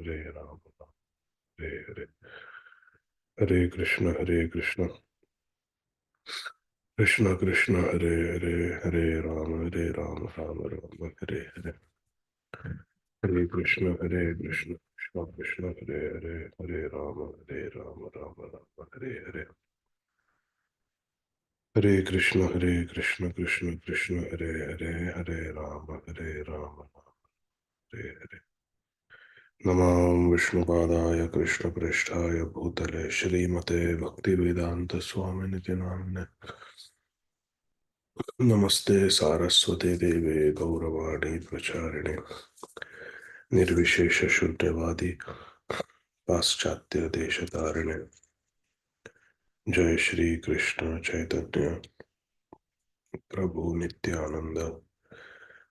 हरे राम हरे हरे हरे कृष्ण कृष्ण कृष्ण हरे हरे हरे राम राम राम हरे हरे हरे कृष्ण कृष्ण कृष्ण हरे राम राम हरे हरे हरे कृष्ण कृष्ण कृष्ण हरे राम हरे हरे नमां विष्णुपादाय कृष्णप्रेष्ठाय भूतले श्रीमते भक्तिवेदांत स्वामिनिति नाम्ने नमस्ते सारस्वते देवे गौरवाणी प्रचारिणे निर्विशेष शुद्धवादी पाश्चात्य देशतारिणे जय श्री कृष्ण चैतन्य प्रभु नित्यानंद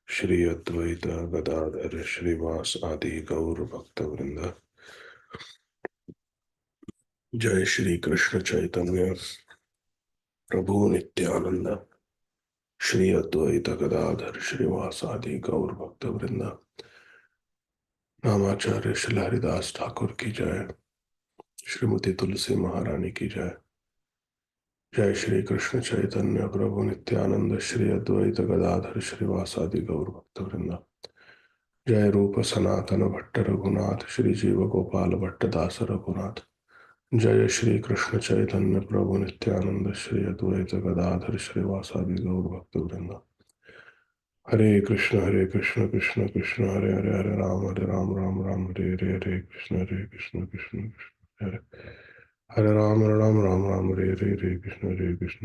श्री अद्वैत गदाधर श्रीवास आदि गौर भक्त वृंद जय श्री कृष्ण चैतन्य प्रभु नित्यानंद श्री अद्वैत गदाधर श्रीवासादि गौर भक्त वृंदा नामाचार्य श्री हरिदास ठाकुर की जय। श्रीमती तुलसी महारानी की जय। जय श्री कृष्ण चैतन्य प्रभु नित्यानंद श्री अद्वैत गदाधर श्रीवासादि गौर भक्त वृंदा। जय रूप सनातन भट्ट रघुनाथ श्री जीव गोपाल भट्ट दास रघुनाथ। जय श्री कृष्ण चैतन्य प्रभु नित्यानंद श्री अद्वैत गदाधर श्रीवासादि गौर भक्त वृंदा। हरे कृष्ण कृष्ण कृष्ण हरे हरे हरे राम राम हरे हरे हरे कृष्ण कृष्ण हरे हरे राम राम हरे कृष्ण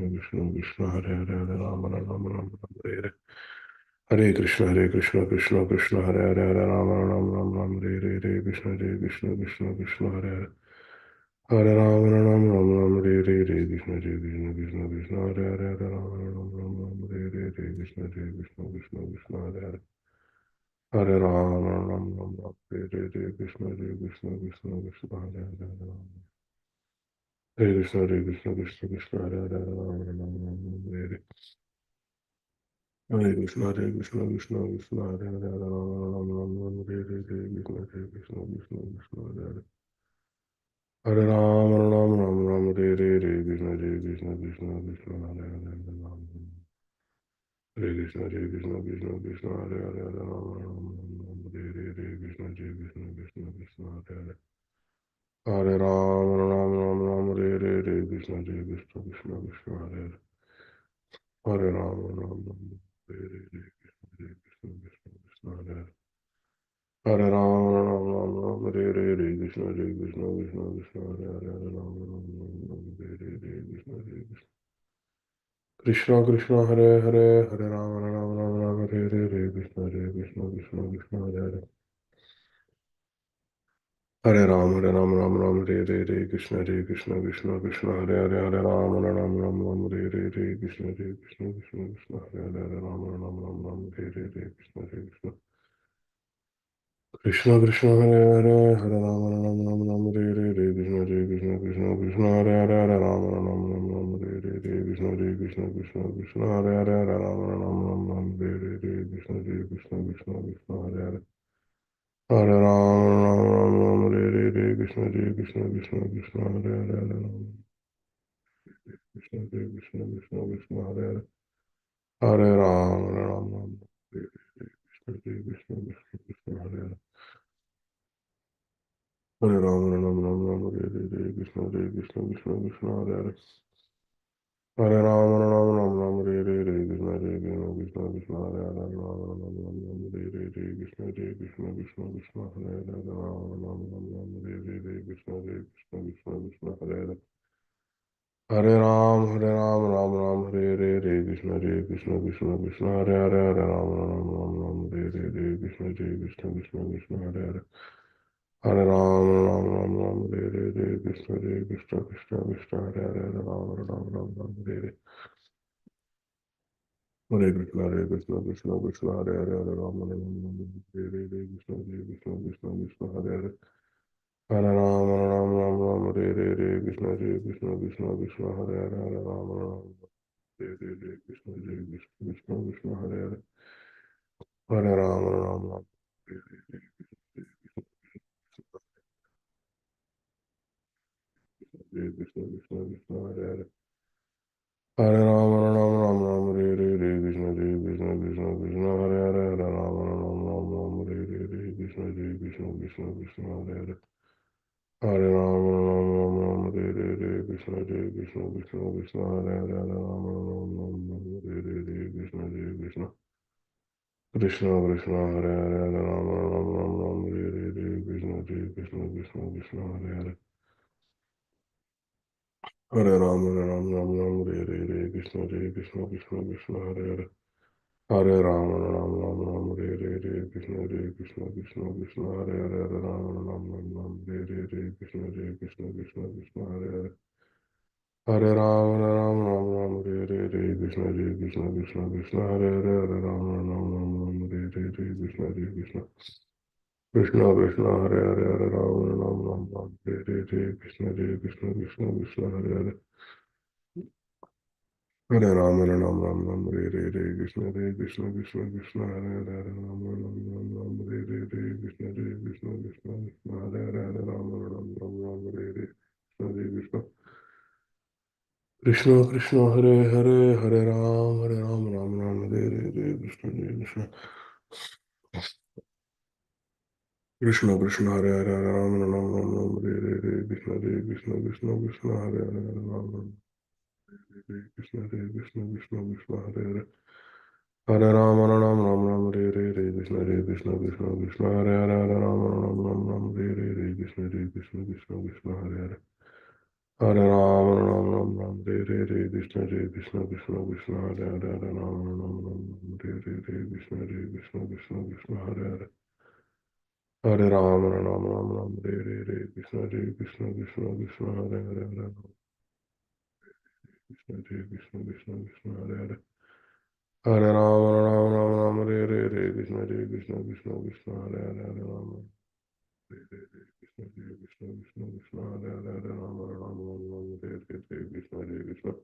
कृष्ण हरे हरे राम हरे कृष्ण हरे राम हरे कृष्ण हरे राम कृष्ण हरे कृष्ण हरे राम कृष्ण हरे कृष्ण हरे राम कृष्ण कृष्ण हरे कृष्ण हरे राम कृष्ण कृष्ण हरे कृष्ण हरे कृष्ण कृष्ण कृष्ण हरे राम हरे कृष्ण कृष्ण हरे राम हरे कृष्ण कृष्ण हरे राम कृष्ण कृष्ण हरे राम कृष्ण कृष्ण हरे राम कृष्ण कृष्ण हरे कृष्ण कृष्ण हरे राम कृष्ण कृष्ण हरे कृष्ण कृष्ण हरे राम कृष्ण हरे राम कृष्ण कृष्ण हरे राम कृष्ण कृष्ण हरे राम कृष्ण कृष्ण हरे राम कृष्ण हरे राम कृष्ण कृष्ण हरे कृष्ण हरे राम कृष्ण हरे राम कृष्ण हरे कृष्ण हरे Ram Krishna Krishna Krishna Hare Hare Hare Rama Ram Ram Ram Hare Hare Krishna Krishna Krishna Krishna Hare Hare Hare Rama Ram Ram Ram Hare Hare Krishna Krishna Krishna Krishna Hare Hare Hare Rama Ram Ram Ram Hare Hare Krishna Krishna Krishna Krishna Hare Hare Hare Rama Ram Ram Ram Hare Hare Krishna Krishna Krishna Krishna Hare Hare Hare Rama Ram Ram Ram Hare Hare Krishna Krishna Krishna Krishna Hare Hare Hare Rama Ram Ram Ram Hare Hare Krishna Krishna Krishna Krishna Hare Hare Hare Rama Ram Ram Ram Hare Hare Krishna Krishna Krishna Krishna Hare Hare Hare Rama Ram Ram Ram Hare Hare Krishna Krishna Krishna Krishna Hare Hare Hare Rama Ram Ram Ram Hare Hare Krishna Krishna Krishna Krishna Hare Hare Hare Rama Ram Ram Ram Hare Hare Krishna Krishna Krishna Krishna Hare Hare Hare Rama Ram Ram Ram Hare Hare Krishna Krishna Krishna Krishna Hare Hare Hare Rama Ram Ram Ram Hare Hare Krishna Krishna Krishna Krishna Hare Hare Hare Rama Ram Ram Ram Hare Hare Krishna Krishna Krishna Krishna Hare Hare Hare Rama Ram Ram Ram Hare Hare Krishna Krishna Krishna Krishna Hare Hare Hare Ram Ram Ram Hare Hare Krishna Krishna Krishna Krishna Hare Hare Hare Ram Ram Ram Hare Hare Krishna Krishna Krishna Krishna Hare Hare Hare Ram Ram Hare Krishna Krishna Krishna Krishna Hare Hare Hare Rama Ram Ram Ram Hare Hare Krishna Krishna Krishna Krishna Hare Hare Hare Rama Ram Ram Ram Hare Hare Krishna Krishna Krishna Krishna Hare Hare Hare Rama Ram Ram Ram Hare Hare Krishna Krishna Krishna Krishna Hare Hare Hare Rama Ram Ram Ram Hare Hare Krishna Krishna Krishna Krishna Hare Hare Hare Rama Ram Ram Ram Hare Hare Krishna Krishna Krishna Krishna Hare Hare Hare Krishna Krishna Krishna Krishna Hare Hare Hare Rama Ram Ram Ram Hare Hare Krishna Krishna Krishna Krishna Hare Hare Hare Rama Hare Hare Krishna Krishna Krishna Krishna Hare Hare Hare Rama Ram Ram Ram Hare Hare Krishna Krishna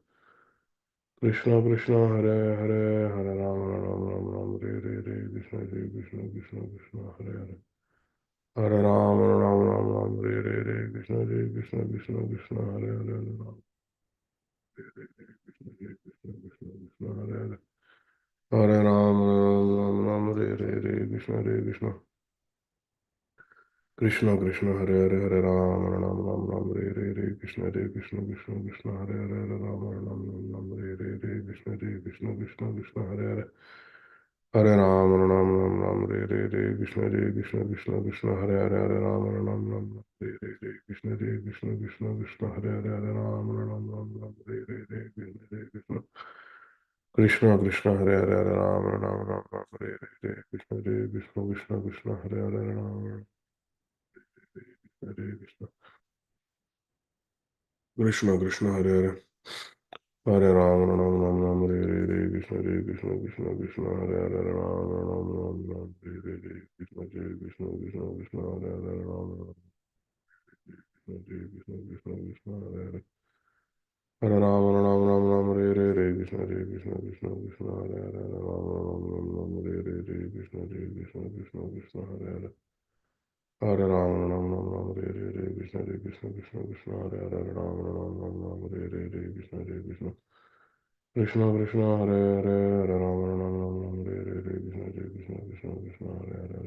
Krishna Krishna Hare Hare Hare Rama Ram Ram Ram Hare Hare Krishna Krishna Krishna Krishna Hare Hare Hare Rama Ram Ram Ram Hare Hare Krishna Krishna Krishna Krishna Hare Hare Hare Rama Hare Hare Krishna Krishna Krishna Krishna Hare Hare Hare Rama Ram Ram Ram Hare Hare Krishna Krishna Krishna Krishna Hare Hare Hare Rama Ram Ram Ram Hare Hare Krishna Krishna Krishna Krishna Hare Hare Hare Rama Ram Ram Ram Hare Hare Krishna Krishna Krishna Krishna Hare Hare Hare Rama Ram Ram Ram Hare Hare Krishna Krishna Krishna Krishna Hare Hare Hare Rama Ram Ram Ram Hare Hare Krishna Krishna Krishna Krishna Hare Hare Hare Rama Ram Ram Ram Hare Hare Krishna Krishna Krishna Krishna Hare Hare Hare Rama Ram Ram Ram Hare Hare Krishna Krishna Krishna Krishna Hare Hare Hare Rama Hare Krishna Krishna Krishna Hare Hare Hare Rama Ram Ram Ram Hare Hare Krishna Krishna Krishna Krishna Hare Hare Hare Rama Ram Ram Ram Hare Hare Krishna Krishna Krishna Krishna Hare Hare Hare Rama Ram Krishna Krishna Krishna Krishna Hare Hare Hare Rama Ram Ram Ram Hare Hare Krishna Krishna Krishna Krishna Hare Hare Hare Rama Ram Ram Ram Hare Hare Krishna Krishna Krishna Krishna Hare Hare Hare Rama Ram Ram Ram Hare Hare Krishna Krishna Krishna Krishna Hare Hare Hare Rama Ram Ram Ram Hare Hare Krishna Krishna Krishna Krishna Hare Hare Hare Rama Ram Ram Ram Hare Hare Krishna Krishna Krishna Krishna Hare Hare Hare Rama Ram Ram Ram Hare Hare Krishna Krishna Krishna Krishna Hare Hare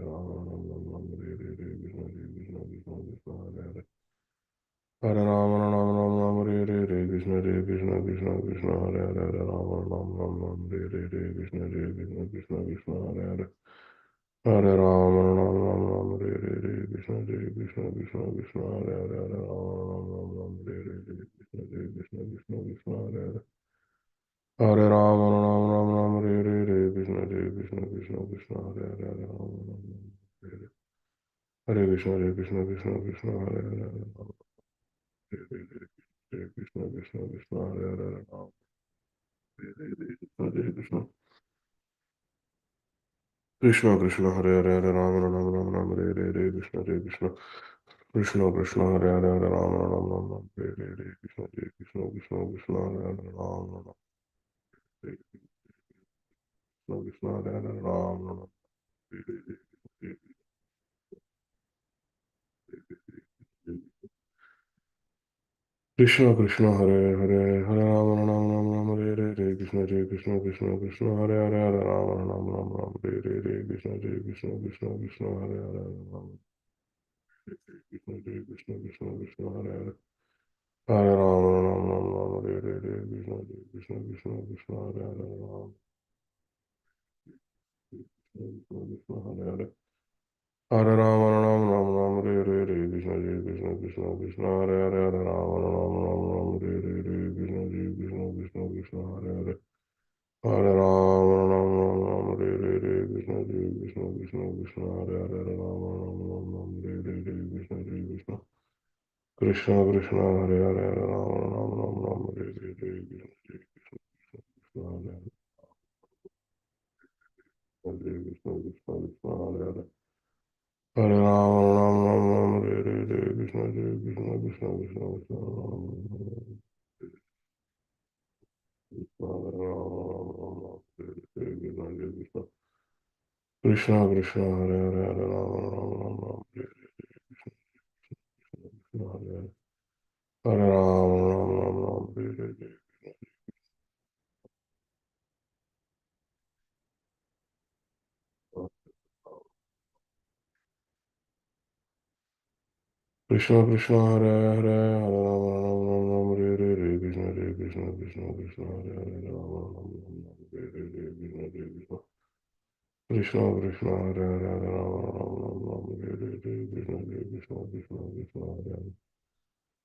Hare Rama Ram Ram Ram Hare Hare Krishna Krishna Krishna Krishna Hare Hare Hare Rama Ram Ram Ram Hare Hare Krishna Krishna Krishna Krishna Hare Hare Hare Rama Ram Ram Ram Hare Hare Krishna Krishna Krishna Krishna Hare Hare Hare Rama Ram Ram Ram Hare Hare Krishna Krishna Krishna Krishna Hare Hare Hare Rama Ram Ram Ram Hare Hare Krishna Krishna Krishna Krishna Hare Hare Hare Rama Ram Ram Hare Hare Hare Krishna Krishna Krishna Hare Hare Hare Rama Hare Hare Krishna Krishna Krishna Hare Hare Hare Rama Hare Krishna Krishna Krishna Hare Hare Hare Rama Ram Ram Ram Hare Hare Krishna Krishna Krishna Krishna Hare Hare Hare Rama Ram Ram Ram Hare Hare Krishna Krishna Krishna Krishna Hare Hare Rama Ram Hare Krishna Krishna Hare Hare Rama Ram Hare Hare Krishna Krishna Hare Hare Hare Rama Rama Rama Rama Hare Hare Krishna Krishna Krishna Hare Hare Hare Rama Rama Rama Rama Hare Krishna Krishna Krishna Krishna Hare Hare Rama Krishna Krishna Krishna Krishna Hare Hare Hare Rama Rama Rama Rama Hare Krishna Krishna Krishna Krishna Hare Hare Rama Krishna Krishna Hare Hare Hare Rama Rama Rama Rama Hare Krishna Krishna Krishna Hare Hare Hare Rama Rama Rama Rama Hare Krishna Krishna Krishna Hare Hare Hare Rama, Rama Rama Rama, Hare Krishna, Krishna Krishna Krishna, Hare Hare, Hare Rama, Rama Rama Rama, Hare Krishna, Krishna Krishna Krishna, Hare Hare, Hare Rama, Rama Rama Rama, Hare Krishna, Krishna Krishna, Hare Krishna, Krishna Krishna, Hare Hare, Hare Rama, Rama Rama Rama, Hare Krishna, Krishna Krishna Krishna, Hare Rama, Rama Rama, Hare Krishna, Krishna Krishna, Hare Hare, Hare Rama, Rama Rama, Hare Krishna, Hare Hare Ram, Ram, Ram, Ram, Hare Hare. Krishna Krishna Hare Hare, Hare Ram, Ram, Ram, Ram, Hare Hare, Hare Krishna Krishna Krishna Krishna, Hare Hare, Ram, Ram, Ram, Ram, Hare Hare, Krishna Krishna Hare Hare, Hare Ram, Ram, Ram, Ram, Hare Hare, Krishna Krishna Krishna Krishna, Hare Hare,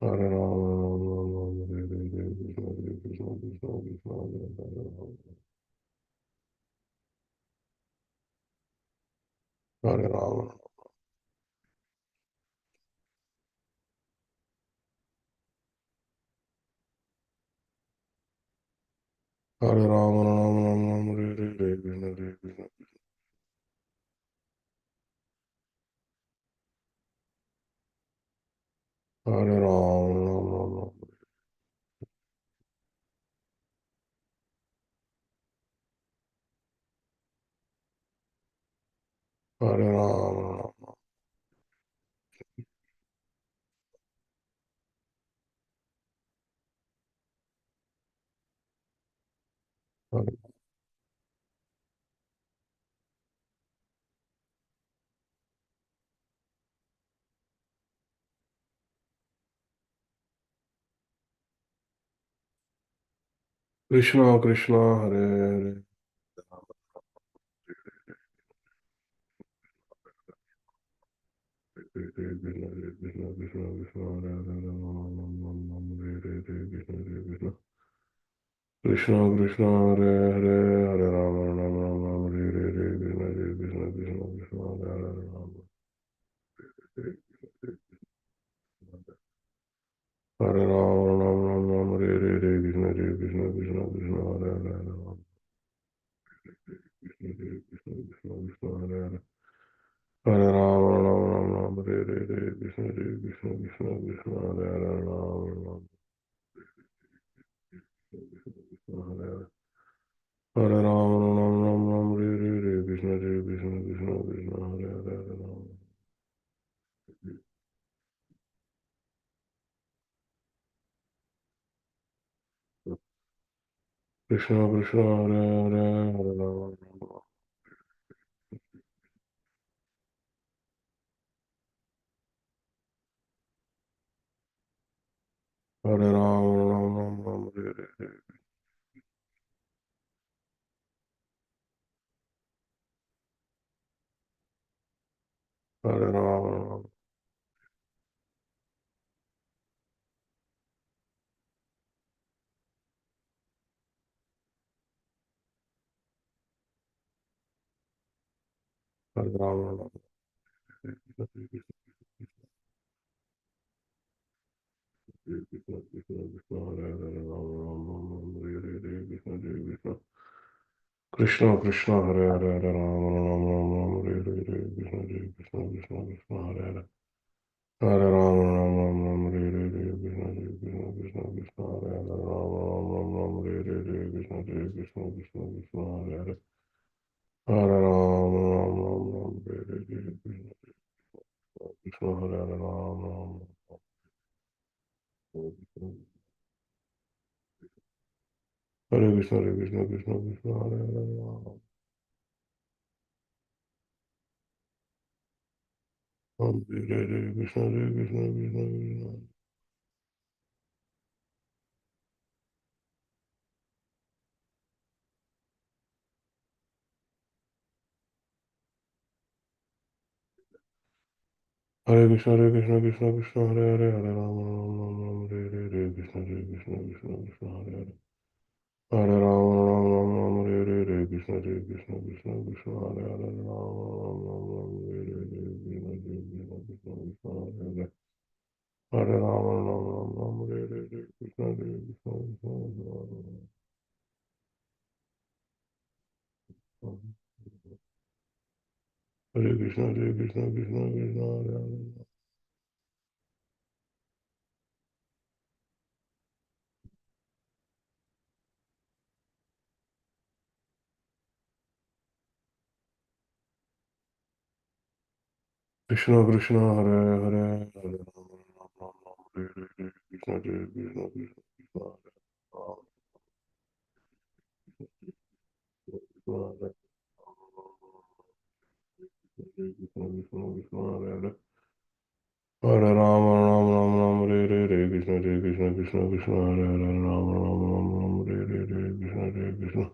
Hare Ram, Ram, Ram, Ram, Hare Hare, Krishna Krishna Krishna Krishna, Hare Hare, Hare Ram. Hare Ram, Ram, Ram, Ram, Hare Hare, Krishna Hare Ram, Ram, Ram, Ram. Hare Ram, Ram, Hare Krishna Krishna Hare Hare Krishna Krishna Krishna Krishna Hare Hare Ram Ram Ram Hare Hare Krishna Krishna Krishna Krishna Hare Hare Hare Ram Ram Ram Ram Hare Hare Krishna Krishna Krishna Krishna Hare Hare Ram Hare Ram Ram Ram Ram Hare Hare Krishna Krishna Krishna Krishna Hare Hare Ram Krishna Krishna Krishna Krishna Hare Hare Hare Ram Ram Ram Ram Hare Hare Krishna Krishna Krishna Krishna Hare Hare Ram Ram Krishna Hare Hare Hare Ram Ram Ram Ram Hare Krishna Krishna Krishna Krishna Hare Hare Hare Ram Krishna Krishna Hare Hare Hare Ram Hare Ram Ram Ram Ram Hare Hare Hare Ram Ram Hare Ram Ram Krishna Krishna Krishna Hare Hare Ram Ram Ram Ram Hare Hare Krishna Krishna Krishna Krishna Hare Hare Hare Ram Ram Ram Ram Hare Hare Krishna Krishna Krishna Krishna Hare Hare Hare Ram Ram Ram Ram Hare Hare Krishna Krishna Krishna Krishna Hare Hare Ram Ram Ram Ram Hare Hare Krishna Krishna Krishna Krishna Hare Hare Hare Ram Ram Ram Ram Hare Hare Krishna Krishna Hare Hare Ram Ram Hare Krishna, Krishna Krishna, Hare Hare Rama. Hare Krishna, Hare Krishna, Krishna Krishna. Hare Krishna, Hare Krishna, Krishna Krishna, Hare Hare, Hare Rama, Rama Rama, Hare Hare, Hare Krishna, Hare Krishna, Krishna Krishna, Hare Hare. Hare Rama, Rama Rama, Rama Hare Hare, Hare Krishna, Hare Krishna, Krishna Krishna, Hare Hare, Rama Rama, Rama Hare Hare, Hare Krishna, Hare Krishna, Krishna Krishna, Hare Hare. Hare Rama, Rama Rama, Rama Hare Hare, Hare Krishna, Hare Krishna, Krishna Krishna, Hare Hare. Hare Krishna, Hare Krishna, Krishna Krishna, Hare Hare. Krishna Krishna, Hare Hare, Hare Rama, Rama Rama, Hare Hare, Hare Krishna, Hare Krishna, Krishna Krishna, Hare Hare. Hare Krishna, Krishna Krishna, Hare Hare. Hare Rama, Rama Rama, Rama Hare Hare, Hare Krishna, Hare Krishna, Krishna Krishna, Hare Hare, Rama Rama, Rama Rama, Hare Hare, Hare Krishna, Hare Krishna,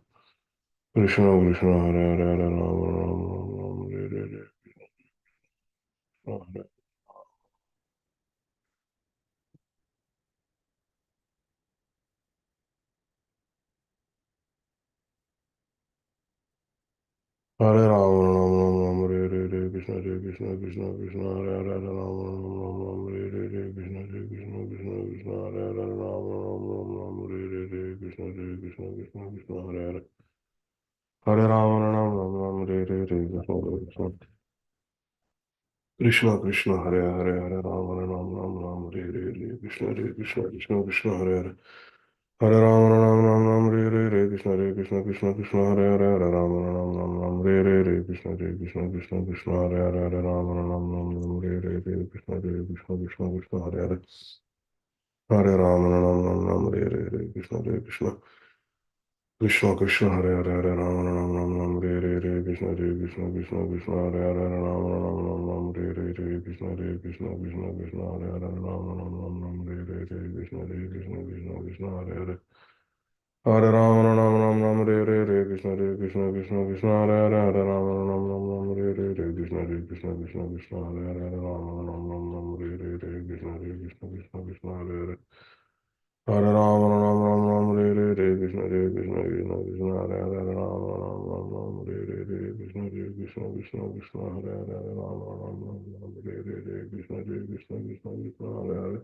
Krishna Krishna, Hare Hare, Hare Rama, Rama Rama, Rama Hare Hare, Hare Krishna, Hare Hare Rama, Rama Rama, Rama Hare Hare, Hare Krishna, Hare Krishna, Krishna Krishna, Hare Hare, Hare Rama, Rama Rama, Rama Hare Hare, Hare Krishna, Hare Krishna, Krishna Krishna, Hare Hare, Hare Rama, Rama Rama, Rama Hare Hare, Hare Krishna, Hare Krishna, Krishna Krishna, Hare Hare. Hare Rama, Rama Rama, Rama Hare Hare, Hare Krishna, Hare Krishna. Krishna Krishna, Hare Hare, Hare Rama, Rama Rama, Rama Hare Hare, Hare Krishna, Hare Krishna, Krishna Krishna, Hare Hare. Hare Rama, Rama Rama, Rama Hare Hare, Hare Krishna, Hare Krishna, Krishna Krishna, Hare Hare, Hare Rama, Rama Rama, Rama Hare Hare, Hare Krishna, Hare Krishna, Krishna Krishna, Hare Hare, Hare Rama, Rama Rama, Rama Hare Hare, Hare Krishna, Hare Krishna, Krishna Krishna, Hare Hare. Hare Rama, Rama Rama, Rama Hare Hare, Hare Krishna, Hare Krishna. Krishna Krishna, Hare Hare, Hare Rama, Rama Rama, Rama Hare Hare, Hare Krishna, Hare Krishna, Krishna Krishna, Hare Hare, Hare Rama, Rama Rama, Rama Hare Hare, Hare Krishna, Hare Krishna, Krishna Krishna, Hare Hare, Hare Rama, Rama Rama, Rama Hare Hare, Hare Krishna, Hare Krishna, Krishna Krishna, Hare Hare. Hare Rama, Rama Rama, Rama Hare Hare, Hare Krishna, Hare Krishna, Krishna Krishna, Hare Hare, Hare Rama, Rama Rama, Rama Hare Hare, Hare Krishna, Hare Krishna, Krishna Krishna, Hare Hare, Hare Rama, Rama Rama, Rama Hare Hare, Hare Krishna, Hare Krishna, Krishna Krishna, Hare Hare. Hare Rama, Rama Rama, Rama Hare Hare, Hare Krishna, Hare Krishna, Krishna Krishna, Hare Hare, Hare Rama, Rama Rama, Rama Hare Hare, Hare Krishna, Hare Krishna, Krishna Krishna, Hare Hare, Hare Rama, Rama Rama, Rama Hare Hare, Hare Krishna, Hare Krishna, Krishna Krishna, Hare Hare.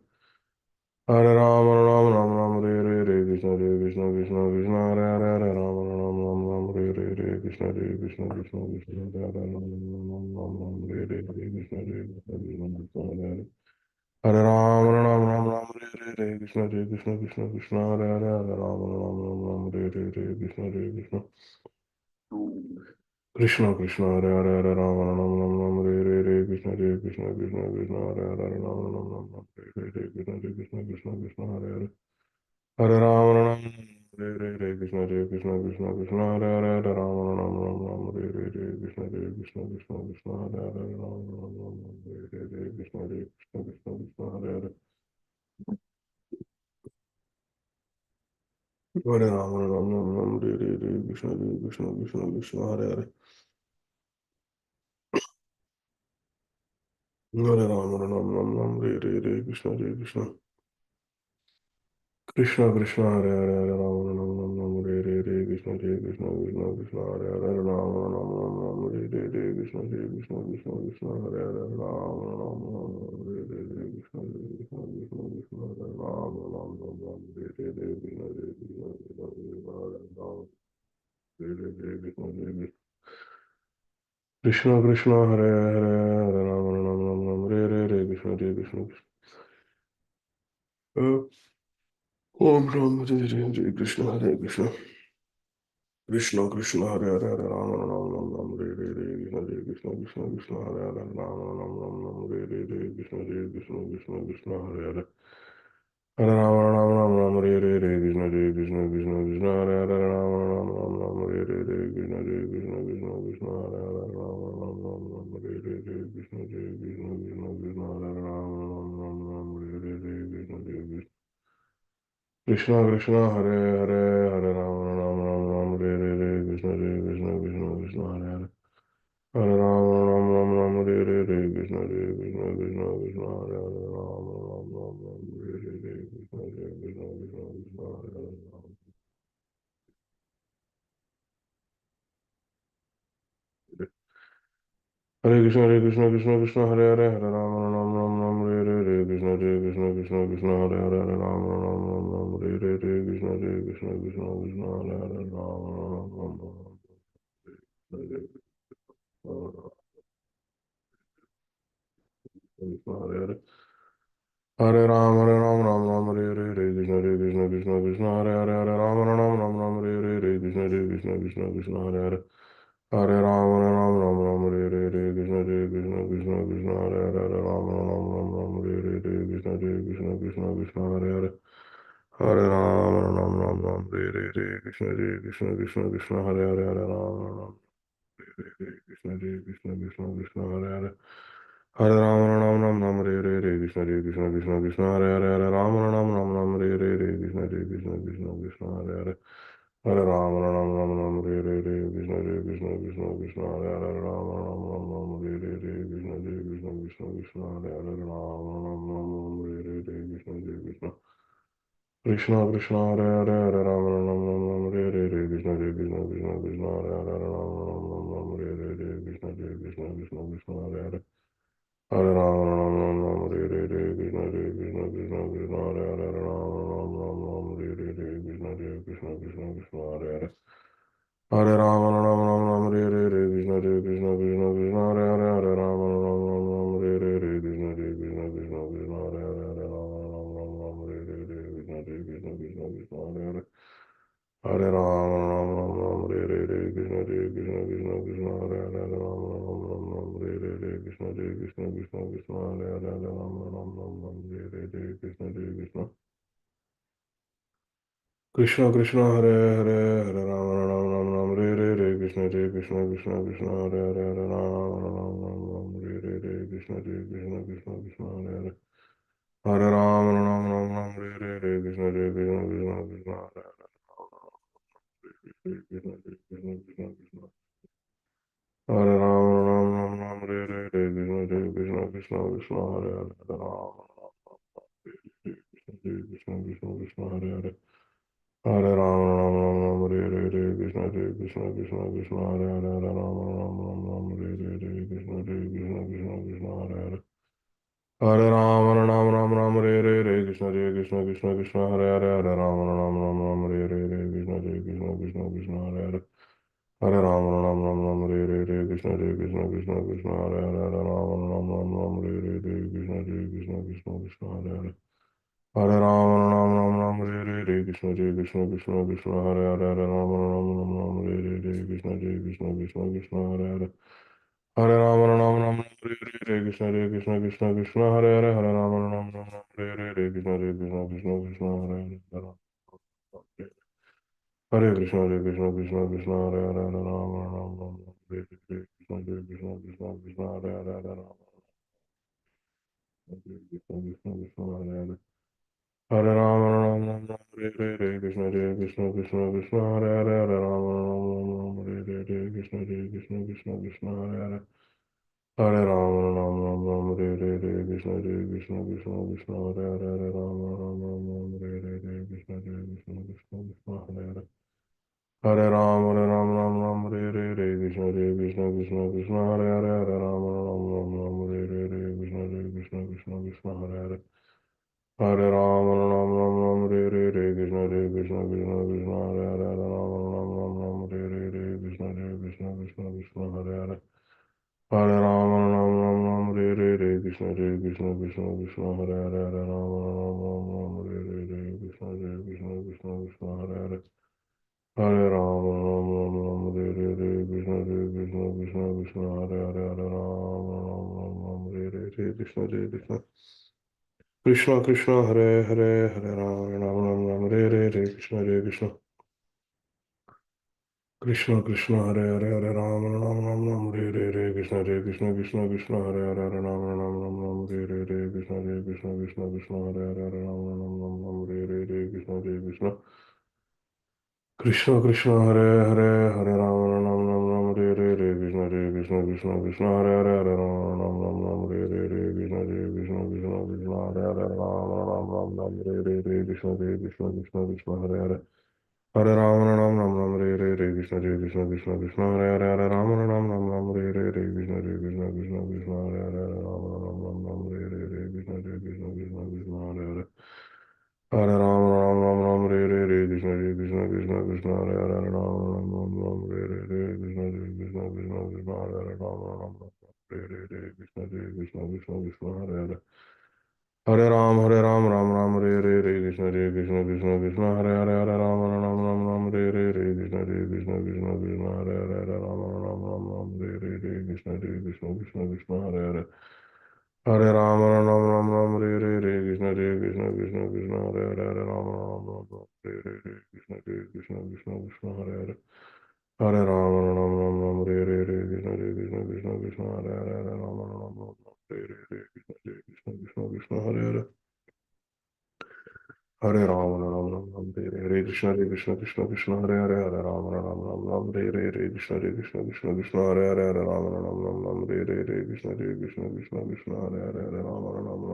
Hare Rama, Rama Rama, Rama Hare Hare, Hare Krishna, Hare Krishna, Krishna Krishna, Hare Hare, Hare Rama, Rama Rama, Rama Hare Hare, Hare Krishna, Hare Krishna, Krishna Krishna, Hare Hare, Rama, Rama Rama, Rama Hare Hare, Hare Krishna, Hare Krishna, Krishna Krishna, Hare Hare. Hare Ram, Ram Ram, Ram Hare Hare, Hare Krishna, Hare Krishna, Krishna Krishna, Hare Hare, Hare Ram, Ram Ram, Ram Hare Hare, Hare Krishna, Hare Krishna. Krishna Krishna, Hare Hare, Hare Ram, Ram Ram, Ram Hare Hare, Hare Krishna, Hare Krishna, Krishna Krishna, Hare Hare, Hare Ram, Ram Ram, Ram Hare Hare, Hare Krishna, Hare Krishna, Krishna Krishna, Hare Hare. Hare Ram, Ram Hare Hare, Hare Krishna, Hare Krishna, Krishna Krishna, Hare Hare, Hare Ram, Ram Ram Hare Hare, Hare Krishna, Hare Krishna, Krishna Krishna, Hare Hare, Hare Ram, Ram Hare Hare, Hare Krishna, Hare Krishna, Krishna Krishna, Hare Hare. Hare Ram, Ram Ram, Hare Hare, Hare Krishna, Hare Krishna, Krishna Krishna, Hare Hare. Hare Ram, Ram Ram, Hare Hare, Hare Krishna, Hare Krishna. Krishna Krishna, Hare Hare, Hare Ram, Ram Ram, Hare Hare, Hare Krishna, Hare Krishna, Krishna Krishna, Hare Hare, Hare Ram, Ram Hare Hare, Hare Krishna, Hare Krishna, Krishna Krishna, Hare Hare, Hare Ram, Ram Hare Hare, Hare Krishna, Hare Krishna, Krishna Krishna, Hare Ram, Ram Hare Hare, Hare Krishna, Hare Krishna, Krishna Krishna, Hare Ram, Hare Hare, Hare Krishna, Hare Krishna. Krishna Krishna, Hare Hare, Hare Ram, Ram Hare Hare, Hare Krishna, Hare Krishna. Om Ram Hare Hare, Hare Krishna, Hare Krishna. Krishna Krishna, Hare Hare, Hare Ram, Ram Hare Hare, Hare Krishna, Hare Krishna, Krishna Krishna, Hare Hare, Ram, Ram Hare Hare, Hare Krishna, Hare Krishna, Krishna Krishna, Hare Hare. Hare Rama Rama Rama Rama Hare Hare Hare Krishna Hare Krishna Krishna Krishna Hare Hare Rama Rama Rama Rama Hare Hare Hare Krishna Hare Krishna Krishna Krishna Hare Hare Rama Rama Rama Rama Hare Hare Hare Krishna Hare Krishna Krishna Krishna Hare Hare Rama Rama Rama Rama Hare Hare Hare Krishna Hare Krishna Krishna Krishna Hare Hare Hare Rama Rama Rama Rama Hare Hare Hare Krishna Hare Krishna Krishna Krishna Hare Hare Hare Rama Rama Rama Rama Hare Hare Hare Krishna Hare Krishna Krishna Krishna Hare Hare Rama Rama Rama Rama Hare Hare Hare Krishna Hare Krishna Krishna Krishna Hare Hare Hare Krishna Krishna Krishna Hare Hare Hare Rama Rama Rama Rama Hare Hare Hare Krishna Hare Krishna Krishna Krishna Hare Hare Hare Rama Rama Rama Rama Hare Hare Hare Krishna Hare Krishna Krishna Krishna Hare Hare Rama Rama Rama Hare Hare Hare Hare Hare Ram Ram Hare Hare Hare Krishna Krishna Krishna Hare Hare Hare Ram Ram Hare Hare Hare Krishna Krishna Krishna Krishna Hare Hare Hare Ram Hare Hare Hare Krishna Krishna Krishna Krishna Hare Hare Hare Ram Hare Hare Hare Krishna Krishna Krishna Krishna Hare Hare Hare Ram Hare Hare Hare Krishna Krishna Krishna Krishna Hare Hare Hare Ram Krishna Krishna Krishna Krishna Hare Hare Hare Ram Hare Hare Hare Krishna Krishna Krishna Krishna Hare Hare Hare Ram Hare Hare Hare Krishna Krishna Krishna Krishna Hare Hare Hare Ram Hare Hare Hare Krishna Krishna Krishna Krishna Hare Hare Ram Hare Hare Hare Krishna Krishna Krishna Krishna Hare Hare Ram Hare Hare Hare Krishna Krishna Krishna Krishna Hare Hare Hare Ram Hare Hare Hare Krishna Krishna Krishna Krishna Hare Hare Ram Hare Hare Hare Krishna Krishna Krishna Krishna Hare Hare Hare Ram Hare Hare Hare Krishna Krishna Krishna Krishna Hare Hare Ram Hare Hare Hare Krishna Krishna Krishna Krishna Hare Hare Hare Ram Hare Hare Hare Krishna Krishna Krishna Krishna Hare Hare Hare Ram Hare Hare Hare Krishna Krishna Krishna Krishna Hare Hare Hare Ram Hare Hare Hare Krishna Krishna Krishna Krishna Hare Hare Hare Ram Hare Hare Krishna Krishna Krishna Krishna Hare Hare Hare Ram Hare Hare Krishna Krishna Krishna Krishna Hare Hare Hare Ram Hare Hare Krishna Krishna Krishna Krishna Hare Hare Hare Ram Hare Hare Krishna Krishna Krishna Krishna Hare Hare Hare Ram Hare Hare Krishna Krishna Krishna Krishna Hare Hare Hare Ram Hare Hare Krishna Krishna Krishna Krishna Hare Hare Krishna Krishna Krishna Krishna Hare Ram Hare Hare Krishna Krishna Krishna Hare Hare Hare Ram Krishna Krishna Krishna Hare Hare Hare Ram Hare Hare Krishna Krishna Krishna Krishna Hare Hare Hare Ram Hare Hare Krishna Krishna Krishna Krishna Hare Hare Hare Ram Hare Hare Krishna Krishna Krishna Krishna Hare Hare Hare Ram Hare Hare Krishna Krishna Krishna Krishna Hare Hare Hare Ram Hare Hare Krishna Krishna Krishna Krishna Hare Hare Hare Ram Hare Hare Krishna Krishna Krishna Krishna Hare Hare Hare Ram Hare Hare Krishna Krishna Krishna Krishna Hare Hare Hare Ram Hare Hare Krishna Krishna Krishna Krishna Hare Hare Hare Ram Hare Hare Krishna Krishna Krishna Krishna Hare Hare Hare Ram Hare Hare Krishna Krishna Krishna Krishna Hare Hare Hare Krishna Krishna Krishna Hare Hare Hare Ram Hare Hare Krishna Krishna Krishna Krishna Hare Hare Hare Ram Hare Krishna Krishna Krishna Hare Hare Hare Ram Hare Hare Krishna Krishna Krishna Krishna Hare Hare Hare Ram Hare Hare Krishna Krishna Krishna Krishna Hare Hare Hare Ram Hare Hare Krishna Krishna Krishna Krishna Hare Hare Hare Ram Hare Hare Krishna Krishna Krishna Krishna Hare Hare Hare Ram Hare Hare Krishna Krishna Krishna Krishna Hare Hare Hare Ram Hare Hare Krishna Krishna Krishna Krishna Hare Hare Hare Ram Hare Hare Krishna Krishna Krishna Krishna Hare Hare Hare Ram Hare Hare Krishna Krishna Krishna Krishna Hare Hare Hare Ram Hare Hare Krishna Krishna Krishna Krishna Hare Hare Hare Ram Hare Hare Krishna Krishna Krishna Krishna Hare Hare Hare Ram Hare Hare Krishna Krishna Krishna Krishna Hare Hare Hare Ram Hare Hare Krishna Krishna Krishna Krishna Hare Hare Hare Ram Ram Ram Ram Hare Krishna Krishna Krishna Hare Hare Hare Ram Ram Ram Ram Hare Krishna Krishna Krishna Krishna Hare Hare Hare Ram Ram Ram Ram Hare Krishna Krishna Krishna Krishna Hare Hare Hare Ram Ram Ram Ram Hare Krishna Krishna Krishna Krishna Hare Hare Hare Ram Ram Ram Ram Krishna Krishna Krishna Krishna Hare Hare Hare Ram Ram Ram Ram Krishna Krishna Krishna Krishna Hare Hare Ram Ram Ram Ram Krishna Krishna Krishna Krishna Hare Hare Hare Ram Ram Ram Ram Krishna Krishna Krishna Krishna Hare Hare Hare Ram Ram Ram Ram Krishna Krishna Krishna Krishna Hare Hare Ram Ram Ram Ram Krishna Krishna Krishna Krishna Hare Hare Hare Ram Ram Ram Ram Krishna Krishna Krishna Krishna Hare Hare Ram Ram Ram Ram Krishna Krishna Krishna Krishna Hare Hare Ram Ram Ram Krishna Krishna Krishna Krishna Hare Hare Hare Ram Ram Ram Krishna Krishna Krishna Krishna Hare Hare Hare Ram Ram Ram Ram Krishna Krishna Krishna Krishna Hare Hare Hare Ram Ram Ram Ram Krishna Krishna Krishna Krishna Hare Hare Hare Ram Ram Ram Ram Krishna Krishna Krishna Krishna Hare Hare Hare Ram Ram Ram Ram Krishna Krishna Krishna Krishna Hare Hare Hare Ram Ram Ram Ram Krishna Krishna Krishna Krishna Hare Hare Hare Ram Ram Ram Ram Krishna Krishna Krishna Krishna Hare Hare Hare Ram Ram Ram Ram Hare Krishna Krishna Krishna Hare Hare Hare Ram Ram Ram Ram Krishna Krishna Krishna Krishna Hare Hare Hare Ram Ram Ram Ram Krishna Krishna Krishna Krishna Hare Hare Hare Ram Ram Ram Ram Krishna Krishna Krishna Krishna Hare Hare Hare Ram Ram Ram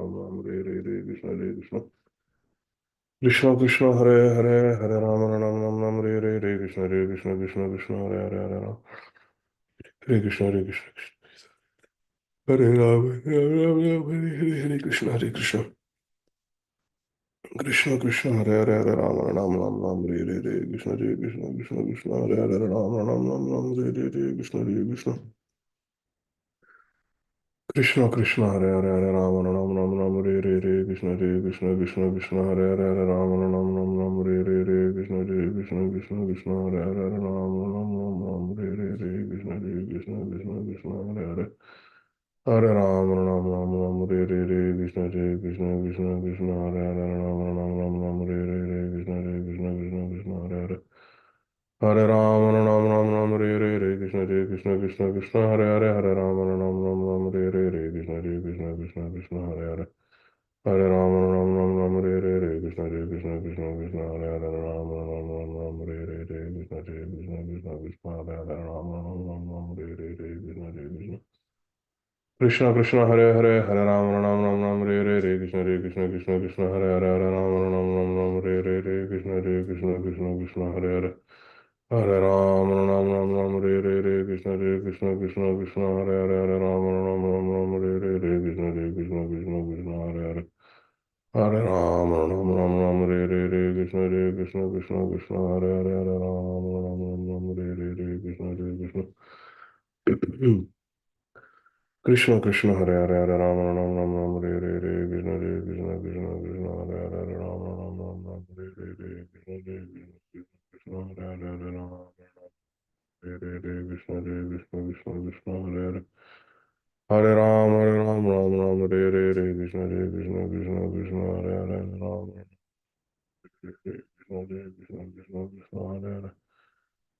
Ram Krishna Krishna Krishna Krishna Hare Hare Hare Ram Hare Krishna Hare Ram Ram Ram Hare Krishna Krishna Krishna Hare Hare Hare Rama Ram Ram Ram Hare Krishna Krishna Krishna Krishna Hare Hare Rama Ram Ram Ram Hare Krishna Krishna Krishna Hare Hare Hare Rama Ram Ram Ram Hare Krishna Krishna Krishna Krishna Hare Hare Hare Rama Ram Ram Ram Hare Krishna Krishna Krishna Krishna Hare Hare Hare Rama Ram Ram Hare Krishna Krishna Krishna Krishna Hare Hare Hare Ram Ram Ram Ram Hare Krishna Krishna Krishna Krishna Hare Hare Ram Ram Ram Ram Hare Krishna Krishna Krishna Krishna Hare Hare Hare Ram Ram Ram Ram Hare Krishna Krishna Krishna Krishna Hare Hare Hare Ram Ram Ram Ram Hare Krishna Krishna Krishna Krishna Hare Hare Hare Ram Ram Ram Ram Hare Krishna Krishna Krishna Krishna Hare Hare Ram Ram Ram Ram Hare Krishna Krishna Krishna Krishna Hare Hare Ram Ram Ram Ram Hare Krishna Krishna Krishna Krishna Hare Hare Hare Ram Ram Ram Ram Hare Krishna Krishna Krishna Hare Hare Hare Ram Ram Ram Ram Hare Krishna Krishna Krishna Hare Hare Hare Ram Ram Ram Ram Hare Krishna Krishna Krishna Hare Hare Hare Ram Ram Ram Ram Hare Krishna Krishna Krishna Hare Hare Hare Ram Ram Ram Ram Hare Krishna Krishna Krishna Hare Hare Hare Ram Ram Ram Ram Hare Krishna Krishna Krishna Hare Hare Hare Rama Ram Ram Ram Hare Hare Krishna Krishna Krishna Krishna Hare Hare Hare Rama Ram Ram Ram Hare Hare Krishna Krishna Krishna Hare Hare Hare Rama Hare Hare Krishna Krishna Krishna Hare Hare Hare Ram Ram Ram Hare Hare Krishna Krishna Krishna Krishna Hare Hare Hare Ram Krishna Krishna Krishna Krishna Hare Hare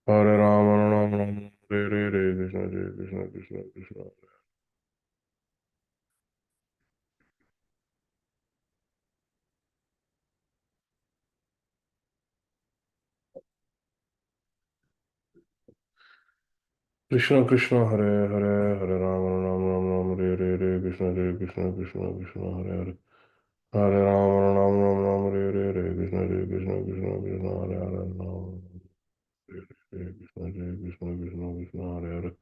Hare Ram Ram Ram Hare Hare Krishna Krishna Krishna Krishna Krishna Krishna Hare Hare Hare Rama Ram Ram Ram Hare Krishna Krishna Krishna Hare Hare Hare Rama Ram Ram Ram Hare Krishna Krishna Krishna Hare Hare Hare Krishna Krishna Hare Hare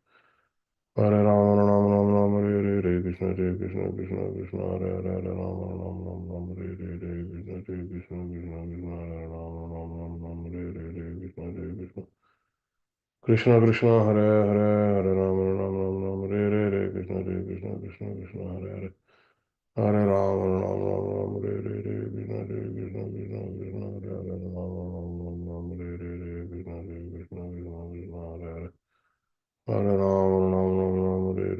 Hare Rama Ram Ram Ram Hare Krishna Krishna Krishna Hare Hare Hare Rama Ram Ram Ram Hare Krishna Krishna Krishna Hare Rama Ram Ram Ram Hare Krishna Krishna Krishna Hare Hare Hare Rama Ram Ram Ram Hare Krishna Krishna Krishna Hare Hare Hare Rama Ram Ram Ram Hare Krishna Krishna Krishna Hare Hare Rama Ram Ram Ram Hare Krishna Krishna Krishna Hare Hare Hare Rama Ram Ram Ram Hare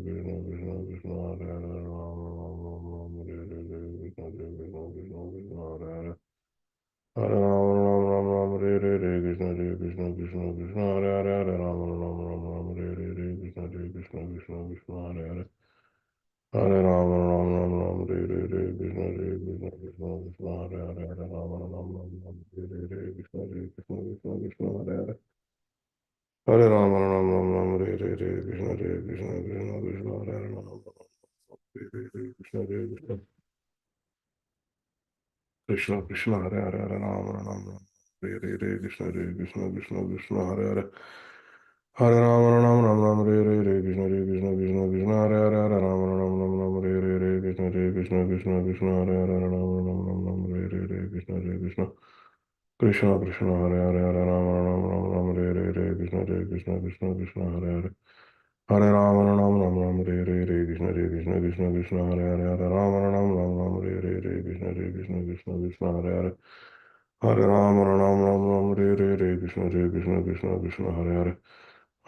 Krishna Krishna Krishna Hare Hare Rama Ram Ram Ram Hare Krishna Krishna Hare Hare Hare Rama Rama Rama Rama Hare Krishna Krishna Krishna Hare Hare Hare Rama Rama Rama Rama Krishna Krishna Krishna Krishna Hare Hare Hare Rama Rama Rama Rama Krishna Krishna Krishna Krishna Hare Hare Hare Rama Rama Rama Rama Krishna Krishna Krishna Krishna Hare Hare Rama Rama Krishna Krishna Krishna Krishna Hare Hare Hare Rama Rama Rama Krishna Krishna Krishna Krishna Hare Hare Hare Rama Rama Rama Rama Krishna Krishna Krishna Krishna Hare Hare Hare Rama Rama Rama Rama Krishna Krishna Krishna Krishna Hare Hare Hare Rama Rama Rama Rama Krishna Krishna Krishna Krishna Hare Hare Hare Rama Rama Rama Rama Krishna Krishna Krishna Krishna Hare Hare Hare Rama Rama Rama Rama Krishna Krishna Krishna Krishna Hare Hare Hare Rama Rama Rama Rama Krishna Krishna Krishna Krishna Hare Hare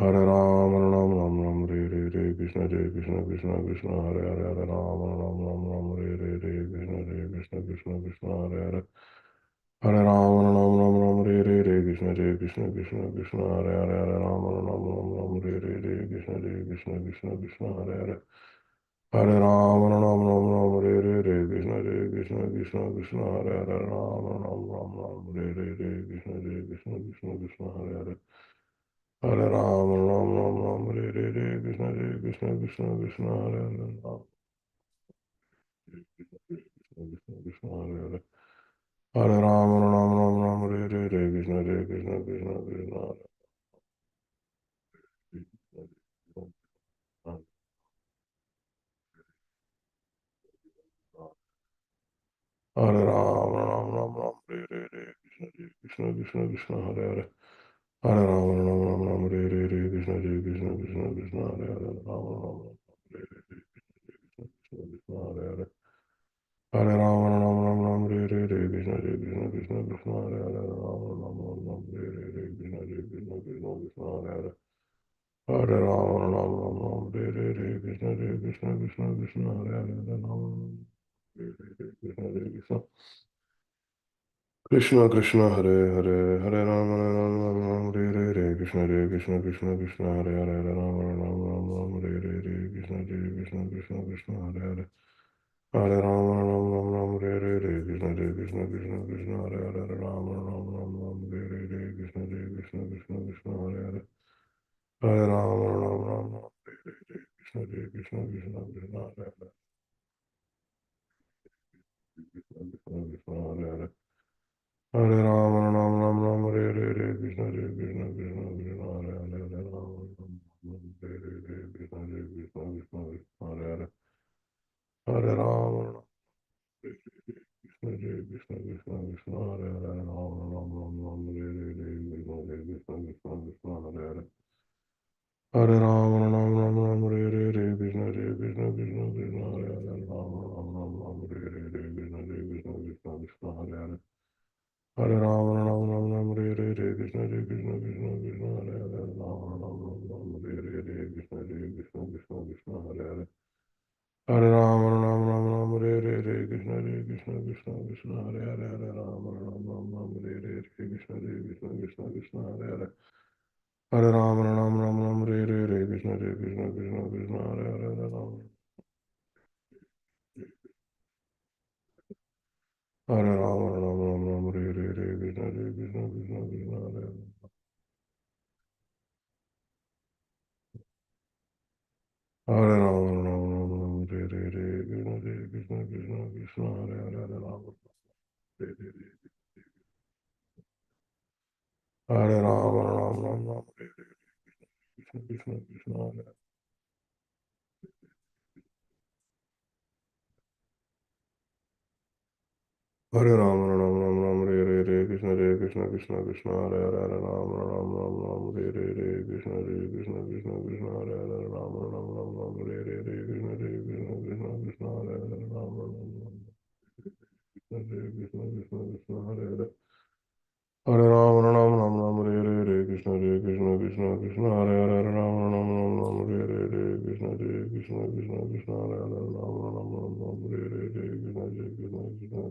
Hare Rama Rama Rama Rama Krishna Krishna Krishna Krishna Hare Hare Hare Rama Rama Rama Rama Krishna Krishna Krishna Krishna Hare Hare Hare Rama Rama Rama Rama Krishna Krishna Krishna Hare Hare Hare Rama Rama Rama Rama Krishna Krishna Krishna Krishna Hare Hare Hare Rama Rama Rama Rama Krishna Krishna Krishna Krishna Hare Hare Hare Rama Rama Rama Rama Krishna Krishna Krishna Krishna Hare Hare Rama Rama Rama Rama Krishna Krishna Krishna Krishna Hare Hare Hare Rama Rama Rama Rama Krishna Krishna Krishna Krishna Hare Hare Rama Krishna Krishna Krishna Hare Hare Hare Rama Rama Rama Rama Krishna Krishna Krishna Krishna Hare Hare Rama Rama Rama Rama Krishna Krishna Krishna Hare Hare Hare Rama Rama Rama Rama Krishna Krishna Krishna Krishna Hare Hare Rama Rama Rama Krishna Krishna Krishna Hare Hare Hare Rama Rama Rama Rama Krishna Krishna Krishna Krishna Hare Hare Rama Rama Rama Krishna Krishna Krishna Krishna Hare Hare Hare Rama Rama Rama Rama Krishna Krishna Krishna Krishna Hare Hare Rama Krishna Krishna Krishna Krishna Hare Hare Hare Rama Rama Rama Hare Krishna Krishna Krishna Hare Hare Hare Rama Rama Rama Hare Krishna Krishna Krishna Hare Hare Hare Rama Rama Rama Hare Krishna Krishna Krishna Hare Hare Hare Rama Rama Rama Hare Krishna Krishna Krishna Krishna Hare Hare Hare Rama Rama Rama Hare Krishna Krishna Krishna Krishna Hare Hare Krishna Krishna Krishna Hare Hare Hare Rama Rama Rama Rama Hare Krishna Krishna Krishna Krishna Hare Hare Hare Rama Rama Rama Hare Krishna Krishna Krishna Krishna Hare Hare Hare Rama Krishna Krishna Krishna Krishna Hare Hare Rama Rama Rama Hare Krishna Krishna Krishna Hare Hare Hare Rama Rama Rama Hare Krishna Krishna Krishna Krishna Hare Hare Rama Rama Rama Hare Krishna Krishna Krishna Krishna Hare Hare Hare Rama Rama Rama Hare Krishna Krishna Krishna Krishna Hare Hare Rama Rama Rama Hare Krishna Krishna Krishna Krishna Hare Hare Hare Rama Rama Rama Hare Krishna Krishna Krishna Krishna Hare Hare Hare Rama Rama Rama Hare Krishna Krishna Krishna Krishna Hare Hare Hare Rama Rama Rama Hare Krishna Krishna Krishna Krishna Hare Hare Hare Rama Hare Rama Rama Rama Hare Krishna Krishna Krishna Krishna Hare Hare Hare Rama Rama Rama Hare Krishna Krishna Krishna Hare Hare Hare Rama Hare Rama Rama Rama Hare Krishna Krishna Krishna Hare Hare Rama Rama Rama Rama Hare Krishna Krishna Krishna Hare Hare Hare Rama Rama Rama Rama Hare Krishna Krishna Krishna Krishna Hare Hare Rama Rama Rama Rama Hare Krishna Krishna Krishna Krishna Hare Hare Rama Rama Hare Krishna Krishna Krishna Hare Hare Hare Rama Rama Rama Rama Hare Krishna Krishna Krishna Hare Hare Hare Rama Rama Rama Rama Hare Krishna Krishna Krishna Krishna Hare Hare Rama Rama Rama Rama Hare Krishna Krishna Krishna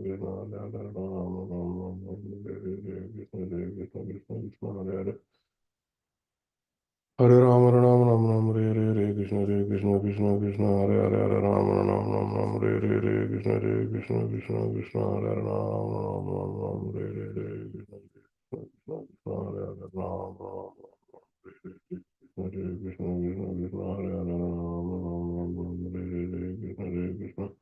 Krishna Hare Hare Rama Rama Rama Hare Krishna Krishna Krishna Krishna Hare Hare Hare Ram Ram Hare Hare Krishna Krishna Krishna Hare Hare Hare Ram Ram Ram Hare Hare Krishna Krishna Krishna Krishna Hare Hare Ram Ram Ram Hare Hare Krishna Krishna Krishna Hare Hare Ram Ram Krishna Krishna Krishna Krishna Hare Hare Ram Ram Hare Hare Krishna Krishna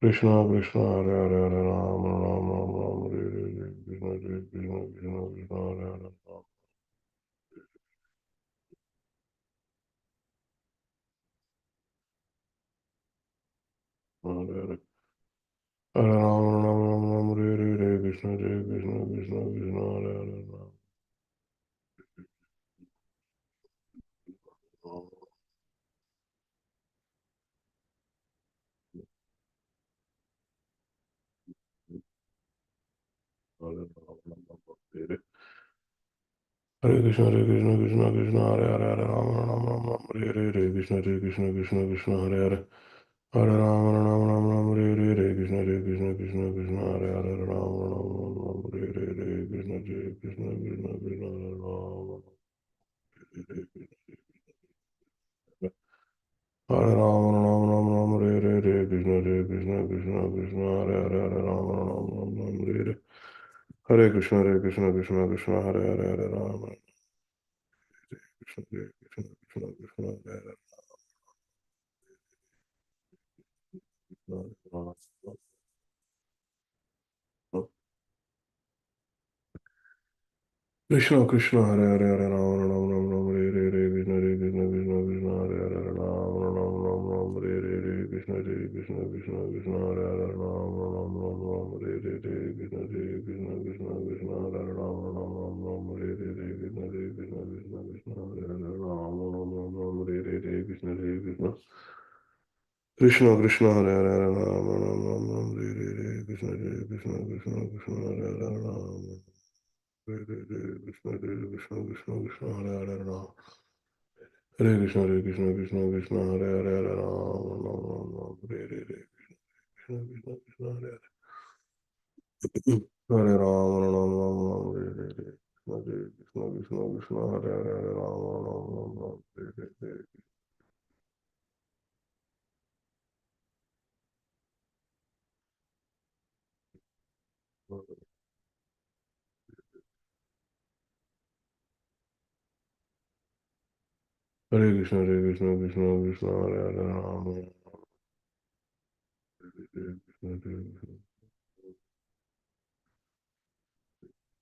Krishna Krishna Hare Hare Hare Ram Ram Hare Hare Krishna Krishna Krishna Krishna Hare Hare Ram Hare Hare Hare Ram, Ram Ram Ram Hare Hare Krishna Hare Krishna Krishna Krishna Hare Hare Ram Hare Ram, Ram Ram Hare Hare Krishna Krishna Krishna Hare Hare Hare Ram Ram Ram Ram Hare Hare Krishna Krishna Krishna Krishna Hare Hare Hare Ram Ram Ram Ram Hare Hare Krishna Krishna Krishna Krishna Hare Hare Ram Ram Ram Ram Hare Hare Krishna Krishna Krishna Krishna Hare Ram Hare Ram Ram Ram Ram Hare Hare Krishna Krishna Krishna Krishna Hare Hare Hare Ram Ram Ram Ram Hare Hare Hare Krishna Krishna Krishna Hare Hare Hare Ram Krishna Krishna Krishna Krishna Hare Hare Ram Krishna Krishna Hare Hare Hare Ram Ram Ram Ram Hare Hare Krishna Krishna Krishna Krishna Hare Hare Hare Ram Ram Ram Ram Hare Hare Krishna Krishna Krishna Krishna Hare Hare Ram Ram Ram Ram Hare Hare Krishna Krishna Krishna Krishna Hare Hare Ram Ram Ram Ram Hare Hare Krishna Krishna Krishna Krishna Hare Hare Ram Ram Ram Ram Hare Hare Krishna Krishna Krishna Krishna Hare Hare Hare Ram Ram Ram Ram Hare Hare Krishna Krishna Krishna Krishna Hare Hare Ram Hare Hare Krishna Krishna Krishna Krishna Hare Hare Ram Hare Krishna Krishna Krishna Hare Hare Hare Ram Ram Ram Ram Hare Hare Krishna Krishna Krishna Hare Hare Hare Ram Ram Ram Ram Hare Hare Krishna Krishna Krishna Hare Hare Hare Ram Ram Ram Ram Hare Hare Hare Krishna Krishna Krishna Hare Hare Ram Hare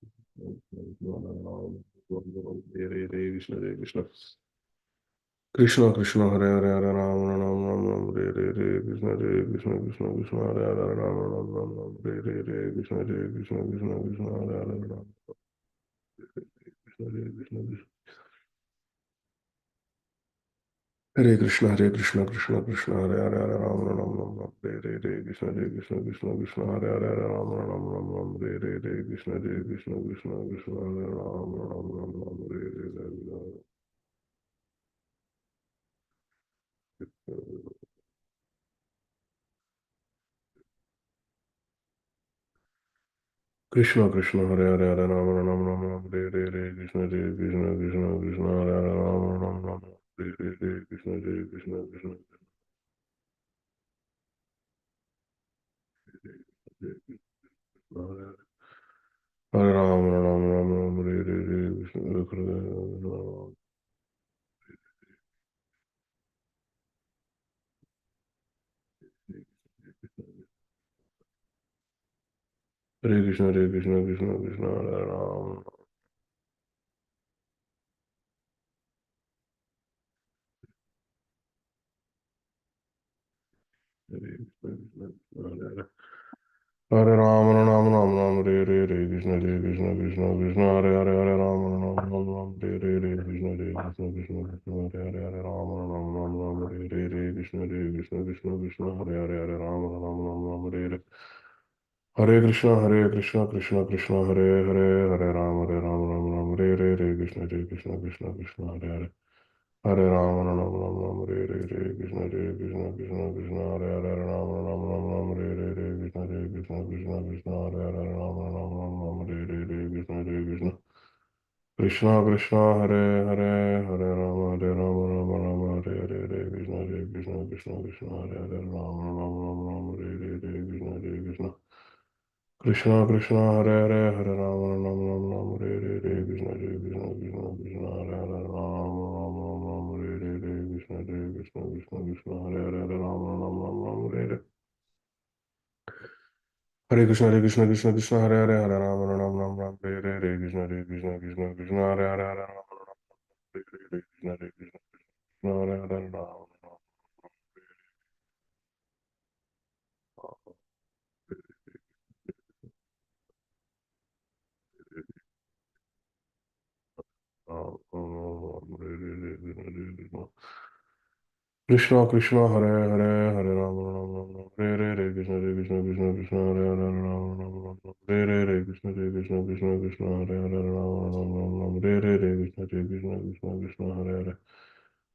Krishna Hare Krishna Hare Krishna Krishna Krishna Hare Hare Hare Ram Ram Ram Ram Hare Hare Krishna Hare Krishna Krishna Krishna Hare Hare Ram Ram Ram Ram Hare Hare Krishna Hare Krishna Krishna Krishna Hare Hare Ram Krishna Hare Krishna Hare Krishna Hare Krishna Krishna Krishna Hare Hare Hare Ram Ram Ram Ram Hare Hare Krishna Hare Krishna Krishna Krishna Hare Hare Hare Ram Ram Ram Ram Hare Hare Krishna Hare Krishna Krishna Krishna Hare Ram Ram Ram Ram Hare Hare Krishna Krishna Hare Hare Hare Rama Rama Rama Hare Hare Hare Krishna Hare Krishna Krishna Krishna Hare Hare Rama Rama Rama Hare Hare Hare Krishna Hare Krishna Krishna Krishna Hare Hare Hare Rama Rama Rama Hare Hare Hare Krishna Hare Krishna Hare Krishna Krishna Krishna Hare Rama Hare Krishna Hare Hare Hare Rama Rama Rama Hare Hare Hare Krishna Hare Krishna Krishna Krishna Hare Hare Hare Rama Rama Rama Hare Hare Hare Krishna Hare Krishna Krishna Krishna Hare Hare Hare Rama Rama Rama Hare Hare Hare Krishna Hare Krishna Krishna Krishna Hare Hare Hare Rama Rama Rama Hare Hare Hare Krishna Krishna Krishna Hare Hare Hare Ram Ram Hare Hare Krishna Krishna Krishna Hare Hare Hare Ram Ram Hare Hare Krishna Krishna Krishna Krishna Hare Hare Ram Ram Hare Hare Krishna Krishna Krishna Krishna Hare Hare Ram Ram Hare Hare Krishna Krishna Krishna Hare Hare Hare Rama Rama Hare Hare Hare Krishna Krishna Krishna Hare Hare Rama Rama Hare Hare Krishna Krishna Krishna Hare Hare Hare Rama Rama Hare Hare Krishna Krishna Krishna Krishna Hare Hare Rama Rama Hare Hare Krishna Krishna Krishna Krishna Hare Hare Rama Rama Hare Hare Hare Krishna Krishna Krishna Hare Hare Hare Rama Rama Hare Hare Krishna Krishna Krishna Hare Hare Hare Rama Hare Krishna Krishna Krishna Hare Hare Rama Krishna Krishna Hare Hare Hare Rama Rama Hare Hare Krishna Krishna Krishna Krishna Hare Hare Rama Rama Hare Hare Krishna Krishna Krishna Krishna Hare Hare Rama Rama Hare Hare Krishna Krishna Krishna Krishna Hare Hare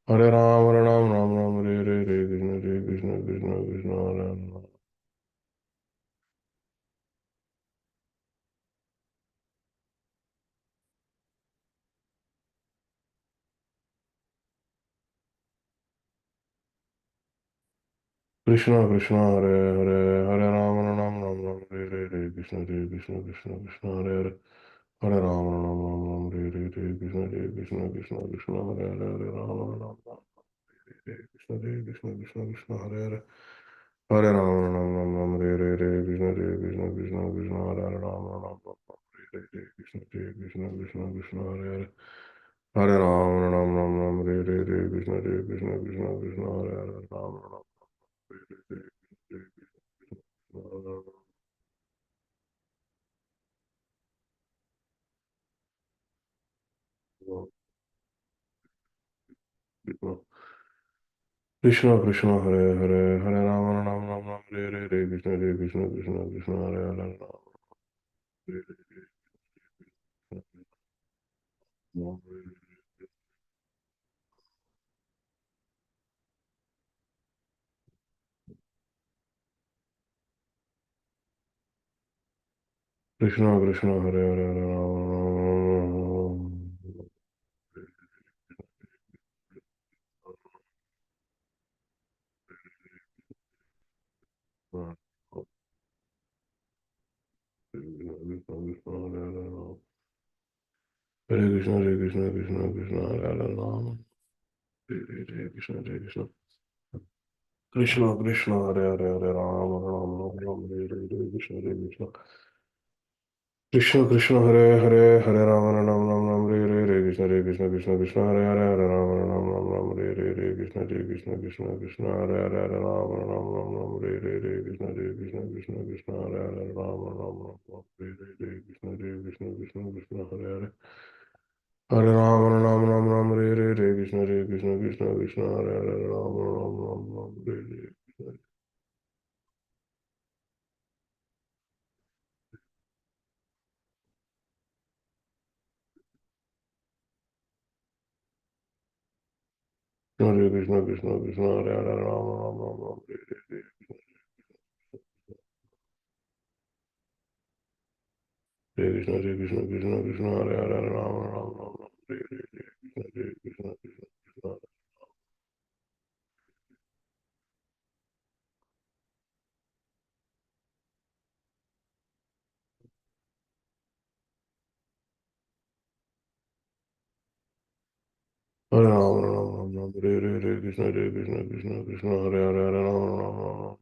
Hare Rama Rama Hare Hare Krishna Krishna Krishna Krishna Hare Hare Krishna Krishna Hare Hare Hare Rama Hare Hare Krishna Krishna Krishna Krishna Hare Hare Hare Rama Hare Hare Krishna Krishna Krishna Krishna Hare Hare Hare Rama Krishna Krishna Krishna Krishna Hare Hare Hare Rama Hare Hare Krishna Krishna Krishna Krishna Hare Hare Rama Hare Hare Krishna Krishna Krishna Krishna Hare Hare Hare Rama Hare Hare Krishna Krishna Krishna Krishna Hare Hare Rama Krishna Krishna Hare Hare Hare Rama Hare Krishna Krishna Krishna Hare Hare Rama Krishna Krishna Hare Hare Hare Rama Hare Krishna Krishna Krishna Hare Hare Rama Hare Krishna Hare Krishna Krishna Krishna Hare Hare Hare Rama Rama Hare Krishna Hare Krishna Krishna Krishna Hare Hare Hare Rama Rama Hare Krishna Krishna Krishna Hare Hare Hare Rama Rama Hare Krishna Krishna Krishna Hare Hare Hare Rama Rama Hare Krishna Krishna Krishna Hare Hare Rama Rama Hare Krishna Krishna Hare Hare Hare Rama Hare Krishna Krishna Hare Hare Rama Rama Hare Krishna Krishna Krishna Hare Hare Rama Rama Hare Krishna Krishna Hare Hare Rama Rama Hare Krishna Krishna Krishna Hare Rama Rama Hare Krishna Krishna Krishna Hare Hare Rama Rama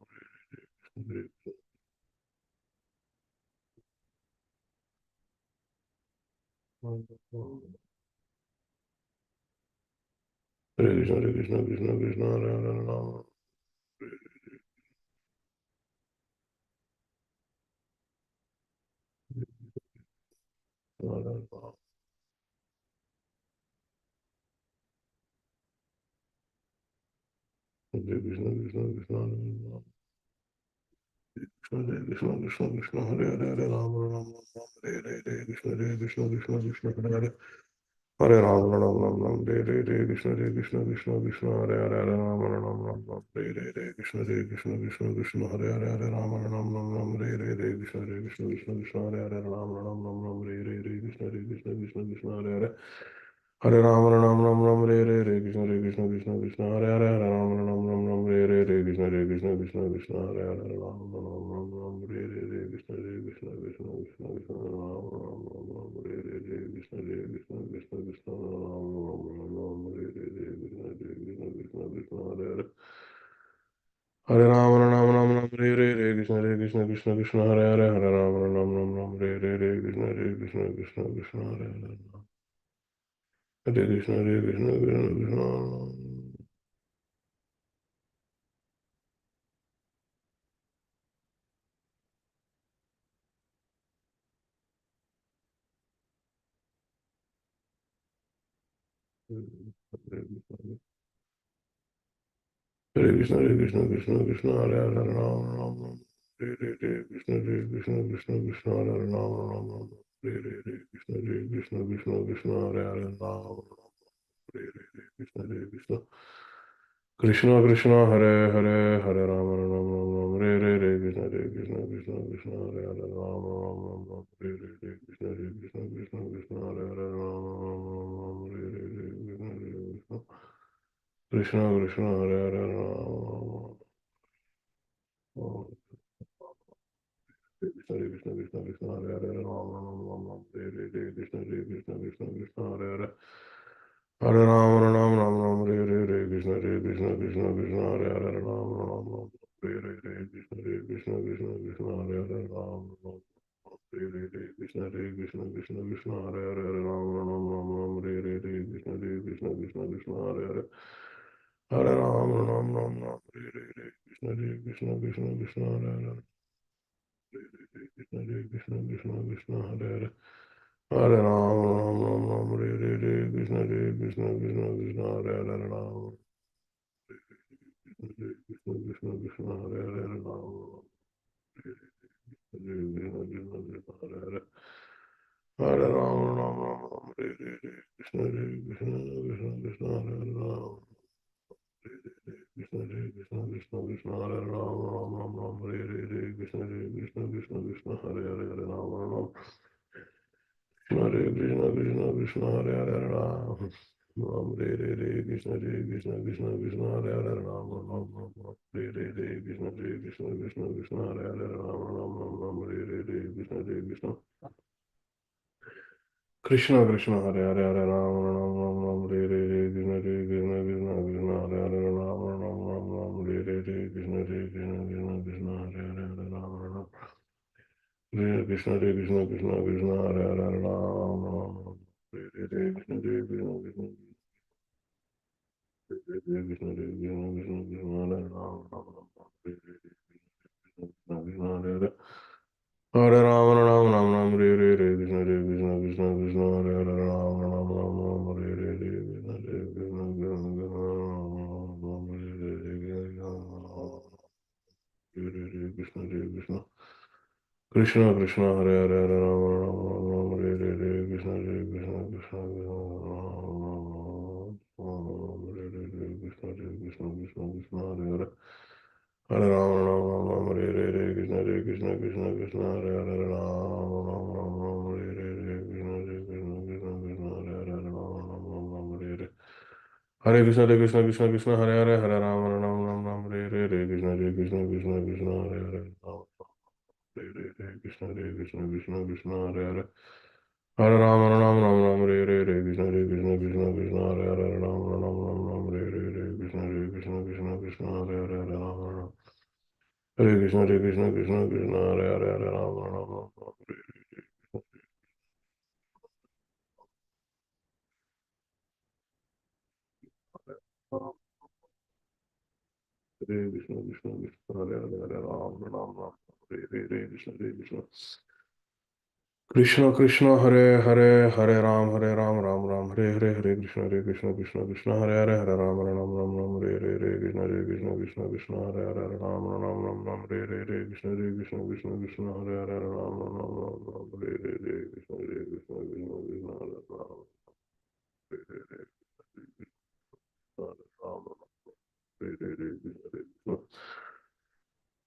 Hare Krishna Krishna Krishna Hare Hare Rama Hare Krishna Krishna Krishna Hare Krishna Krishna Krishna Hare Hare Rama Rama Hare Krishna Krishna Krishna Hare Hare Hare Rama Rama Hare Krishna Krishna Krishna Hare Hare Rama Rama Hare Krishna Krishna Krishna Hare Hare Rama Rama Hare Krishna Krishna Krishna Hare Hare Ram Ram Ram Ram Hare Krishna Krishna Krishna Krishna Hare Hare Hare Ram Ram Ram Ram Hare Krishna Krishna Krishna Krishna Hare Hare Hare Ram Ram Ram Ram Hare Krishna Krishna Krishna Krishna Hare Hare Ram Ram Ram Ram Hare Krishna Krishna Krishna Krishna Krishna Ram Ram Ram Ram Hare Krishna Krishna Krishna Krishna Ram Ram Ram Ram Hare Krishna Krishna Krishna Krishna Hare Hare Hare Rama Rama Rama Rama Hare Krishna Krishna Krishna Hare Hare Hare Rama Rama Rama Rama Hare Krishna Krishna Krishna Hare Hare Hare Krishna Krishna Krishna Hare Krishna Krishna Krishna Hare Hare Hare Rama Rama Rama Hare Krishna Krishna Krishna Hare Hare Rama Rama Rama Hare Krishna Krishna Krishna Hare Hare Rama Hare Krishna Krishna Krishna Hare Hare Hare Rama Rama Rama Hare Krishna Krishna Krishna Krishna Hare Hare Rama Rama Rama Hare Krishna Krishna Krishna Krishna Hare Hare Rama Rama Rama Hare Krishna Krishna Krishna Hare Hare Rama Hare Krishna Krishna Krishna Hare Hare Rama Rama Rama Hare Krishna Krishna Krishna Krishna Hare Hare Hare Rama Rama Rama Hare Krishna Krishna Krishna Krishna Hare Hare Rama Rama Hare Krishna Krishna Krishna Krishna Hare Hare Rama Rama Krishna Krishna Krishna Krishna Hare Hare Rama Rama Hare Krishna Krishna Krishna Krishna Hare Hare Hare Rama Rama Hare Krishna Krishna Krishna Krishna Hare Hare Hare Krishna Krishna Krishna Hare Hare Hare Rama Rama Rama Hare Krishna Krishna Krishna Krishna Hare Hare Rama Krishna Krishna Krishna Hare Hare Rama Krishna Krishna Krishna Hare Hare Hare Rama Rama Rama Hare Krishna Krishna Krishna Krishna Hare Hare Rama Krishna Krishna Krishna Krishna Hare Rama Rama Rama Hare Krishna Krishna Krishna Krishna Hare Hare Rama Rama Hare Krishna Krishna Krishna Hare Hare Ram Ram Hare Krishna Krishna Krishna Krishna Hare Hare Ram Ram Ram Hare Krishna Krishna Krishna Krishna Hare Hare Ram Ram Ram Hare Krishna Krishna Krishna Krishna Hare Hare Hare Ram Ram Ram Hare Krishna Krishna Krishna Krishna Hare Hare Ram Ram Ram Hare Krishna Krishna Krishna Krishna Hare Hare Ram Ram Krishna Krishna Krishna Krishna Hare Hare Ram Ram Hare Krishna Krishna Krishna Krishna Krishna Krishna Krishna Hare Ram Ram Hare Krishna Krishna Hare Hare Hare Ram Ram Ram Ram Hare Krishna Krishna Krishna Krishna Hare Hare Ram Ram Ram Ram Hare Krishna Krishna Krishna Krishna Krishna Krishna Hare Hare Hare Rama Rama Rama Hare Hare Krishna Krishna Krishna Krishna Krishna Krishna Krishna Hare Hare Hare Rama Rama Rama Hare Hare Krishna Krishna Krishna Krishna Hare Hare Rama Rama Rama Hare Hare Krishna Krishna Krishna Krishna Hare Hare Rama Rama Rama Hare Hare Hare Krishna Krishna Krishna Krishna Hare Hare Hare Rama Rama Rama Hare Hare Krishna Krishna Krishna Krishna Hare Hare Hare Krishna Hare Krishna Krishna Krishna Hare Hare Hare Rama Rama Rama Hare Hare Krishna Krishna Krishna Krishna Hare Hare Rama Rama Rama Hare Hare Krishna Krishna Krishna Krishna Hare Hare Rama Rama Hare Krishna Krishna Krishna Hare Hare Rama Rama Hare Krishna Krishna Krishna Hare Hare Rama Rama Hare Krishna Krishna Krishna Krishna Hare Hare Hare Ram Ram Ram Hare Hare Hare Krishna Krishna Krishna Hare Hare Hare Ram Hare Hare Krishna Krishna Krishna Hare Hare Ram Hare Hare Krishna Krishna Krishna Hare Hare Ram Hare Hare Krishna Krishna Krishna Krishna Hare Ram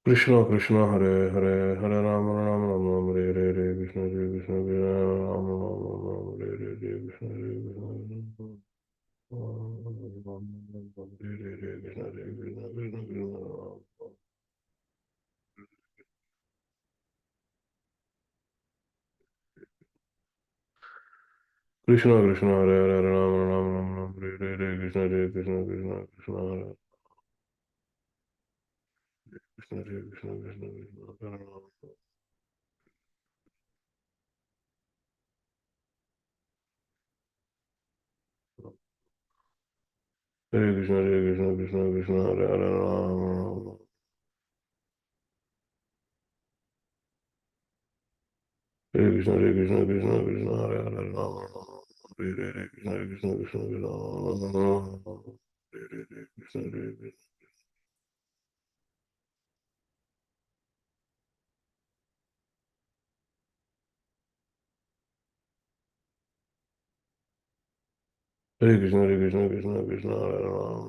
Krishna Krishna Hare Hare Hare Ram Krishna Krishna Hare Hare Hare Ram Ram Ram Ram Hare Hare Hare Krishna Krishna Krishna Krishna हरे कृष्ण हरे कृष्ण कृष्ण कृष्ण हरे राम हरे कृष्ण कृष्ण कृष्ण हरे हरे राम राम हरे कृष्ण कृष्ण कृष्ण हरे हरे राम राम हरे हरे कृष्ण कृष्ण कृष्ण कृष्ण हरे हरे कृष्ण हरे कृष्ण हरे कृष्ण कृष्ण कृष्ण हरे राम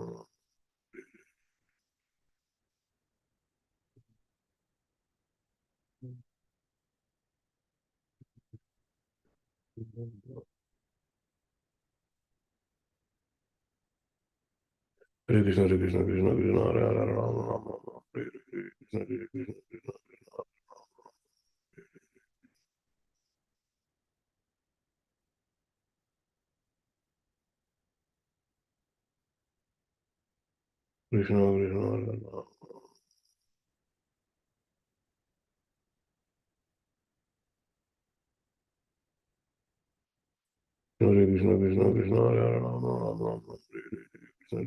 हरे कृष्ण कृष्ण कृष्ण हरे हरे राम राम राम हरे कृष्ण कृष्ण कृष्ण कृष्ण हरे राम हरे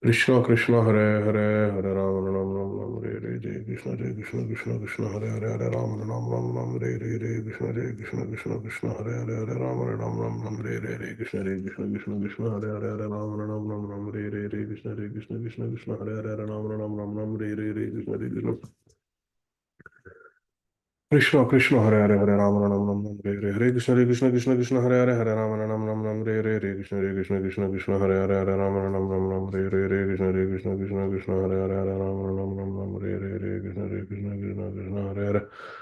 कृष्ण कृष्ण कृष्ण हरे हरे राम राम राम हरे हरे कृष्ण कृष्ण कृष्ण कृष्ण कृष्ण हरे हरे हरे राम राम राम राम हरे हरे हरे कृष्ण कृष्ण कृष्ण हरे हरे हरे राम राम राम राम हरे हरे हरे कृष्ण कृष्ण कृष्ण हरे हरे हरे राम राम राम राम हरे हरे कृष्ण कृष्ण कृष्ण हरे हरे हरे राम राम राम राम हरे हरे कृष्ण कृष्ण कृष्ण हरे हरे हरे राम राम राम राम हरे हरे कृष्ण कृष्ण कृष्ण हरे हरे हरे राम राम राम राम हरे हरे हरे कृष्ण कृष्ण कृष्ण हरे हरे हरे राम राम राम राम हरे हरे हरे कृष्ण कृष्ण कृष्ण हरे हरे हरे राम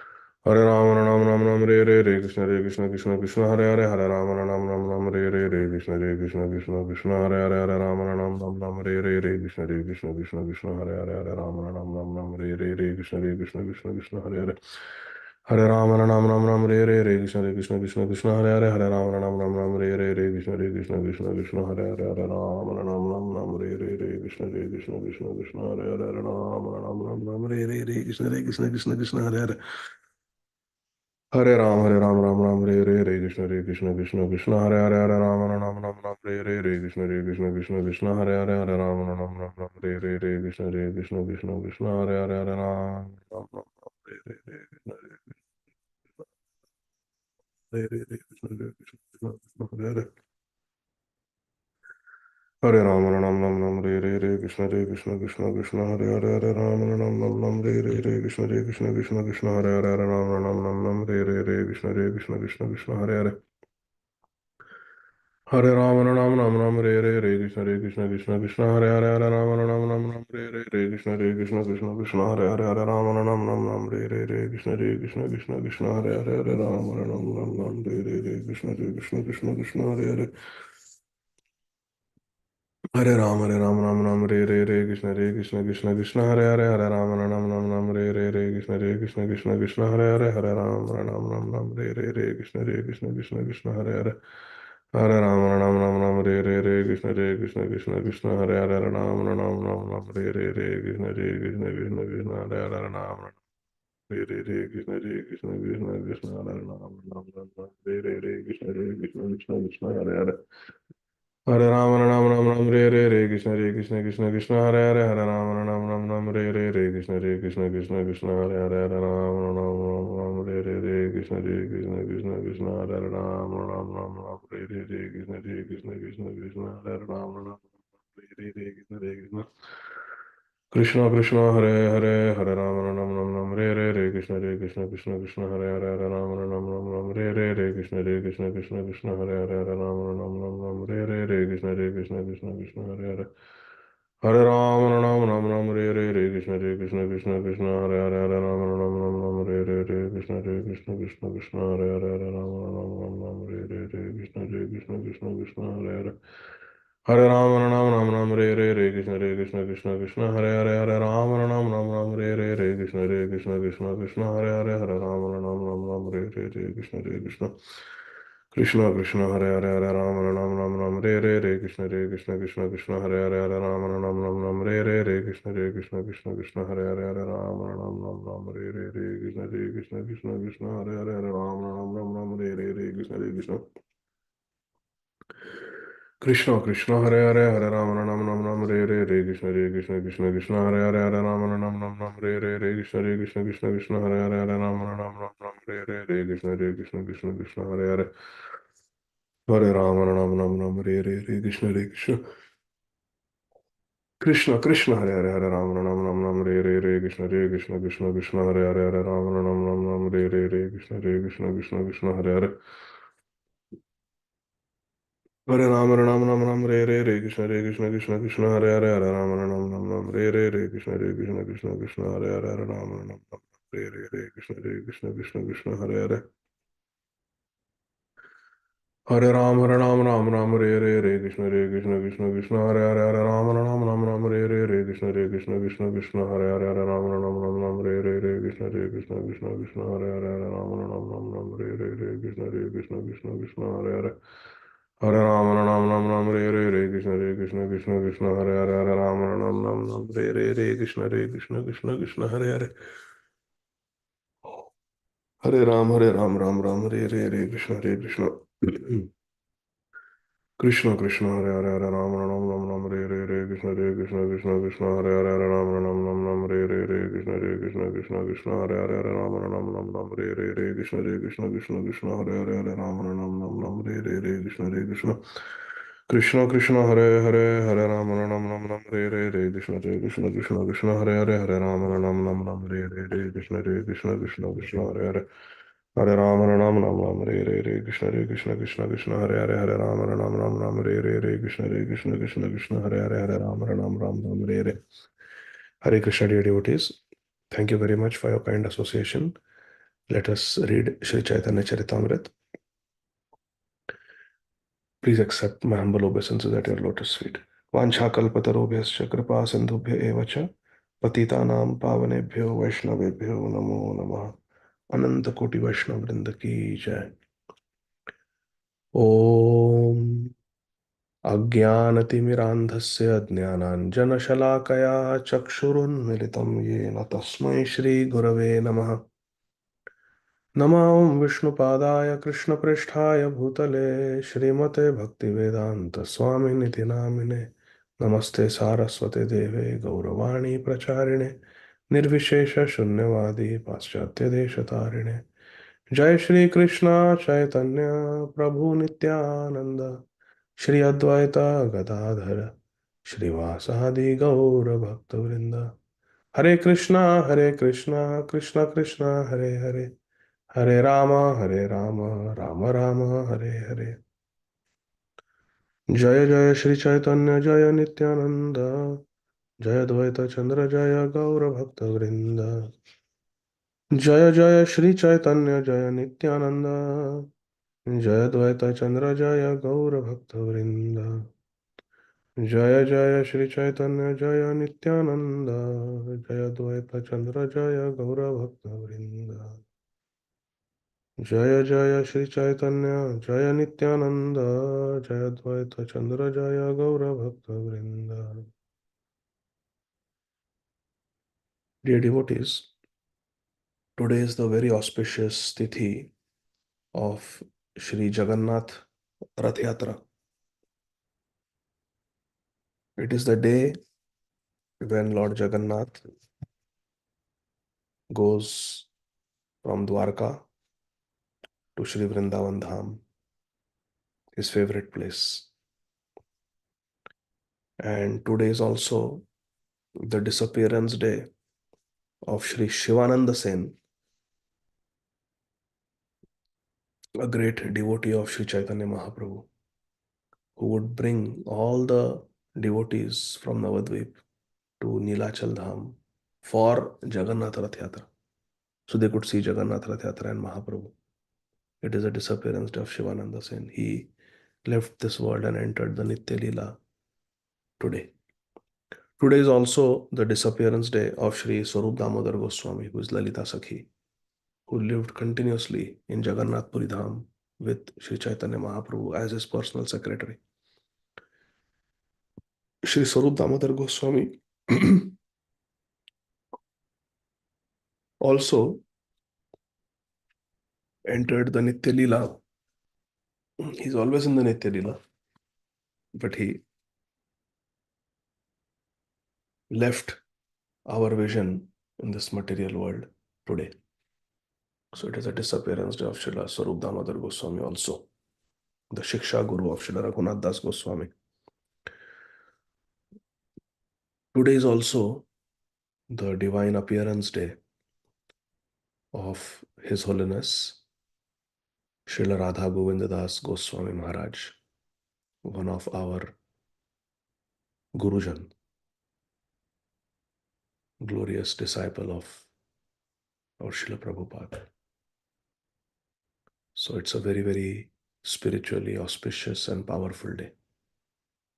राम राम राम हरे हरे हरे कृष्ण कृष्ण कृष्ण हरे हरे हरे राम राम राम राम हरे हरे हरे कृष्ण कृष्ण कृष्ण हरे हरे हरे राम राम राम हरे हरे कृष्ण कृष्ण कृष्ण हरे हरे हरे राम राम राम राम हरे हरे कृष्ण कृष्ण कृष्ण हरे हरे हरे राम राम राम राम हरे हरे कृष्ण कृष्ण कृष्ण हरे हरे हरे राम राम राम राम हरे हरे कृष्ण कृष्ण कृष्ण हरे हरे हरे राम राम हरे कृष्ण कृष्ण कृष्ण हरे हरे हरे राम राम हरे कृष्ण कृष्ण कृष्ण हरे हरे हरे राम राम हरे कृष्ण कृष्ण कृष्ण हरे हरे हरे राम राम हरे कृष्ण कृष्ण कृष्ण हरे हरे हरे राम राम हरे कृष्ण कृष्ण कृष्ण हरे हरे हरे राम राम हरे कृष्ण कृष्ण कृष्ण हरे हरे हरे राम हरे कृष्ण कृष्ण कृष्ण हरे हरे हरे राम राम हरे हरे हरे राम हरे कृष्ण कृष्ण कृष्ण हरे हरे हरे राम कृष्ण कृष्ण कृष्ण हरे हरे हरे राम कृष्ण कृष्ण कृष्ण हरे हरे हरे राम कृष्ण कृष्ण कृष्ण हरे हरे हरे राम कृष्ण कृष्ण कृष्ण हरे हरे हरे राम कृष्ण कृष्ण कृष्ण हरे हरे हरे राम कृष्ण कृष्ण कृष्ण हरे हरे हरे राम हरे कृष्ण कृष्ण हरे हरे हरे राम कृष्ण कृष्ण कृष्ण हरे हरे हरे राम कृष्ण कृष्ण कृष्ण हरे हरे हरे राम कृष्ण कृष्ण कृष्ण हरे हरे हरे राम कृष्ण कृष्ण कृष्ण हरे हरे राम कृष्ण कृष्ण कृष्ण हरे कृष्ण कृष्ण कृष्ण हरे हरे हरे राम हरे कृष्ण कृष्ण हरे हरे हरे राम कृष्ण कृष्ण कृष्ण हरे हरे हरे राम कृष्ण कृष्ण कृष्ण हरे हरे कृष्ण कृष्ण कृष्ण हरे हरे कृष्ण कृष्ण कृष्ण हरे हरे हरे हरे कृष्ण कृष्ण कृष्ण हरे हरे हरे कृष्ण कृष्ण कृष्ण हरे हरे हरे कृष्ण कृष्ण कृष्ण हरे हरे हरे कृष्ण कृष्ण कृष्ण कृष्ण हरे हरे हरे कृष्ण कृष्ण कृष्ण हरे हरे हरे राम राम राम राम हरे हरे हरे कृष्ण कृष्ण कृष्ण हरे हरे हरे राम रे रे रे कृष्ण कृष्ण कृष्ण हरे हरे हरे राम रे कृष्ण कृष्ण कृष्ण हरे हरे हरे राम रे कृष्ण कृष्ण कृष्ण हरे हरे हरे राम रे कृष्ण कृष्ण कृष्ण हरे हरे हरे राम रे कृष्ण कृष्ण हरे हरे हरे राम कृष्ण कृष्ण कृष्ण हरे हरे हरे राम कृष्ण कृष्ण कृष्ण हरे हरे हरे राम कृष्ण कृष्ण कृष्ण हरे हरे हरे राम कृष्ण कृष्ण हरे हरे हरे राम कृष्ण कृष्ण कृष्ण हरे हरे हरे राम कृष्ण कृष्ण कृष्ण हरे हरे हरे राम कृष्ण कृष्ण कृष्ण हरे हरे हरे राम कृष्ण कृष्ण कृष्ण हरे हरे हरे राम कृष्ण कृष्ण कृष्ण हरे हरे हरे राम कृष्ण कृष्ण कृष्ण हरे हरे हरे कृष्ण कृष्ण कृष्ण हरे हरे हरे राम कृष्ण कृष्ण कृष्ण हरे हरे हरे कृष्ण कृष्ण कृष्ण हरे हरे हरे कृष्ण कृष्ण कृष्ण हरे हरे हरे कृष्ण कृष्ण कृष्ण हरे हरे हरे कृष्ण कृष्ण कृष्ण हरे हरे हरे कृष्ण कृष्ण कृष्ण हरे हरे हरे राम राम हरे कृष्ण कृष्ण कृष्ण हरे हरे हरे राम कृष्ण कृष्ण कृष्ण हरे हरे हरे राम कृष्ण कृष्ण कृष्ण हरे हरे हरे कृष्ण कृष्ण कृष्ण हरे हरे हरे कृष्ण कृष्ण कृष्ण हरे हरे हरे कृष्ण कृष्ण कृष्ण हरे हरे हरे कृष्ण कृष्ण कृष्ण हरे हरे हरे कृष्ण कृष्ण कृष्ण हरे कृष्ण कृष्ण कृष्ण हरे रे Hare Krishna, dear devotees. Thank you very much for your kind association. Let us read Sri Chaitanya Charitamrita. Please accept my humble obeisances at your lotus feet. Vancha kalpatarobhyascha kripa sindhubhya eva cha patitanam pavanebhyo vaishnavebhyo namo namah. अनंत कोटि वैष्णव वृंद की जय। ओम अज्ञानतिमिरान्धस्य ज्ञानाञ्जनशलाकया चक्षुरुन्मिलितं येन तस्मै श्रीगुरवे नमः। नमो विष्णुपादाय कृष्णप्रेष्ठाय भूतले श्रीमते भक्तिवेदान्तस्वामिनिति नामिने। नमस्ते सारस्वते देवे गौरवाणी प्रचारिणे निर्विशेष शून्यवादी पाश्चात्य देशतारिणे। जय श्री कृष्ण चैतन्य प्रभु नित्यानंद श्री अद्वैत गदाधर श्रीवासादि गौर भक्तवृंद। हरे कृष्णा कृष्ण कृष्ण हरे हरे हरे राम राम राम हरे हरे। जय जय श्री चैतन्य जय नित्यानंद जय द्वैत चंद्र जय गौर भक्त वृंद। जय जय श्री चैतन्य जय नित्यानंद जय द्वैत चंद्र जय गौर भक्त वृंद। जय जय श्री चैतन्य जय नित्यानंद जय द्वैत चंद्र जय गौर भक्त वृंद। जय जय श्री चैतन्य जय नित्यानंद जय द्वैत चंद्र जय गौर भक्त वृंद। Dear devotees, today is the very auspicious tithi of Shri Jagannath Rath Yatra. It is the day when Lord Jagannath goes from Dwarka to Shri Vrindavan Dham, his favorite place. And today is also the disappearance day of Shri Shivananda Sen, a great devotee of Shri Chaitanya Mahaprabhu, who would bring all the devotees from Navadvip to Nilachal Dham for Jagannath Rath Yatra. so they could see Jagannath Rath Yatra and Mahaprabhu. It is a disappearance day of Shivananda Sen. He left this world and entered the Nitya Leela today. Today is also the disappearance day of Sri Swarup Damodar Goswami, who is Lalita Sakhi, who lived continuously in Jagannath Puri Dham with Sri Chaitanya Mahaprabhu as his personal secretary. Sri Swarup Damodar Goswami also entered the Nitya Leela. He's always in the Nitya Leela, but he left our vision in this material world today. So it is a disappearance day of Srila Swarup Damodar Goswami also, the Shiksha Guru of Srila Raghunath Das Goswami. Today is also the divine appearance day of His Holiness Srila Radha Govinda Das Goswami Maharaj, one of our Gurujan, glorious disciple of our Srila Prabhupada. So it's a very, very spiritually auspicious and powerful day.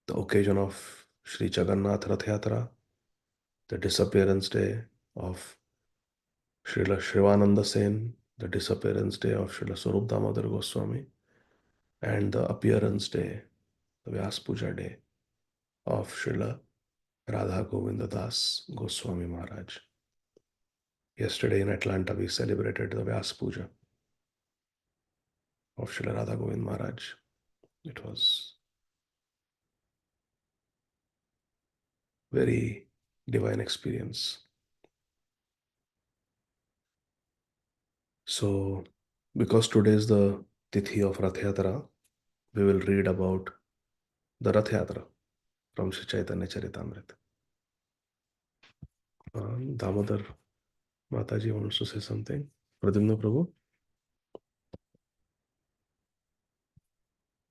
The occasion of Sri Jagannath Rath Yatra, the disappearance day of Srila Shivananda Sen, the disappearance day of Srila Swarup Damodar Goswami, and the appearance day, the Vyas Puja day of Srila Radha Govinda Das Goswami Maharaj. Yesterday in Atlanta, we celebrated the Vyas Puja of Srila Radha Govind Maharaj. It was very divine experience. So, because today is the Tithi of Rath Yatra, we will read about the Rath Yatra from Sri Chaitanya Charitamrita. Damodar Mataji wants to say something. Pradyumna Prabhu,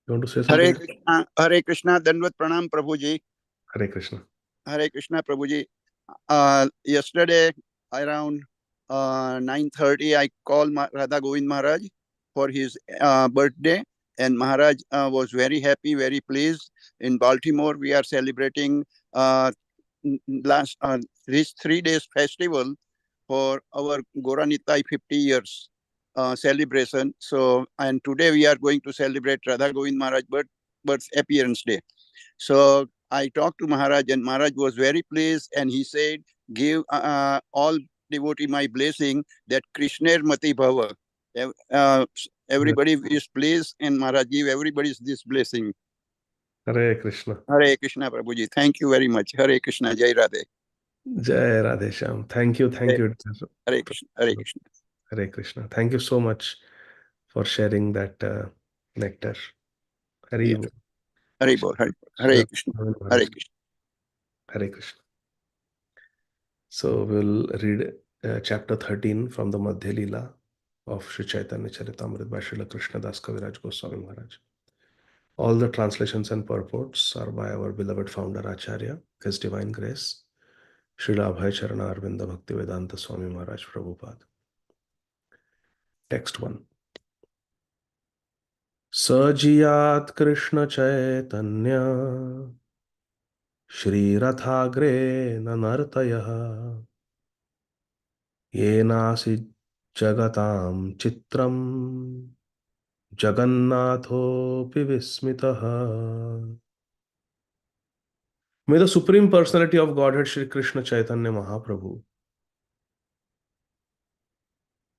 you want to say something? Hare Krishna, Dandavat Pranam Prabhuji. Hare Krishna. Hare Krishna Prabhuji. Yesterday around 9:30, I called Radha Govind Maharaj for his birthday, and Maharaj was very happy, very pleased. In Baltimore, we are celebrating this 3 days festival for our Goranitai 50 years celebration. So, and today we are going to celebrate Radha Govind Maharaj birth appearance day. So I talked to Maharaj, and Maharaj was very pleased, and he said, give all devotee my blessing that Krishner Mati Bhava. Everybody is pleased, and Maharaj give everybody this blessing. Hare Krishna. Hare Krishna Prabhuji. Thank you very much. Hare Krishna. Jai Radhe. Jai Radhe Shyam. Thank you. Thank you. Hare Krishna. Hare Krishna. Hare Krishna. Thank you so much for sharing that nectar. Hare Bol. Hare Bol. Hare Krishna. Hare Krishna. Hare Krishna. So we'll read chapter 13 from the Madhya Leela of Sri Chaitanya Charitamrita by Srila Krishnadas Kaviraj Goswami Maharaj. All the translations and purports are by our beloved founder Acharya, His Divine Grace, Srila Abhay Charana Arvinda Bhaktivedanta Swami Maharaj Prabhupada. Text 1. Sajiyat Krishna Chaitanya Shri Rathagre Nanartayah Yenasi Jagatam Chitram Jagannatho Vismitaha. May the Supreme Personality of Godhead Shri Krishna Chaitanya Mahaprabhu,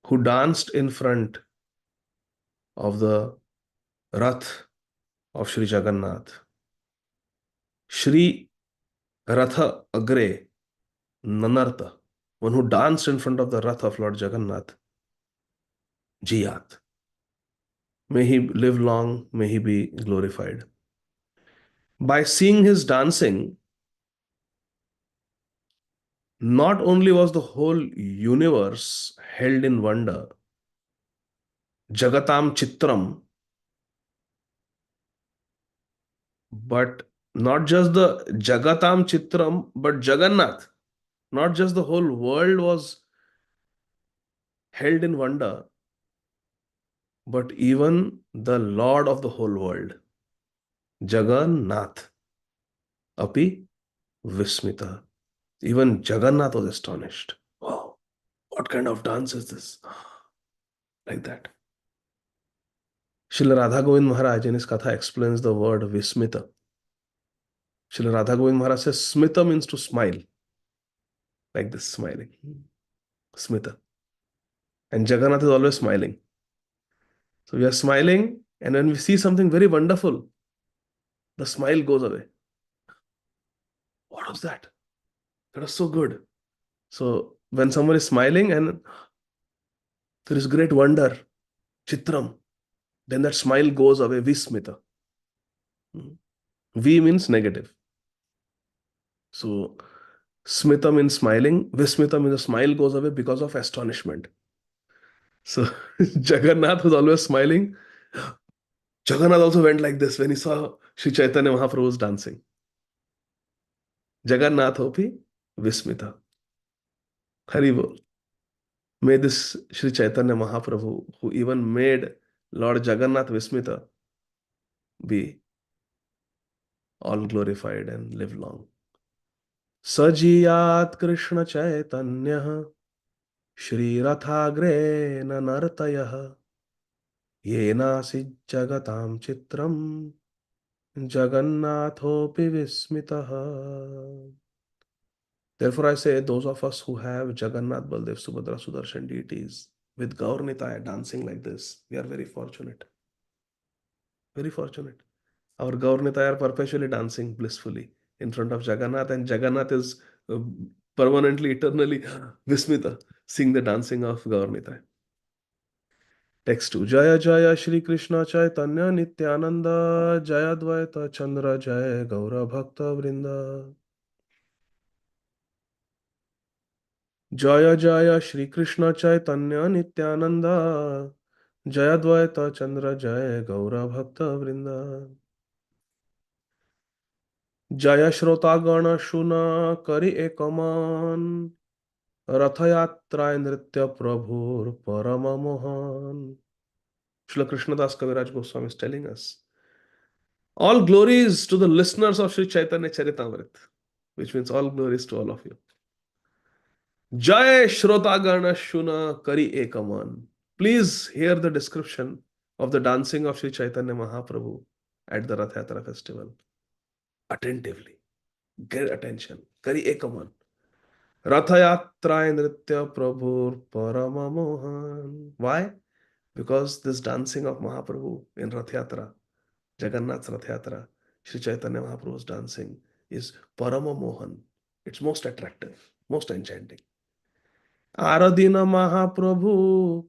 who danced in front of the Rath of Shri Jagannath, Shri Ratha Agre Nanarta, one who danced in front of the Rath of Lord Jagannath, Jiyat. May he live long, may he be glorified. By seeing his dancing, not only was the whole universe held in wonder, Jagatam Chitram, but not just the Jagatam Chitram, but Jagannath, not just the whole world was held in wonder, but even the Lord of the whole world, Jagannath, api vismita. Even Jagannath was astonished. Wow, what kind of dance is this? Like that. Srila Radha Govind Maharaj in his Katha explains the word vismita. Srila Radha Govind Maharaj says smita means to smile, like this, smiling. Smita. And Jagannath is always smiling. So we are smiling, and when we see something very wonderful, the smile goes away. What was that? That was so good. So when someone is smiling and there is great wonder, chitram, then that smile goes away, vismita. V means negative. So smita means smiling, vismita means the smile goes away because of astonishment. So Jagannath was always smiling. Jagannath also went like this when he saw Sri Chaitanya Mahaprabhu's dancing. Jagannath hopi vismita. Hari bol. May this Sri Chaitanya Mahaprabhu, who even made Lord Jagannath Vismita, be all glorified and live long. Sajiyat Krishna Chaitanya Shri Rathagre Nanartayah Yenasi Jagatam Chitram Jagannathopi Vismitaha. Therefore, I say, those of us who have Jagannath, Baldev, Subhadra, Sudarshan deities with Gaur Nitaya dancing like this, we are very fortunate. Very fortunate. Our Gaur Nitaya are perpetually dancing blissfully in front of Jagannath, and Jagannath is permanently, eternally Vismita, seeing the dancing of Gaur Nitaya. Text 2. Jaya Jaya Shri Krishna Chaitanya Nityananda Jaya Dvaita Chandra Jaya Gaura Bhakta Vrinda. Jaya Jaya Shri Krishna Chaitanya Nityananda Jaya Dvaita Chandra Jaya Gaura Bhakta Vrinda. Jaya Shrota Gana Shuna Kari Ekaman Rathayatra Nritya Prabhur Parama Mohan. Srila Krishnadas Kaviraj Goswami is telling us all glories to the listeners of Sri Chaitanya Charitamrit, which means all glories to all of you. Jai Shrotagana Shuna Kari Ekaman. Please hear the description of the dancing of Sri Chaitanya Mahaprabhu at the Rath Yatra festival attentively. Get attention. Kari Ekaman. Rathayatra Nritya Prabhur Parama Mohan. Why? Because this dancing of Mahaprabhu in Rath Yatra, Jagannath's Rath Yatra, Sri Chaitanya Mahaprabhu's dancing is Parama Mohan. It's most attractive, most enchanting. Aradina Mahaprabhu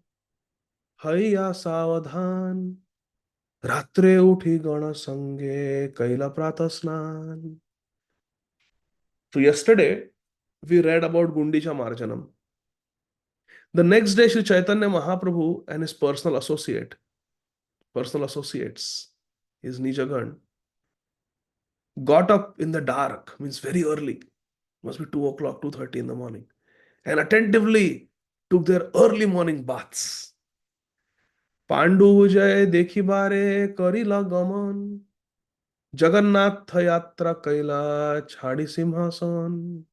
Haiya Savadhan Ratre Uthi Gana Sange Kaila Pratasnan. So yesterday we read about Gundicha Marjanam. The next day Sri Chaitanya Mahaprabhu and his personal associates, his Nijagan, got up in the dark, means very early, must be 2 o'clock, 2:30 in the morning, and attentively took their early morning baths. Pandu Jay Dekhibare Karila Gaman Jagannath Yatra Kaila Chhadi Simhasan.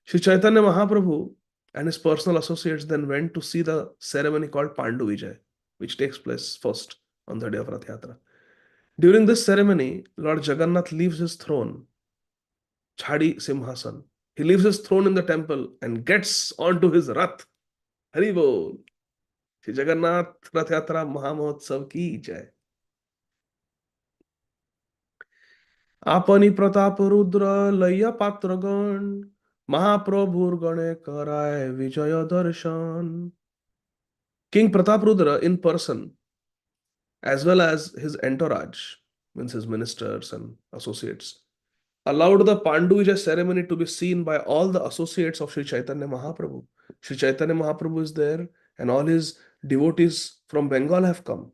Sri Chaitanya Mahaprabhu and his personal associates then went to see the ceremony called Pandu Vijay, which takes place first on the day of Rath Yatra. During this ceremony, Lord Jagannath leaves his throne, Chhadi Simhasan. He leaves his throne in the temple and gets onto his Rath. Hari Bol. Shri Jagannath Rath Yatra Mahamahotsav ki jai. आपनी प्रताप रुद्र लैया पात्रगण महाप्रभुर गणे कराय विजय darshan. King Pratap Rudra in person, as well as his entourage, means his ministers and associates, allowed the Panduvija ceremony to be seen by all the associates of Sri Chaitanya Mahaprabhu. Sri Chaitanya Mahaprabhu is there, and all his devotees from Bengal have come.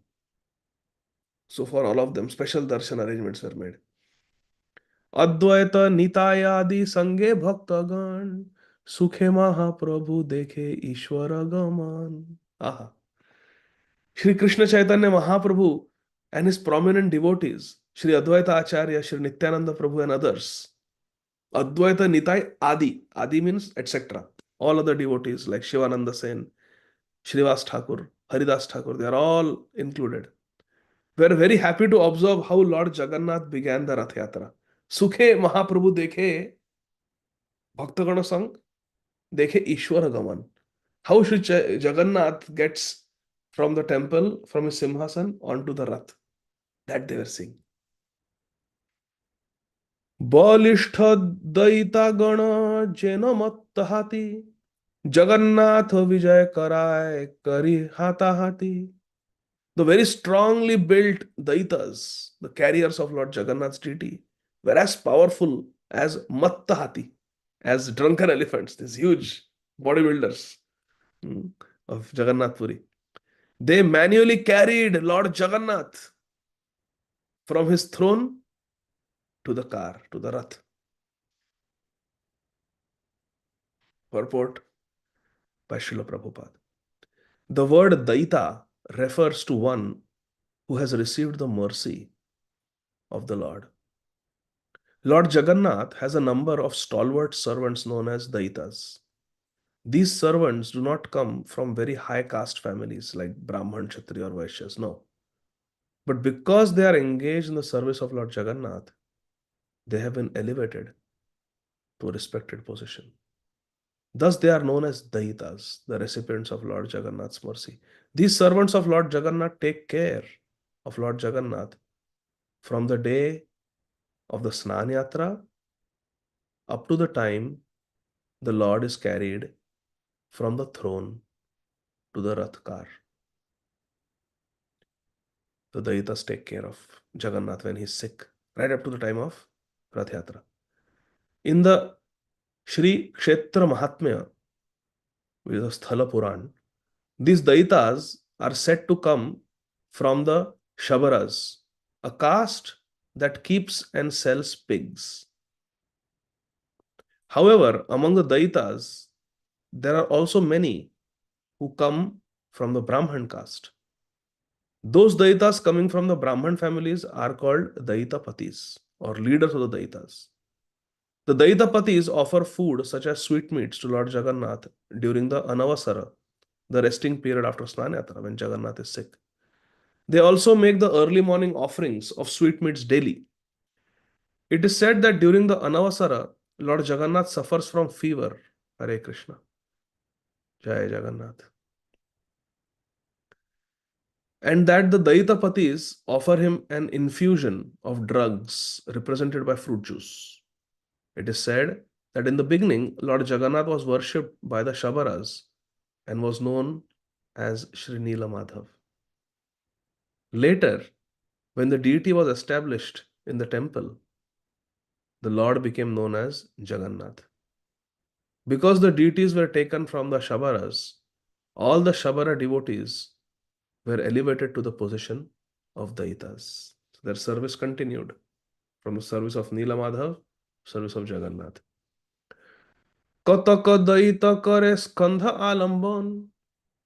So for all of them, special darshan arrangements were made. Advaita Nitayadi Sange Bhaktagан सुखे महाप्रभु देखे ईश्वर गमन. Aha. Shri Krishna Chaitanya Mahaprabhu and his prominent devotees, Shri Advaita Acharya, Shri Nityananda Prabhu, and others. Advaita Nitai Adi. Adi means etc. All other devotees like Shivananda Sen, Shrivas Thakur, Haridas Thakur, they are all included. We are very happy to observe how Lord Jagannath began the Rath Yatra. Sukhe Mahaprabhu dekhe Bhaktagana Sang, dekhe Ishwara Gaman. How Shri Jagannath gets from the temple, from his Simhasan onto the Rath. That they were seeing. बलिष्ठ दैता गण जेन मत्त हाथी जगन्नाथ विजय कराय करी हाथाहाथी. The very strongly built Daitas, the carriers of Lord Jagannath's deity, were as powerful as Mattahati, as drunken elephants, these huge bodybuilders hmm, of Jagannath Puri. They manually carried Lord Jagannath from his throne to the car, to the Rath. Purport by Srila Prabhupada. The word Daita refers to one who has received the mercy of the Lord. Lord Jagannath has a number of stalwart servants known as Daitas. These servants do not come from very high caste families like Brahman, Kshatriya, or Vaishyas, no. But because they are engaged in the service of Lord Jagannath, they have been elevated to a respected position. Thus, they are known as Daitas, the recipients of Lord Jagannath's mercy. These servants of Lord Jagannath take care of Lord Jagannath from the day of the Snan Yatra up to the time the Lord is carried from the throne to the Rath car. The Daitas take care of Jagannath when he is sick, right up to the time of Rath Yatra. In the Shri Kshetra Mahatmya, which is the Sthala Puran, these Daitas are said to come from the Shabaras, a caste that keeps and sells pigs. However, among the Daitas, there are also many who come from the Brahman caste. Those Daitas coming from the Brahman families are called Daitapatis or leaders of the Daitas. The Daitapatis offer food such as sweetmeats to Lord Jagannath during the Anavasara, the resting period after Snanyatra when Jagannath is sick. They also make the early morning offerings of sweetmeats daily. It is said that during the Anavasara, Lord Jagannath suffers from fever. Hare Krishna. Jai Jagannath. And that the Daitapatis offer him an infusion of drugs represented by fruit juice. It is said that in the beginning, Lord Jagannath was worshipped by the Shabaras and was known as Shri Nila Madhav. Later, when the deity was established in the temple, the Lord became known as Jagannath. Because the deities were taken from the Shabaras, all the Shabara devotees were elevated to the position of Daitas. So their service continued from the service of Nila Madhav, service of Jagannath. कतक दैता करे स्कंध आलंबन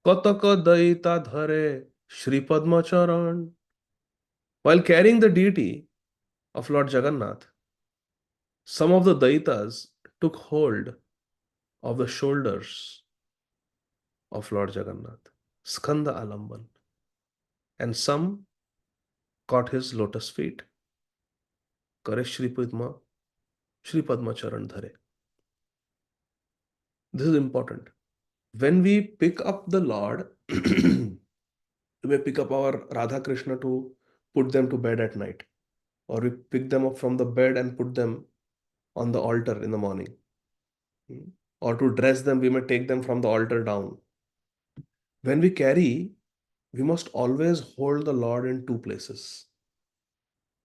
कतक दैता धरे Shri Padma Charan. While carrying the deity of Lord Jagannath, some of the Daitas took hold of the shoulders of Lord Jagannath, Skanda Alamban, and some caught his lotus feet. Kare Shri Padma Charan Dhare. This is important. When we pick up the Lord, we may pick up our Radha Krishna to put them to bed at night, or we pick them up from the bed and put them on the altar in the morning. Or to dress them, we may take them from the altar down. When we carry, we must always hold the Lord in two places.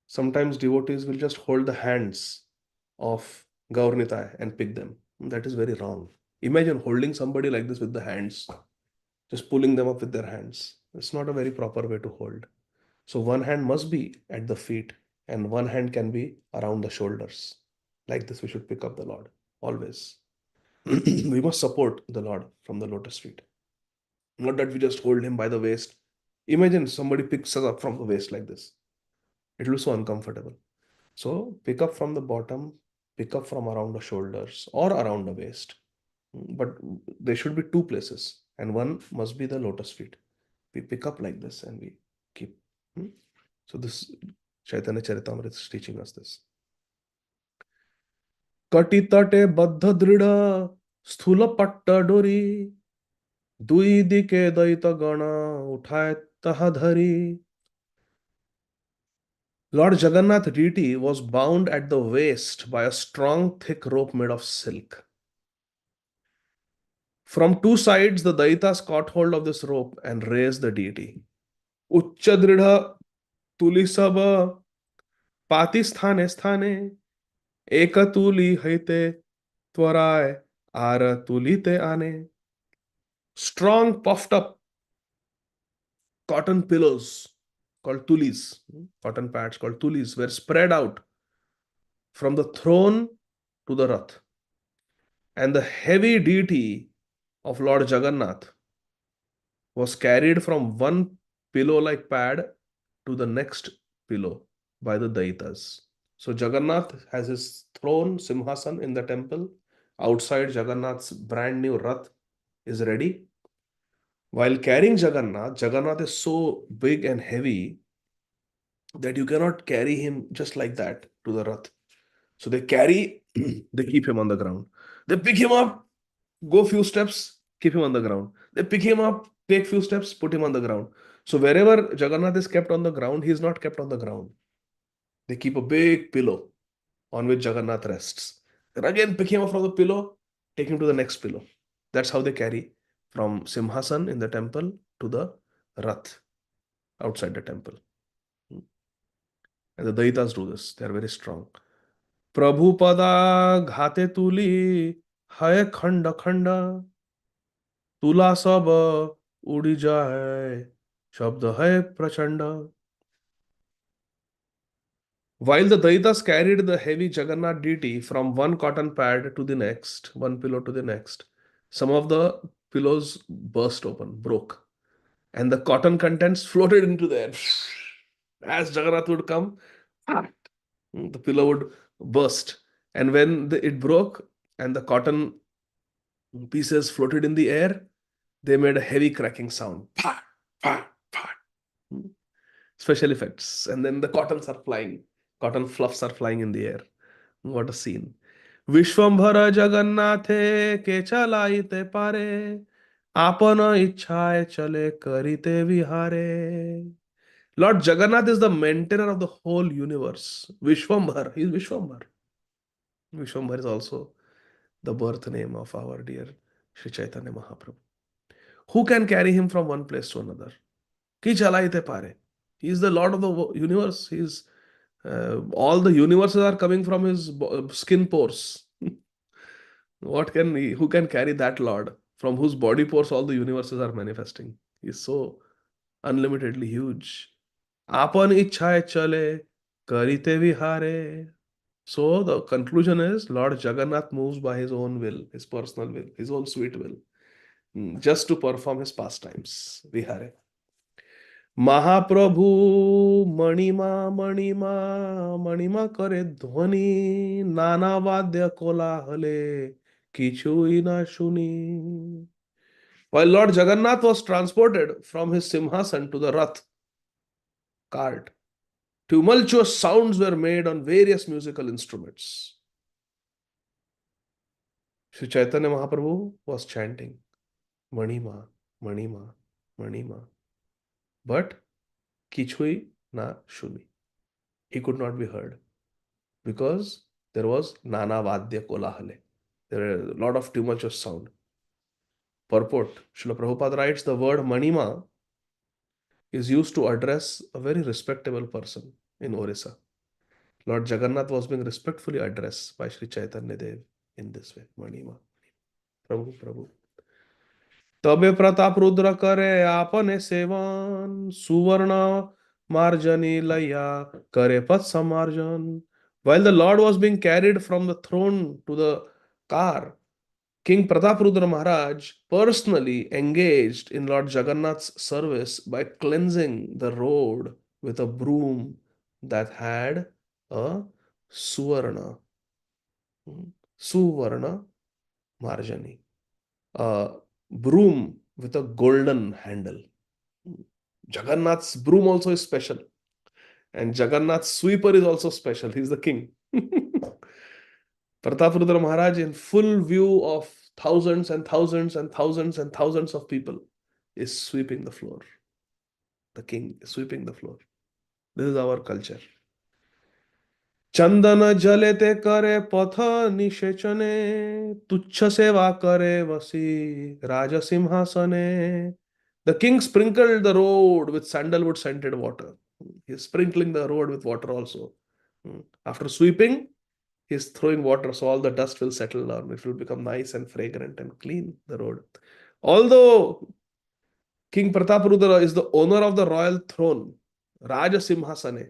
Sometimes devotees will just hold the hands of Gaurnitai and pick them. That is very wrong. Imagine holding somebody like this with the hands, just pulling them up with their hands. It's not a very proper way to hold. So one hand must be at the feet and one hand can be around the shoulders. Like this, we should pick up the Lord always. We must support the Lord from the lotus feet. Not that we just hold him by the waist. Imagine somebody picks us up from the waist like this. It will be so uncomfortable. So pick up from the bottom, pick up from around the shoulders or around the waist. But there should be two places, and one must be the lotus feet. We pick up like this and we keep. So this Chaitanya Charitamrita is teaching us this. कटी तटे बद्ध दृढ़ स्थूल पट्ट डोरी दुई दिके दैत गण उठाए तहा धरी. Lord Jagannath deity was bound at the waist by a strong thick rope made of silk. From two sides the Daitas caught hold of this rope and raised the deity. उच्च दृढ़ तुली सब पाति स्थाने स्थाने एक तुली हैते त्वराय आर तुलीते आने. Strong puffed up cotton pillows called tulis, cotton pads called tulis, were spread out from the throne to the rath. And the heavy deity of Lord Jagannath was carried from one pillow-like pad to the next pillow by the Daitas. So Jagannath has his throne, Simhasan, in the temple. Outside, Jagannath's brand new rath is ready. While carrying Jagannath, Jagannath is so big and heavy that you cannot carry him just like that to the rath. So they keep him on the ground. They pick him up, go few steps, keep him on the ground. They pick him up, take few steps, put him on the ground. So wherever Jagannath is kept on the ground, he is not kept on the ground. They keep a big pillow on which Jagannath rests. Then again pick him up from the pillow, take him to the next pillow. That's how they carry from Simhasan in the temple to the Rath outside the temple. And the Daitas do this. They are very strong. Prabhupada घाते तुली है खंड खंड तुला सब उड़ी जाए शब्द है प्रचंड. While the Daitas carried the heavy Jagannath deity from one cotton pad to the next, one pillow to the next, some of the pillows burst open, broke, and the cotton contents floated into the air. As Jagannath would come, the pillow would burst. And when it broke and the cotton pieces floated in the air, they made a heavy cracking sound. Pa, pa, pa. Special effects. And then the cottons are flying. Cotton fluffs are flying in the air. What a scene. Vishwambhar जगन्नाथे के चलाइते पारे आपन इच्छाए चले करिते विहारे. Lord Jagannath is the maintainer of the whole universe. Vishwambhar. He is Vishwambhar. Vishwambhar is also the birth name of our dear Sri Chaitanya Mahaprabhu. Who can carry him from one place to another? Ki chalaite pare. He is the Lord of the universe. He is all the universes are coming from his skin pores. Who can carry that Lord from whose body pores all the universes are manifesting? He is so unlimitedly huge. Apan ichhaye chale karite vihare. So the conclusion is Lord Jagannath moves by his own will, his personal will, his own sweet will, just to perform his pastimes. Vihare. महाप्रभु मणिमा मणिमा मणिमा करे ध्वनि नाना वाद्य कोलाहले किछुई ना शुनी. While Lord Jagannath was transported from his Simhasan to the Rath cart, tumultuous sounds were made on various musical instruments. Sri Chaitanya Mahaprabhu was chanting Manima, Manima, Manima. But Kichui na Shuni. He could not be heard because there was Nana Vadya Kolahale. There were a lot of tumultuous sound. Purport. Srila Prabhupada writes the word Manima is used to address a very respectable person in Orissa. Lord Jagannath was being respectfully addressed by Sri Chaitanya Dev in this way. Manima. Prabhu, Prabhu. तबे प्रताप रुद्र करे आपने seven सुवर्ण मार्जनी लया करे पथ समार्जन. While the Lord was being carried from the throne to the car, King Prataprudra Maharaj personally engaged in Lord Jagannath's service by cleansing the road with a broom that had a Suvarna, Suvarna Marjani, a broom with a golden handle. Jagannath's broom also is special, and Jagannath's sweeper is also special. He's the king. Prataprudra Maharaj, in full view of thousands and thousands and thousands and thousands of people, is sweeping the floor. The king is sweeping the floor. This is our culture. चंदन जलेते करे पथ निषेचने तुच्छ सेवा करे वसी राज Sinhasane. The king sprinkled the road with sandalwood scented water. He is sprinkling the road with water also. After sweeping, he is throwing water so all the dust will settle down. It will become nice and fragrant and clean, the road. Although King Prataprudra is the owner of the royal throne, Raja Simhasane,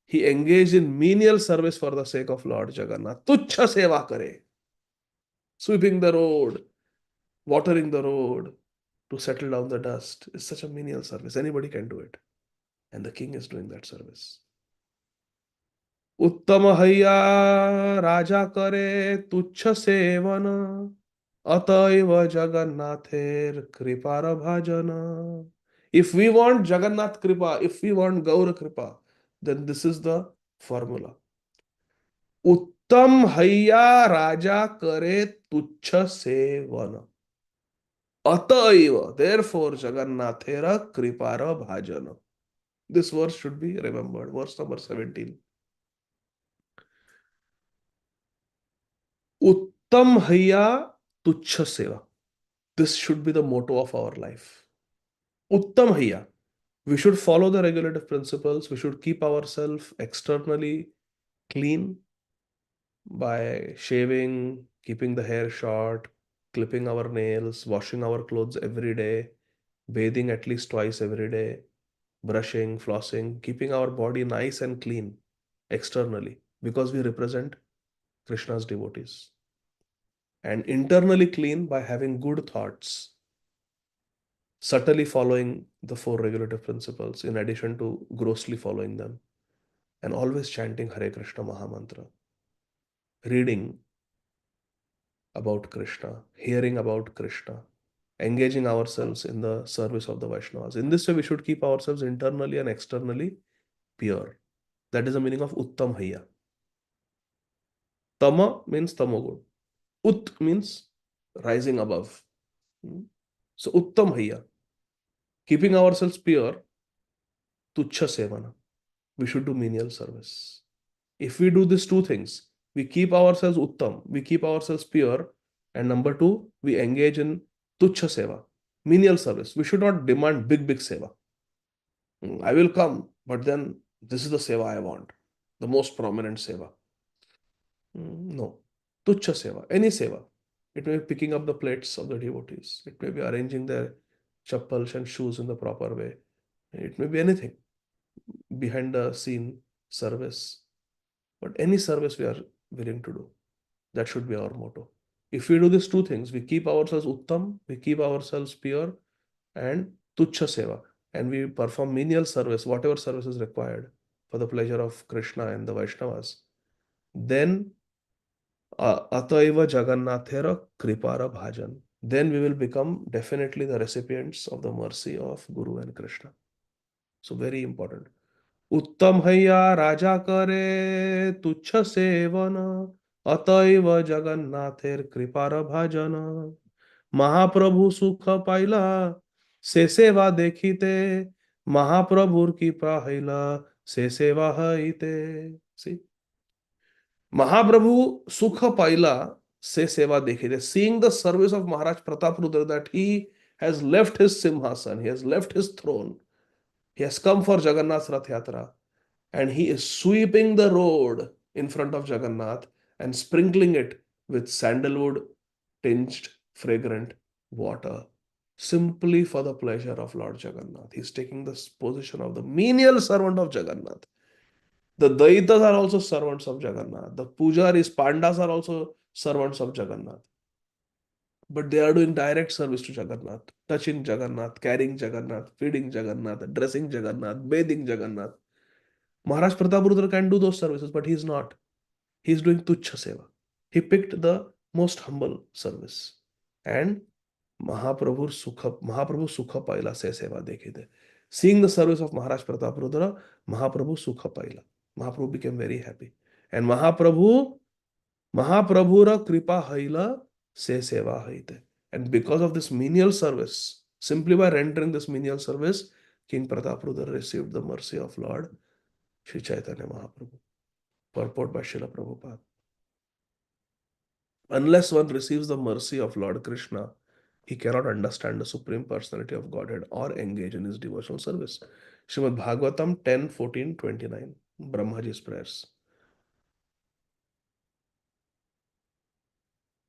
he engaged in menial service for the sake of Lord Jagannath. Tuchha seva kare. Sweeping the road, watering the road to settle down the dust is such a menial service. Anybody can do it. And the king is doing that service. उत्तम हैया राजा करे तुच्छ seven अतएव जगन्नाथेर कृपार भाजन. If we want Jagannath Kripa, if we want Gaur Kripa, then this is the formula. उत्तम हैया राजा करे तुच्छ seven अतएव, therefore Jagannathera Kripara Bhajana. This verse should be remembered. Verse number 17. Uttam Hayya Tuchha Seva. This should be the motto of our life. Uttam Hayya. We should follow the regulative principles. We should keep ourselves externally clean by shaving, keeping the hair short, clipping our nails, washing our clothes every day, bathing at least twice every day, brushing, flossing, keeping our body nice and clean externally because we represent Krishna's devotees. And internally clean by having good thoughts, subtly following the four regulative principles in addition to grossly following them, and always chanting Hare Krishna Mahamantra, reading about Krishna, hearing about Krishna, engaging ourselves in the service of the Vaishnavas. In this way, we should keep ourselves internally and externally pure. That is the meaning of Uttam Hayya. Tama means tamogun. Ut means rising above. So Uttam Hayya. Keeping ourselves pure, Tuchha Sevana. We should do menial service. If we do these two things, we keep ourselves Uttam, we keep ourselves pure, and number two, we engage in Tuchha Seva, menial service. We should not demand big Seva. I will come, but then this is the Seva I want, the most prominent Seva. No. Tuchha Seva, any Seva. It may be picking up the plates of the devotees. It may be arranging their chappals and shoes in the proper way. It may be anything. Behind the scene service. But any service we are willing to do. That should be our motto. If we do these two things, we keep ourselves Uttam, we keep ourselves pure, and Tuchha Seva. And we perform menial service, whatever service is required for the pleasure of Krishna and the Vaishnavas. Then Ataiva Jagannathera Kripara Bhajan. Then we will become definitely the recipients of the mercy of Guru and Krishna. So very important. Uttam Hayya Raja Kare Tuchha Sevana Ataiva Jagannather Kripara Bhajana. Mahaprabhu Sukha Paila Se Seva Dekhite Mahaprabhur Kripa Haila Se Seva Haite. See? Mahaprabhu Sukha Paila Se Seva Dekhite. Seeing the service of Maharaj Prataprudra, that he has left his Simhasan, he has left his throne, he has come for Jagannath's Rath Yatra, and he is sweeping the road in front of Jagannath and sprinkling it with sandalwood tinged fragrant water, simply for the pleasure of Lord Jagannath. He is taking the position of the menial servant of Jagannath. The Daitas are also servants of Jagannath. The Pujaris, Pandas are also servants of Jagannath. but they are doing direct service to Jagannath, touching Jagannath, carrying Jagannath, feeding Jagannath, dressing Jagannath, bathing Jagannath. Maharaj Prataprudra can do those services, but he's not. He's doing Tuchha Seva. He picked the most humble service. And Mahaprabhu Sukha Paila se Seva dekhite. Seeing the service of Maharaj Prataprudra, Mahaprabhu Sukha Paila. Mahaprabhu became very happy. And Mahaprabhura Kripa Haila se Seva haite. And because of this menial service, simply by rendering this menial service, King Prataprudra received the mercy of Lord Sri Chaitanya Mahaprabhu. Purport by Srila Prabhupada. Unless one receives the mercy of Lord Krishna, he cannot understand the Supreme Personality of Godhead or engage in his devotional service. Srimad Bhagavatam 10:14-29, Brahmaji's prayers.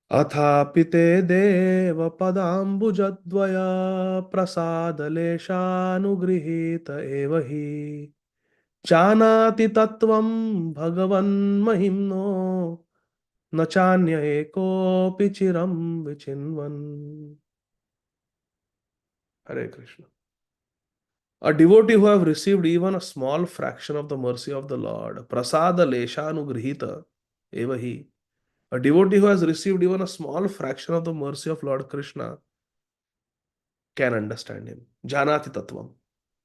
अथापि ते देव पदाम्बुजद्वया प्रसादलेशानुगृहीत एव हि जानाति तत्त्वं भगवन्महिम्नो न चान्य एकोऽपि चिरं विचिन्वन्. Hare Krishna. A devotee who have received even a small fraction of the mercy of the Lord, prasada leshanugrihita evahi. A devotee who has received even a small fraction of the mercy of Lord Krishna can understand him. Janati tattvam.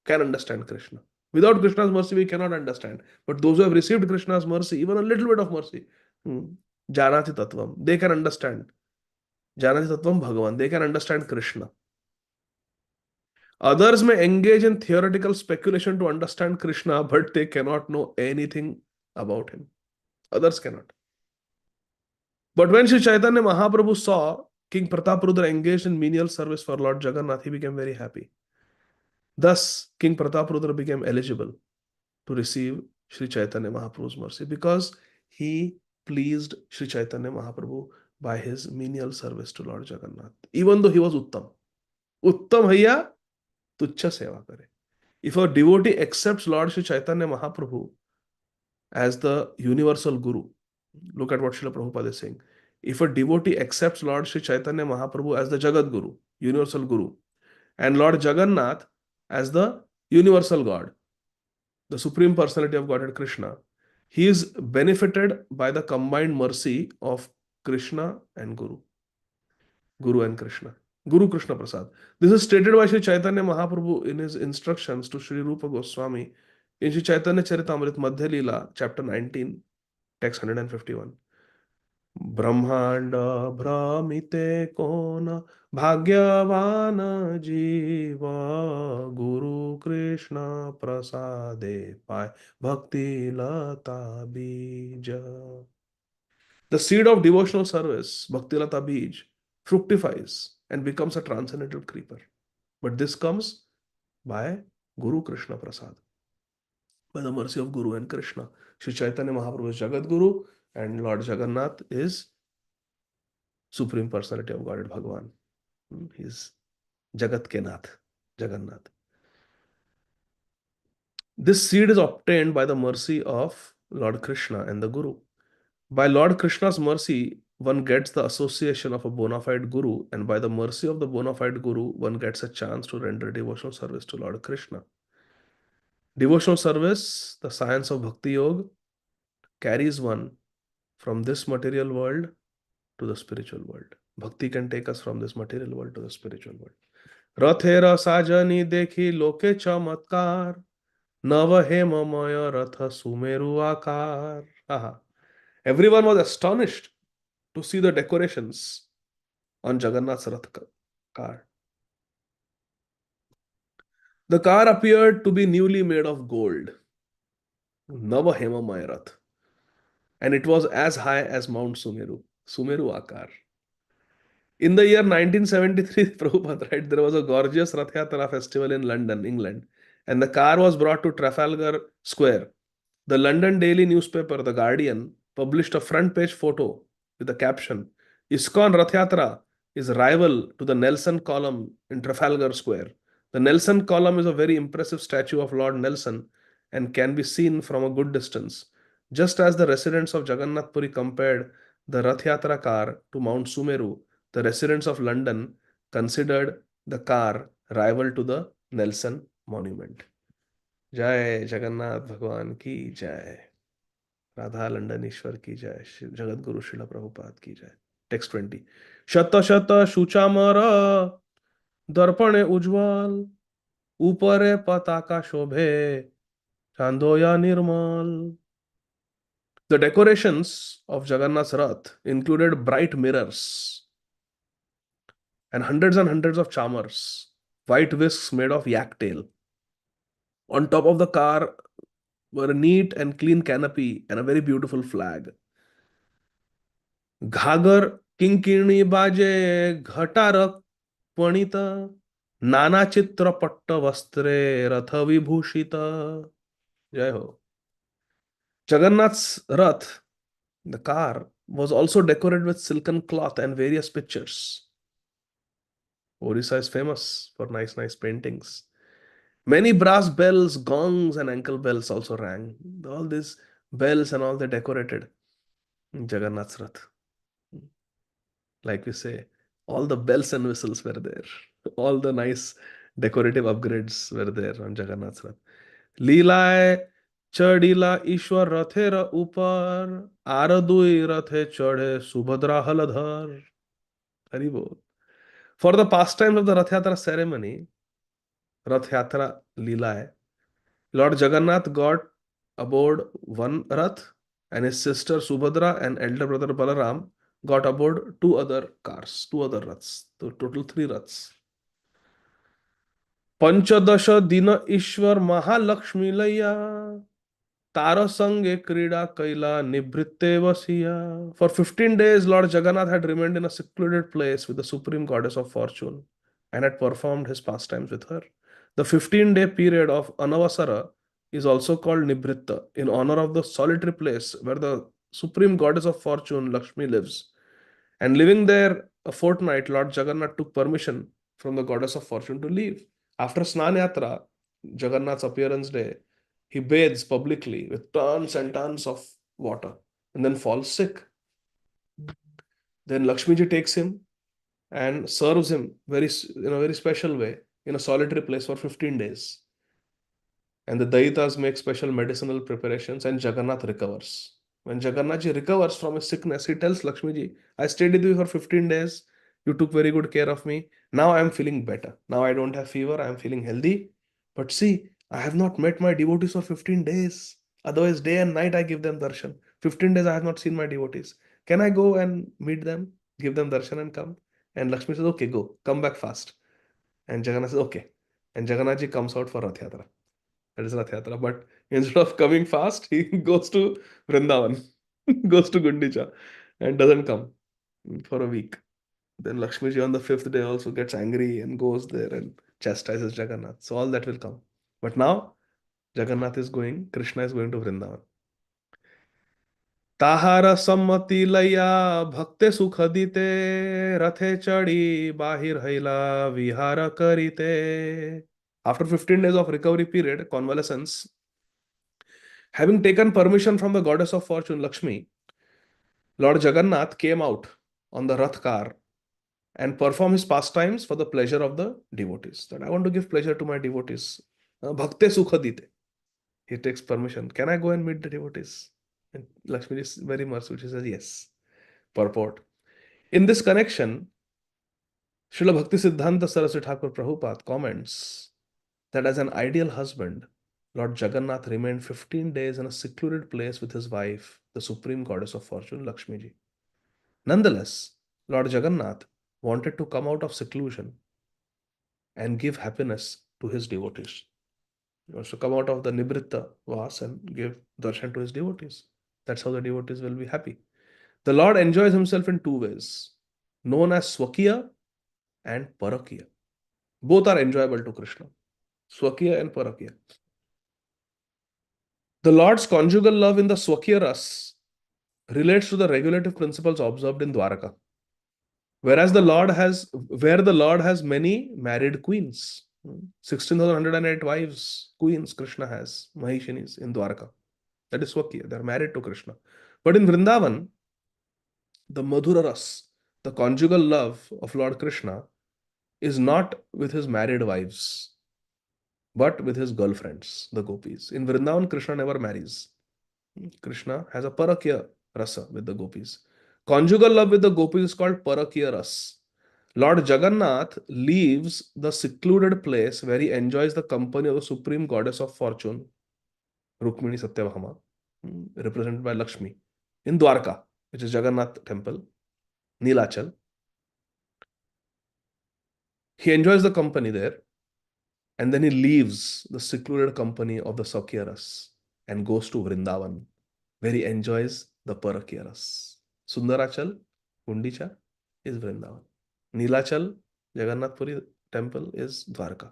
Can understand Krishna. Without Krishna's mercy, we cannot understand. But those who have received Krishna's mercy, even a little bit of mercy, Janati tattvam, they can understand. Janati tattvam Bhagavan, they can understand Krishna. Others may engage in theoretical speculation to understand Krishna, but they cannot know anything about him. Others cannot. But when Sri Chaitanya Mahaprabhu saw King Prataprudra engaged in menial service for Lord Jagannath, he became very happy. Thus, King Prataprudra became eligible to receive Sri Chaitanya Mahaprabhu's mercy because he pleased Sri Chaitanya Mahaprabhu by his menial service to Lord Jagannath. Even though he was Uttam. Uttam Hayya, Tuchha Seva Kare. If a devotee accepts Lord Sri Chaitanya Mahaprabhu as the universal Guru, look at what Srila Prabhupada is saying. If a devotee accepts Lord Sri Chaitanya Mahaprabhu as the Jagat Guru, universal Guru, and Lord Jagannath as the universal God, the Supreme Personality of Godhead Krishna, he is benefited by the combined mercy of Krishna and Guru. Guru and Krishna. Guru Krishna Prasad. This is stated by Sri Chaitanya Mahaprabhu in his instructions to Sri Rupa Goswami in Sri Chaitanya Charitamrita Madhya Leela, chapter 19, text 151. Brahmanda Brahmite Kona Bhagyavana Jiva Guru Krishna Prasade Pai Bhakti Lata Bija. The seed of devotional service, Bhakti Lata Bij, fructifies and becomes a transcendental creeper. But this comes by Guru Krishna Prasad, by the mercy of Guru and Krishna. Sri Chaitanya Mahaprabhu is Jagat Guru and Lord Jagannath is Supreme Personality of Godhead Bhagavan. He is Jagat ke Nath, Jagannath. This seed is obtained by the mercy of Lord Krishna and the Guru. By Lord Krishna's mercy, one gets the association of a bona fide Guru, and by the mercy of the bona fide Guru, one gets a chance to render devotional service to Lord Krishna. Devotional service, the science of Bhakti Yoga, carries one from this material world to the spiritual world. Bhakti can take us from this material world to the spiritual world. Rathera sajani dekhi loke chamatkar, nava hemamaya ratha sumeru akar. Everyone was astonished to see the decorations on Jagannath's Rath car. The car appeared to be newly made of gold, Nava Hemamaya Rath, and it was as high as Mount Sumeru, Sumeru Akar. In the year 1973, Prabhupada, right, there was a gorgeous Rath Yatra festival in London, England, and the car was brought to Trafalgar Square. The London daily newspaper, The Guardian, published a front page photo with the caption, ISKCON Rath Yatra is rival to the Nelson Column in Trafalgar Square. The Nelson Column is a very impressive statue of Lord Nelson and can be seen from a good distance. Just as the residents of Jagannath Puri compared the Rath Yatra car to Mount Sumeru, the residents of London considered the car rival to the Nelson Monument. जय जगन्नाथ भगवान की जय, Radha London ईश्वर की जय, जगत गुरु श्रील प्रभुपाद की जय. Text 20. शत शत शुचामर दर्पणे उज्ज्वल, ऊपरे पताका शोभे, चांदोया निर्मल. The decorations of Jagannath's Rath included bright mirrors and hundreds of charmers, white whisks made of yak tail. On top of the car were a neat and clean canopy and a very beautiful flag. घागर किंकिणी बाजे घटारक पणित, नाना चित्रपट्ट वस्त्रे रथ विभूषित. जय हो. Jagannath's Rath, the car, was also decorated with silken cloth and various pictures. Orissa is famous for nice paintings. Many brass bells, gongs, and ankle bells also rang. All these bells and all they decorated Jagannath's Rath. Like we say, all the bells and whistles were there. All the nice decorative upgrades were there on Jagannath's Rath. लीलाए चढ़ीला ईश्वर रथेर ऊपर, आरदुई रथे चढ़े सुभद्रा हलधर. हरि बोल. For the pastimes of the Rath Yatra ceremony, Rath Yatra Leela, Lord Jagannath got aboard one Rath, and his sister Subhadra and elder brother Balaram got aboard two other cars, two other Raths. So total 3 Raths. पंचदश दिन ईश्वर महालक्ष्मी लैया, तार संगे क्रीड़ा कैला निवृत्ते वसिया. For 15 days, Lord Jagannath had remained in a secluded place with the supreme goddess of fortune and had performed his pastimes with her. The 15-day period of Anavasara is also called Nibritta, in honor of the solitary place where the supreme goddess of fortune, Lakshmi, lives. And living there a fortnight, Lord Jagannath took permission from the goddess of fortune to leave. After Snan Yatra, Jagannath's appearance day, he bathes publicly with tons and tons of water and then falls sick. Then Lakshmiji takes him and serves him in a very special way in a solitary place for 15 days. And the Daitas make special medicinal preparations and Jagannath recovers. When Jagannathji recovers from his sickness, he tells Lakshmiji, I stayed with you for 15 days. You took very good care of me. Now I am feeling better. Now I don't have fever. I am feeling healthy. But see, I have not met my devotees for 15 days. Otherwise, day and night I give them darshan. 15 days I have not seen my devotees. Can I go and meet them, give them darshan and come? And Lakshmi says, okay, go. Come back fast. And Jagannath says, okay. And Jagannathji comes out for Rath Yatra. That is Rath Yatra. But instead of coming fast, he goes to Vrindavan, goes to Gundicha, and doesn't come for a week. Then Lakshmiji on the 5th day also gets angry and goes there and chastises Jagannath. So all that will come. But now Jagannath is going, Krishna is going to Vrindavan. ताहार सम्मति लैया भक्ते सुख दीते, रथे चढ़ी बाहिर हैला विहार करीते. After 15 days of recovery period, convalescence, having taken permission from the goddess of fortune, Lakshmi, Lord Jagannath came out on the Rath car and perform his pastimes for the pleasure of the devotees. That I want to give pleasure to my devotees. Bhakte sukha dite. He takes permission. Can I go and meet the devotees? And Lakshmi is very merciful. She says, yes. Purport. In this connection, Srila Bhakti Siddhanta Saraswati Thakur Prabhupada comments that as an ideal husband, Lord Jagannath remained 15 days in a secluded place with his wife, the supreme goddess of fortune, Lakshmiji. Nonetheless, Lord Jagannath wanted to come out of seclusion and give happiness to his devotees. He wants to come out of the Nibritta Vas and give darshan to his devotees. That's how the devotees will be happy. The Lord enjoys himself in 2 ways, known as Swakiya and Parakiya. Both are enjoyable to Krishna. Swakiya and Parakiya. The Lord's conjugal love in the Swakiya Ras relates to the regulative principles observed in Dwaraka. Where the Lord has many married queens. 16,108 wives, queens Krishna has, Mahishinis in Dwaraka. That is Swakiya. They are married to Krishna. But in Vrindavan, the Madhura Ras, The conjugal love of Lord Krishna is not with his married wives, but with his girlfriends, the gopis. In Vrindavan, Krishna never marries. Krishna has a parakya rasa with the gopis. Conjugal love with the gopis is called parakya ras. Lord Jagannath leaves the secluded place where he enjoys the company of the supreme goddess of fortune, Rukmini Satyabhama, represented by Lakshmi, in Dwarka, which is Jagannath temple, Nilachal. He enjoys the company there, and then he leaves the secluded company of the Sakyaras and goes to Vrindavan, where he enjoys the Parakyaras. Sundarachal, Gundicha, is Vrindavan. Nilachal, Jagannath Puri temple is Dwarka.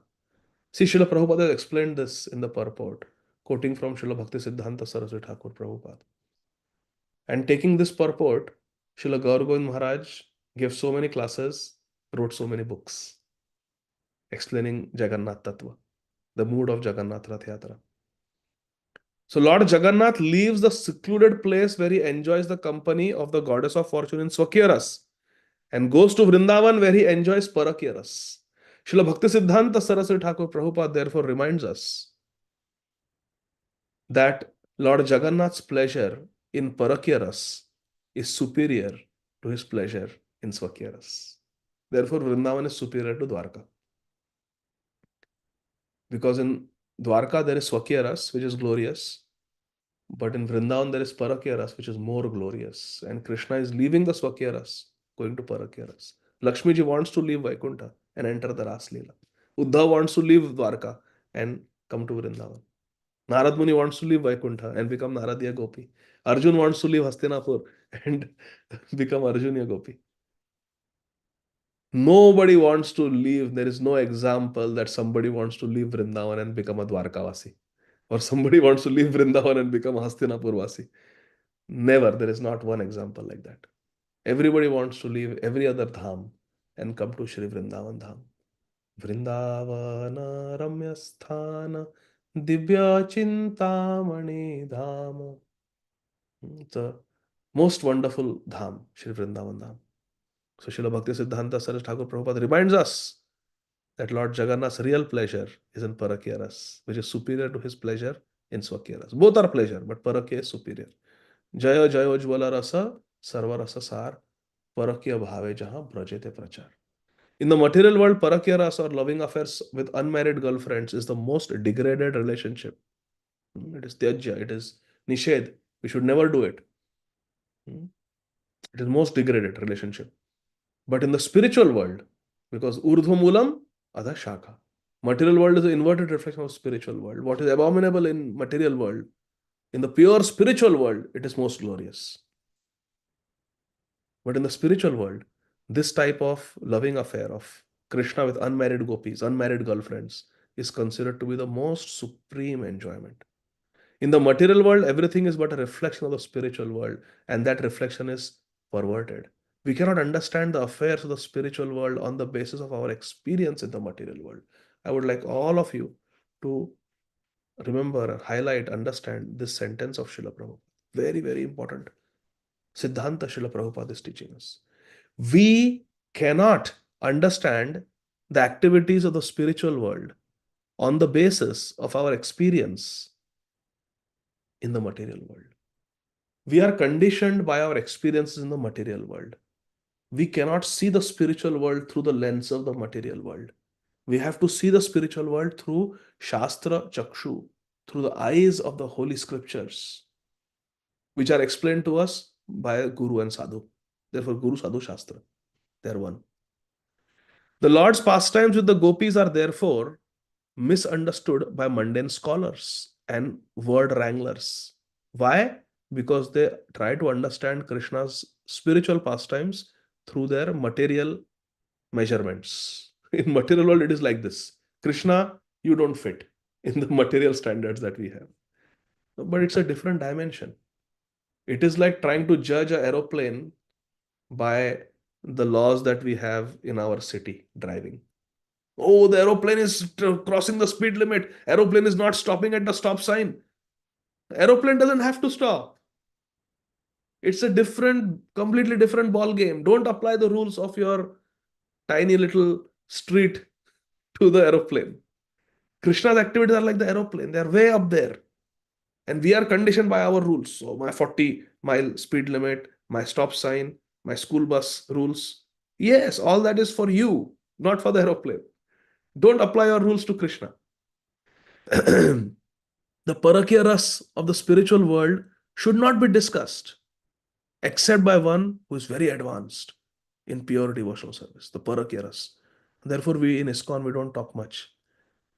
See, Srila Prabhupada has explained this in the purport, quoting from Srila Bhakti Siddhanta Saraswati Thakur Prabhupada. And taking this purport, Srila Gaur Govind Maharaj gave so many classes, wrote so many books explaining Jagannath Tattva, the mood of Jagannath Rath Yatra. So Lord Jagannath leaves the secluded place where he enjoys the company of the goddess of fortune in Swakyaras and goes to Vrindavan where he enjoys Parakyaras. Srila Bhakti Siddhanta Saraswati Thakur Prabhupada therefore reminds us that Lord Jagannath's pleasure in Parakyaras is superior to his pleasure in Swakyaras. Therefore, Vrindavan is superior to Dwarka. Because in Dwarka there is Swakyaras, which is glorious, but in Vrindavan there is Parakyaras, which is more glorious. And Krishna is leaving the Swakyaras, going to Parakyaras. Lakshmi ji wants to leave Vaikuntha and enter the Ras Leela. Uddhav wants to leave Dwarka and come to Vrindavan. Narad Muni wants to leave Vaikuntha and become Naradiya Gopi. Arjun wants to leave Hastinapur and become Arjunya Gopi. Nobody wants to leave. There is no example that somebody wants to leave Vrindavan and become a Dwarkavasi. Or somebody wants to leave Vrindavan and become a Hastinapur Vasi. Never. There is not one example like that. Everybody wants to leave every other dham and come to Shri Vrindavan Dham. Vrindavana Ramya Sthana Divya Chintamani Dham. It's a most wonderful dham, Shri Vrindavan Dham. So Srila Bhakti Siddhanta Saraswati Thakur Prabhupada reminds us that Lord Jagannath's real pleasure is in Parakyaras, which is superior to his pleasure in Swakyaras. Both are pleasure, but Parakya is superior. Jaya Jaya Jwala Rasa Sarva Rasa Sar Parakya Bhave Jaha Brajete Prachar. In the material world, Parakya Rasa or loving affairs with unmarried girlfriends is the most degraded relationship. It is Tyajya, it is Nishedh. We should never do it. It is most degraded relationship. But in the spiritual world, because Urdhva Moolam, Adha Shakha. Material world is the inverted reflection of spiritual world. What is abominable in material world, in the pure spiritual world, it is most glorious. But in the spiritual world, this type of loving affair of Krishna with unmarried gopis, unmarried girlfriends, is considered to be the most supreme enjoyment. In the material world, everything is but a reflection of the spiritual world, and that reflection is perverted. We cannot understand the affairs of the spiritual world on the basis of our experience in the material world. I would like all of you to remember, highlight, understand this sentence of Srila Prabhupada. Very, very important. Siddhanta Srila Prabhupada is teaching us. We cannot understand the activities of the spiritual world on the basis of our experience in the material world. We are conditioned by our experiences in the material world. We cannot see the spiritual world through the lens of the material world. We have to see the spiritual world through Shastra Chakshu, through the eyes of the holy scriptures, which are explained to us by Guru and Sadhu. Therefore, Guru, Sadhu, Shastra, they are one. The Lord's pastimes with the gopis are therefore misunderstood by mundane scholars and word wranglers. Why? Because they try to understand Krishna's spiritual pastimes through their material measurements. In material world, it is like this. Krishna, you don't fit in the material standards that we have. But it's a different dimension. It is like trying to judge an aeroplane by the laws that we have in our city driving. Oh, the aeroplane is crossing the speed limit. Aeroplane is not stopping at the stop sign. Aeroplane doesn't have to stop. It's a completely different ball game. Don't apply the rules of your tiny little street to the aeroplane. Krishna's activities are like the aeroplane, they're way up there. And we are conditioned by our rules. So, my 40-mile speed limit, my stop sign, my school bus rules. Yes, all that is for you, not for the aeroplane. Don't apply your rules to Krishna. The parakya ras of the spiritual world should not be discussed except by one who is very advanced in pure devotional service, the parakya ras. Therefore, we in ISKCON, we don't talk much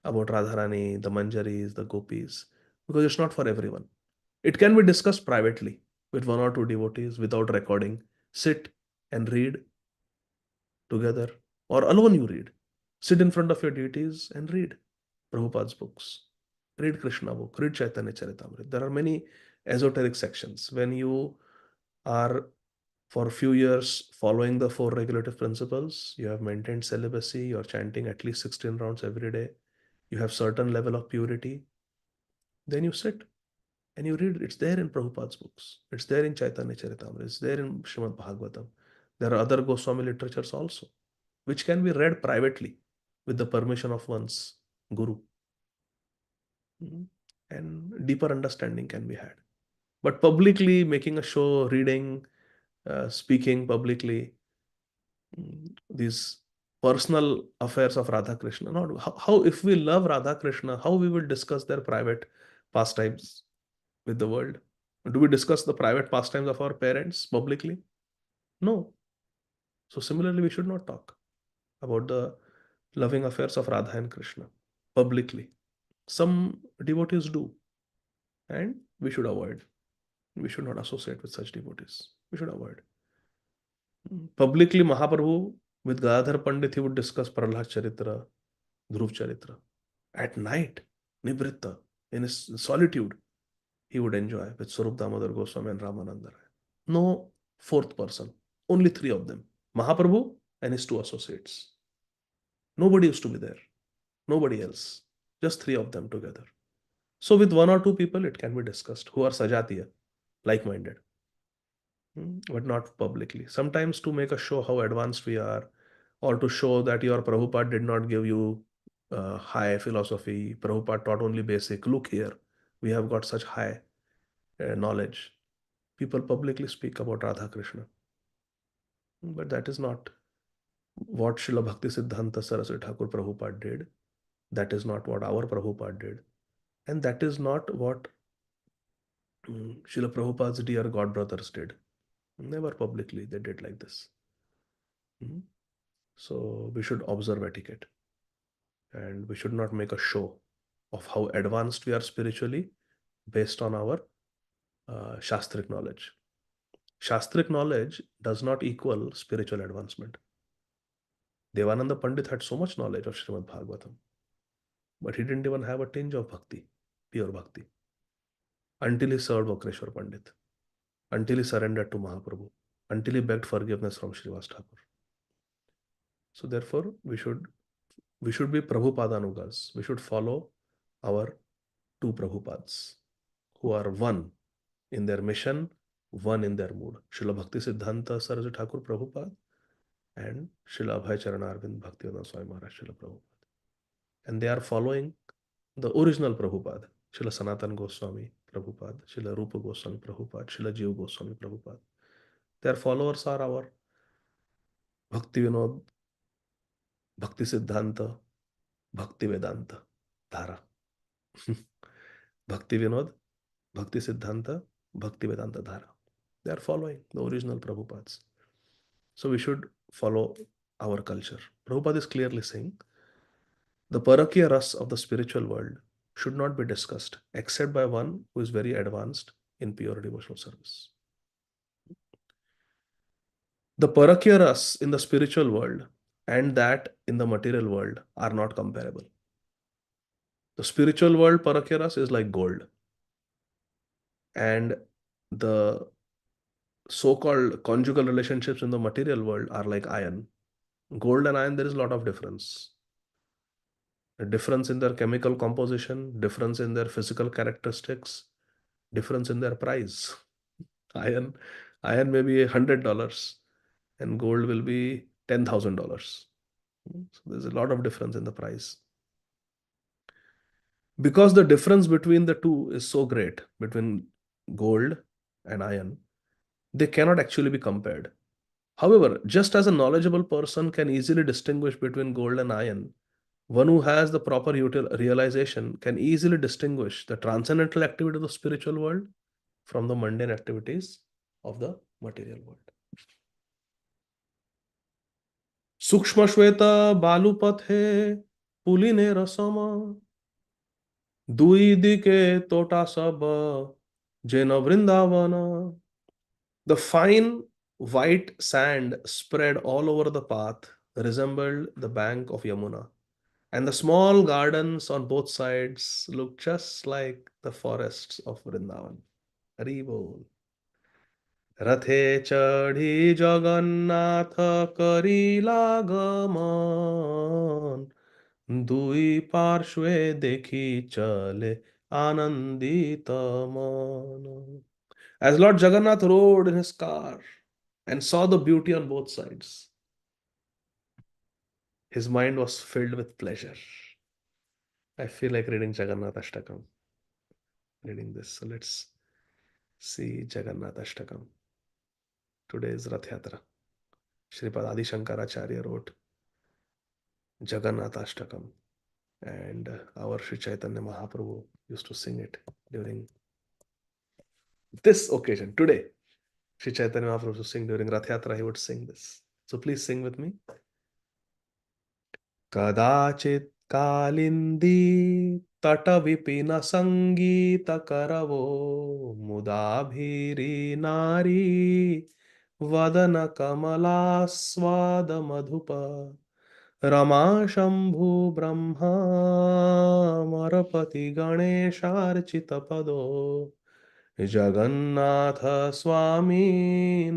about Radharani, the Manjaris, the Gopis, because it's not for everyone. It can be discussed privately with one or two devotees without recording. Sit and read together, or alone you read. Sit in front of your deities and read Prabhupada's books. Read Krishna book, read Chaitanya Charitamrita. There are many esoteric sections. When you are for a few years following the four regulative principles, you have maintained celibacy, you're chanting at least 16 rounds every day, you have certain level of purity, then you sit and you read. It's there in Prabhupada's books. It's there in Chaitanya Charitamrita. It's there in Srimad Bhagavatam. There are other Goswami literatures also, which can be read privately with the permission of one's guru. And deeper understanding can be had. But publicly making a show, reading, speaking publicly, these personal affairs of Radha Krishna, not how if we love Radha Krishna, how we will discuss their private pastimes with the world? Do we discuss the private pastimes of our parents publicly? No. So similarly, we should not talk about the loving affairs of Radha and Krishna publicly. Some devotees do, and we should avoid. We should not associate with such devotees. We should avoid. Publicly, Mahaprabhu with Gadadhar Pandit, he would discuss Prahlad Charitra, Dhruv Charitra. At night, Nibritta, in his solitude, he would enjoy with Swarup Damodar Goswami and Ramananda Rai. No fourth person, only three of them, Mahaprabhu and his two associates. Nobody used to be there, nobody else, just three of them together. So with one or two people, it can be discussed who are Sajatiya, like-minded, but not publicly. Sometimes to make a show how advanced we are, or to show that your Prabhupada did not give you high philosophy. Prabhupada taught only basic. Look here, we have got such high knowledge. People publicly speak about Radha Krishna. But that is not what Srila Bhakti Siddhanta Saraswati Thakur Prabhupada did. That is not what our Prabhupada did. And that is not what Srila Prabhupada's dear God brothers did. Never publicly they did like this. So we should observe etiquette. And we should not make a show of how advanced we are spiritually based on our Shastric knowledge. Shastric knowledge does not equal spiritual advancement. Devananda Pandit had so much knowledge of Srimad Bhagavatam, but he didn't even have a tinge of bhakti, pure bhakti, until he served Vakreshwar Pandit, until he surrendered to Mahaprabhu, until he begged forgiveness from Srivas Thakur. So therefore, we should be Prabhupadanugas. We should follow our two Prabhupads, who are one in their mission, one in their mood. Srila Bhakti Siddhanta Saraswati Thakur Prabhupada and Srila Abhay Charanarvind Bhaktivedanta Swami Maharaj Srila Prabhupada. And they are following the original Prabhupada, Srila Sanatan Goswami Prabhupada, Srila Rupa Goswami Prabhupada, Srila Jiva Goswami Prabhupada. Their followers are our Bhakti Vinod, Bhakti Siddhanta, Bhakti Vedanta Dhara. Bhakti Vinod, Bhakti Siddhanta, Bhakti Vedanta Dhara. They are following the original Prabhupads. So we should follow our culture. Prabhupada is clearly saying the parakya ras of the spiritual world should not be discussed except by one who is very advanced in pure devotional service. The parakya ras in the spiritual world and that in the material world are not comparable. The spiritual world parakya ras is like gold, and the so-called conjugal relationships in the material world are like iron. Gold and iron, there is a lot of difference. A difference in their chemical composition, difference in their physical characteristics, difference in their price. Iron Iron may be $100 and gold will be $10,000. So there's a lot of difference in the price. Because the difference between the two is so great, between gold and iron, they cannot actually be compared. However, just as a knowledgeable person can easily distinguish between gold and iron, one who has the proper realization can easily distinguish the transcendental activity of the spiritual world from the mundane activities of the material world. सूक्ष्म श्वेत बालुपथे पुलिने रसम दुई दिके तोटा सब जेन Vrindavan. The fine white sand spread all over the path resembled the bank of Yamuna, and the small gardens on both sides looked just like the forests of Vrindavan. Hari bol. रथे चढ़ी जगन्नाथ करिला गमन दुई पार्श्वे देखी चले आनंदित मन. As Lord Jagannath rode in his car and saw the beauty on both sides, his mind was filled with pleasure. I feel like reading Jagannath Ashtakam, reading this. So let's see Jagannath Ashtakam. Today is Rath Yatra. Sripad Adi Shankaracharya wrote Jagannath Ashtakam, and our Sri Chaitanya Mahaprabhu used to sing it during this occasion. Today, Sri Chaitanya Mahaprabhu used to sing during Rath Yatra, he would sing this. So please sing with me. कदाचित् कालिन्दी तटविपिन सङ्गीतकरवो मुदाभिरी नारी वदन कमलास्वादमधुप रमा शम्भु ब्रह्मामरपति गणेशार्चितपदो जगन्नाथ स्वामी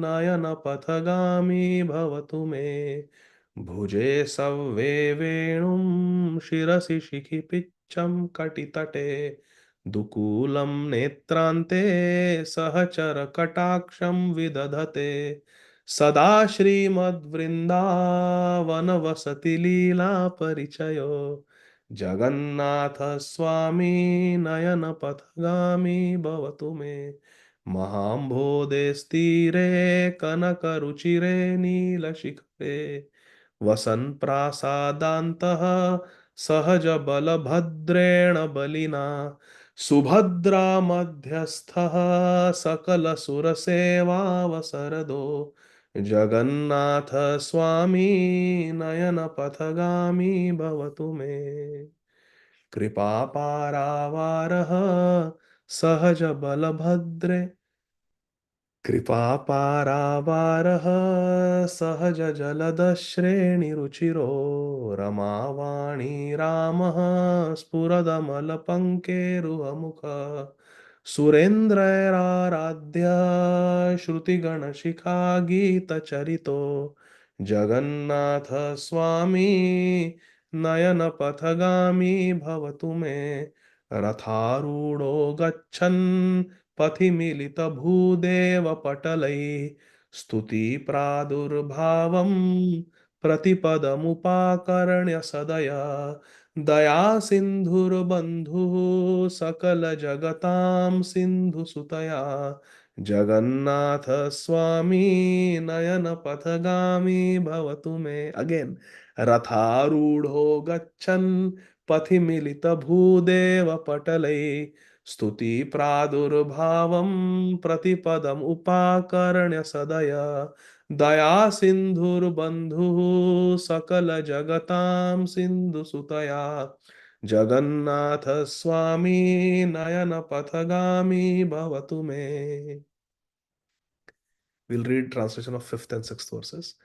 नयनपथगामी भवतु मे भुजे सव्ये वेणुं शिरसि शिखिपिच्छं कटितटे दुकूलं नेत्रान्ते सहचरकटाक्षं विदधते सदा श्रीमद्वृन्दावनवसति लीलापरिचयो जगन्नाथ स्वामी नयनपथगामी भवतु मे महाम्भोदेस्तीरे कनकरुचिरे नीलशिखरे वसन् प्रासादान्तः सहज बलभद्रेण बलिना सुभद्रा मध्यस्थः सकलसुरसेवावसरदो जगन्नाथ स्वामी नयनपथगामी भवतु मे कृपापारावारः सहज बलभद्रे कृपापारावारः सहज जलदश्रेणिरुचिरो रमावाणी रामः स्फुरदमलपङ्केरुहमुख सुरेन्द्रैराराध्य श्रुतिगणशिखा गीतचरितो जगन्नाथ स्वामी नयनपथगामी भवतु मे रथारूढो गच्छन् पथि मिलितभूदेवपटलैः स्तुतिप्रादुर्भावं प्रतिपदमुपाकर्ण्य सदया दयासिन्धुर्बन्धुः सकलजगतां सिन्धुसुतया जगन्नाथ स्वामी नयनपथगामी भवतु मे. Again, रथारूढो गच्छन् पथि मिलितभूदेवपटलैः स्तुति प्रादुर्भावं प्रतिपदम उपाकर्ण्य सदया दया सिन्धुर्बन्धुः सकल जगतां सिन्धु सुतया जगन्नाथ स्वामी नयन पथगामी भवतु मे. We'll read translation of 5th and 6th verses.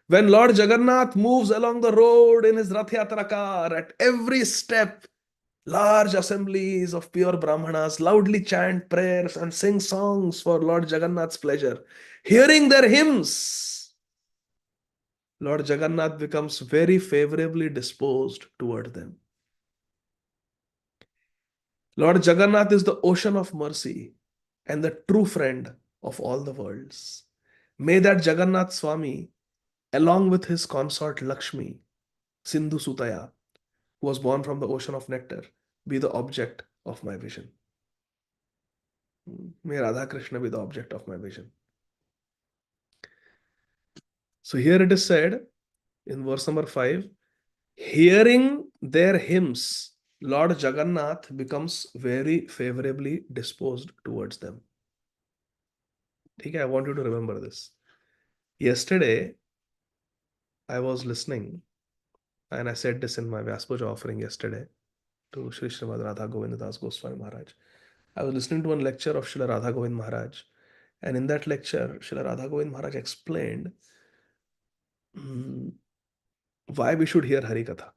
When Lord Jagannath moves along the road in his Rath Yatra car, at every step large assemblies of pure Brahmanas loudly chant prayers and sing songs for Lord Jagannath's pleasure. Hearing their hymns, Lord Jagannath becomes very favorably disposed toward them. Lord Jagannath is the ocean of mercy and the true friend of all the worlds. May that Jagannath Swami, along with his consort Lakshmi, Sindhu Sutaya, who was born from the ocean of nectar, be the object of my vision. May Radha Krishna be the object of my vision. So here it is said in verse number 5, hearing their hymns, Lord Jagannath becomes very favorably disposed towards them. Okay, I want you to remember this. Yesterday, I was listening, and I said this in my Vyaspuja offering yesterday to Sri Srimad Radha Govinda Das Goswami Maharaj. I was listening to one lecture of Srila Radha Govind Maharaj, and in that lecture, Srila Radha Govind Maharaj explained why we should hear Hari Katha.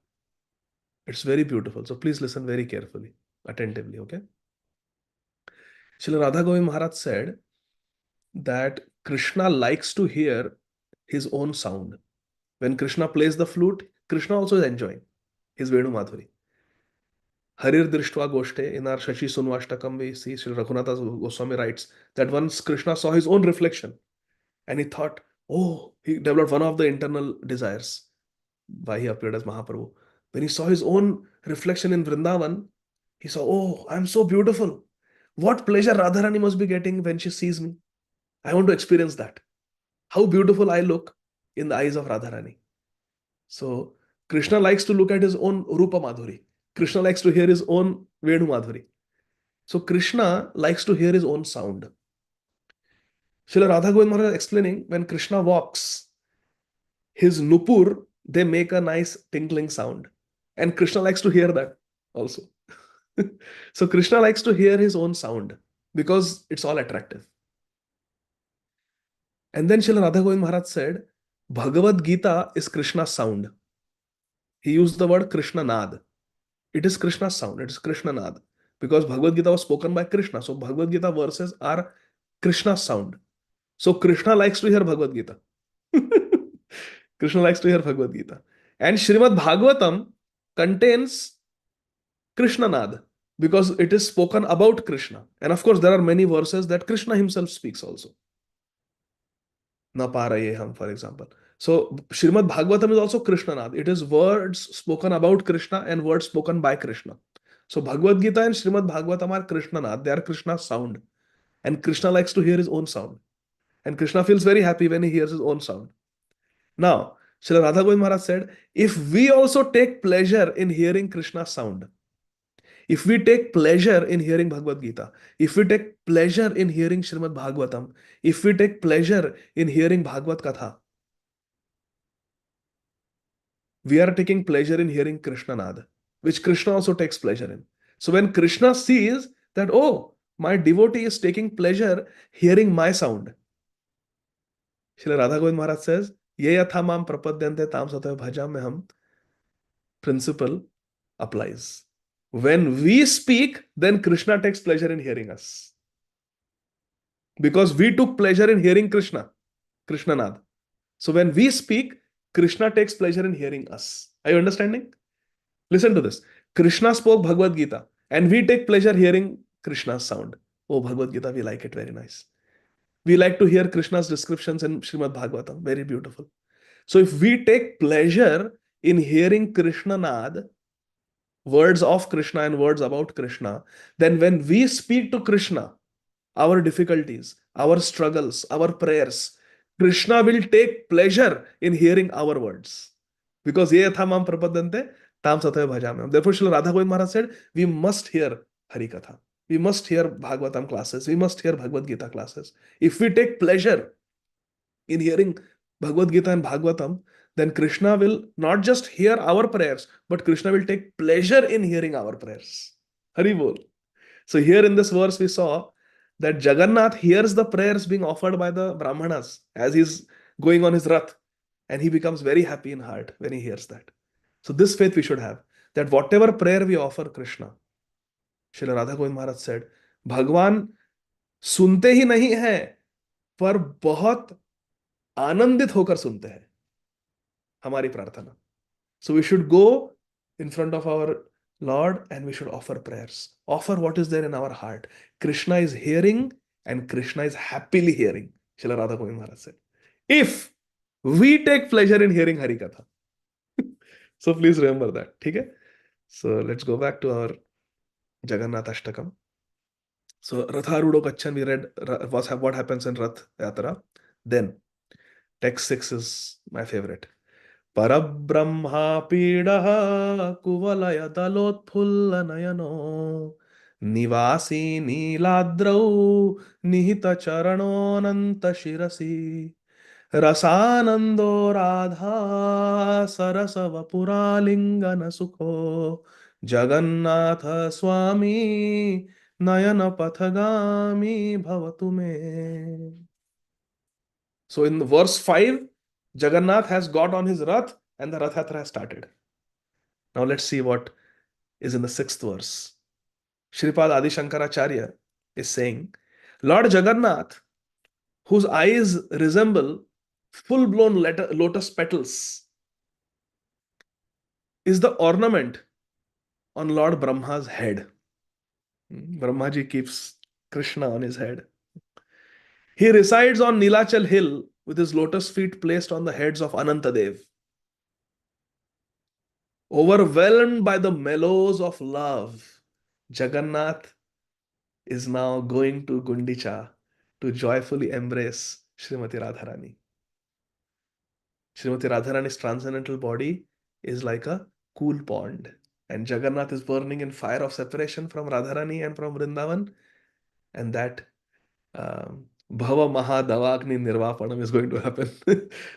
It's very beautiful. So please listen very carefully, attentively, okay? Srila Radha Govind Maharaj said that Krishna likes to hear his own sound. When Krishna plays the flute, Krishna also is enjoying his Venu Madhuri. Harir Drishtva Goshte, in our Shashi Sunvashtakam, we see Sri Raghunatha Goswami writes that once Krishna saw his own reflection and he thought, oh, he developed one of the internal desires why he appeared as Mahaprabhu. When he saw his own reflection in Vrindavan, he saw, oh, I'm so beautiful. What pleasure Radharani must be getting when she sees me. I want to experience that. How beautiful I look in the eyes of Radharani. So Krishna likes to look at his own Rupa Madhuri. Krishna likes to hear his own Venu Madhuri. So Krishna likes to hear his own sound. Srila Radha Govind Maharaj explaining, when Krishna walks, his nupur, they make a nice tinkling sound. And Krishna likes to hear that also. So Krishna likes to hear his own sound because it's all attractive. And then Srila Radha Govind Maharaj said, Bhagavad Gita is Krishna's sound. He used the word Krishna Nad. It is Krishna's sound. It is Krishna Nad. Because Bhagavad Gita was spoken by Krishna. So Bhagavad Gita verses are Krishna's sound. So Krishna likes to hear Bhagavad Gita. Krishna likes to hear Bhagavad Gita. And Srimad Bhagavatam contains Krishna Nad because it is spoken about Krishna. And of course, there are many verses that Krishna himself speaks also. Naparayeham, for example. So Srimad Bhagavatam is also Krishna Nad. It is words spoken about Krishna and words spoken by Krishna. So Bhagavad Gita and Srimad Bhagavatam are Krishna Nad. They are Krishna's sound. And Krishna likes to hear his own sound. And Krishna feels very happy when he hears his own sound. Now, Srila Radha Govind Maharaj said, if we also take pleasure in hearing Krishna's sound, if we take pleasure in hearing Bhagavad Gita, if we take pleasure in hearing Srimad Bhagavatam, if we take pleasure in hearing Bhagavad Katha, we are taking pleasure in hearing Krishna Nad, which Krishna also takes pleasure in. So when Krishna sees that, oh, my devotee is taking pleasure hearing my sound, Srila Radha Govind Maharaj says, Ye yatha mam prapadyante tam satya bhajam meham principle applies. When we speak, then Krishna takes pleasure in hearing us. Because we took pleasure in hearing Krishna, Krishna Nad. So when we speak, Krishna takes pleasure in hearing us. Are you understanding? Listen to this. Krishna spoke Bhagavad Gita and we take pleasure hearing Krishna's sound. Oh, Bhagavad Gita, we like it, very nice. We like to hear Krishna's descriptions in Srimad Bhagavatam, very beautiful. So if we take pleasure in hearing Krishna Nad, words of Krishna and words about Krishna, then when we speak to Krishna, our difficulties, our struggles, our prayers, Krishna will take pleasure in hearing our words. Because ye yatha mam prapadyante tam satya bhajamyam. Therefore, Srila Radha Govind Maharaj said, we must hear Hari Katha. We must hear Bhagavatam classes. We must hear Bhagavad Gita classes. If we take pleasure in hearing Bhagavad Gita and Bhagavatam, then Krishna will not just hear our prayers, but Krishna will take pleasure in hearing our prayers. Hari Bol. So here in this verse, we saw that Jagannath hears the prayers being offered by the Brahmanas as he's going on his rath, and he becomes very happy in heart when he hears that. So this faith we should have, that whatever prayer we offer Krishna, Srila Radha Govind Maharaj said, भगवान सुनते ही नहीं हैं पर बहुत आनंदित होकर सुनते हैं हमारी प्रार्थना. So we should go in front of our Lord and we should offer prayers. Offer what is there in our heart. Krishna is hearing and Krishna is happily hearing, Srila Radha Govind Maharaj said. if we take pleasure in hearing Hari Katha. So please remember that. Okay? So let's go back to our Jagannath Ashtakam. So Ratharudo Kachan, we read what happens in Rath Yatra. Then text 6 is my favorite. Parabrahma Pidaha Kuvalaya Dalotphulla Nayano Nivasi Niladrau Nihita Charanonanta Shirasi Rasanando Radha Sarasavapuralingana Sukho Jagannatha Swami Nayana Pathagami Bhavatume. So in verse 5, Jagannath has got on his Rath and the Rath Yatra has started. Now let's see what is in the 6th verse. Shripad Adi Shankaracharya is saying, Lord Jagannath, whose eyes resemble full-blown lotus petals, is the ornament on Lord Brahma's head. Brahmaji keeps Krishna on his head. He resides on Nilachal hill with his lotus feet placed on the heads of Anantadev. Overwhelmed by the mellows of love, Jagannath is now going to Gundicha to joyfully embrace Srimati Radharani. Srimati Radharani's transcendental body is like a cool pond, and Jagannath is burning in fire of separation from Radharani and from Vrindavan, and that Bhava Mahadavagni Nirvapanam is going to happen.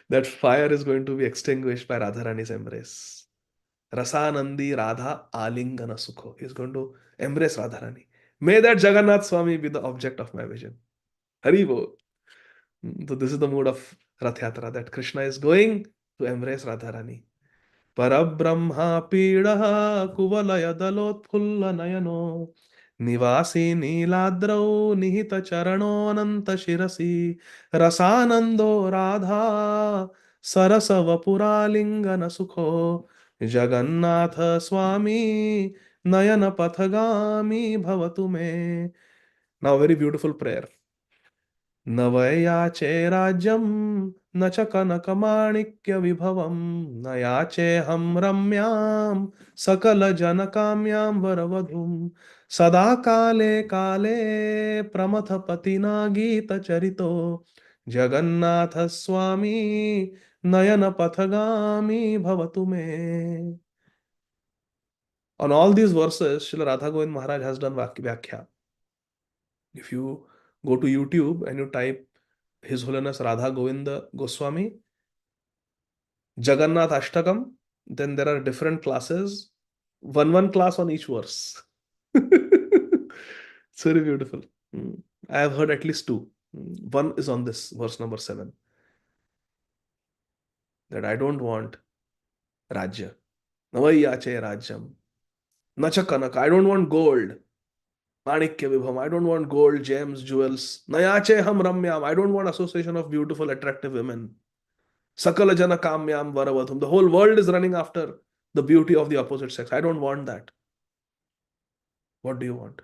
That fire is going to be extinguished by Radharani's embrace. Rasanandi Radha Alingana Sukho is going to embrace Radharani. May that Jagannath Swami be the object of my vision. Hari Bol. So this is the mood of Rath Yatra, that Krishna is going to embrace Radharani. Parabrahma Pidaha Kuvalaya Dalotphulla Nayano Nivasi Niladrau Nihita Charano Ananta Shirasi Rasanando Radha Sarasavapuralingana Sukho Jagannatha Swami Nayana Pathagami Bhavatume. Now, very beautiful prayer. Navayache Rajam Nacha Kanakamanikya Vibhavam Nayache Ham Ramyam Sakala Janakamyam Varavadhum Sada Kale Kale Pramatha Patina Gita Charito Jagannatha Swami Nayana Pathagami Bhavatume. On all these verses, Srila Radha Govind Maharaj has done Vyakhya. If you go to YouTube and you type His Holiness Radha Govinda Goswami, Jagannath Ashtakam, then there are different classes, one class on each verse. It's very beautiful. I have heard at least two. One is on this, verse number 7. That I don't want Rajya. Navayyache Rajyam. Nacha Kanak. I don't want gold. Manikya Vibham. I don't want gold, gems, jewels. Nayache Ham Ramyam. I don't want association of beautiful, attractive women. Sakala Jana Kamyam Varavadhum. The whole world is running after the beauty of the opposite sex. I don't want that. What do you want?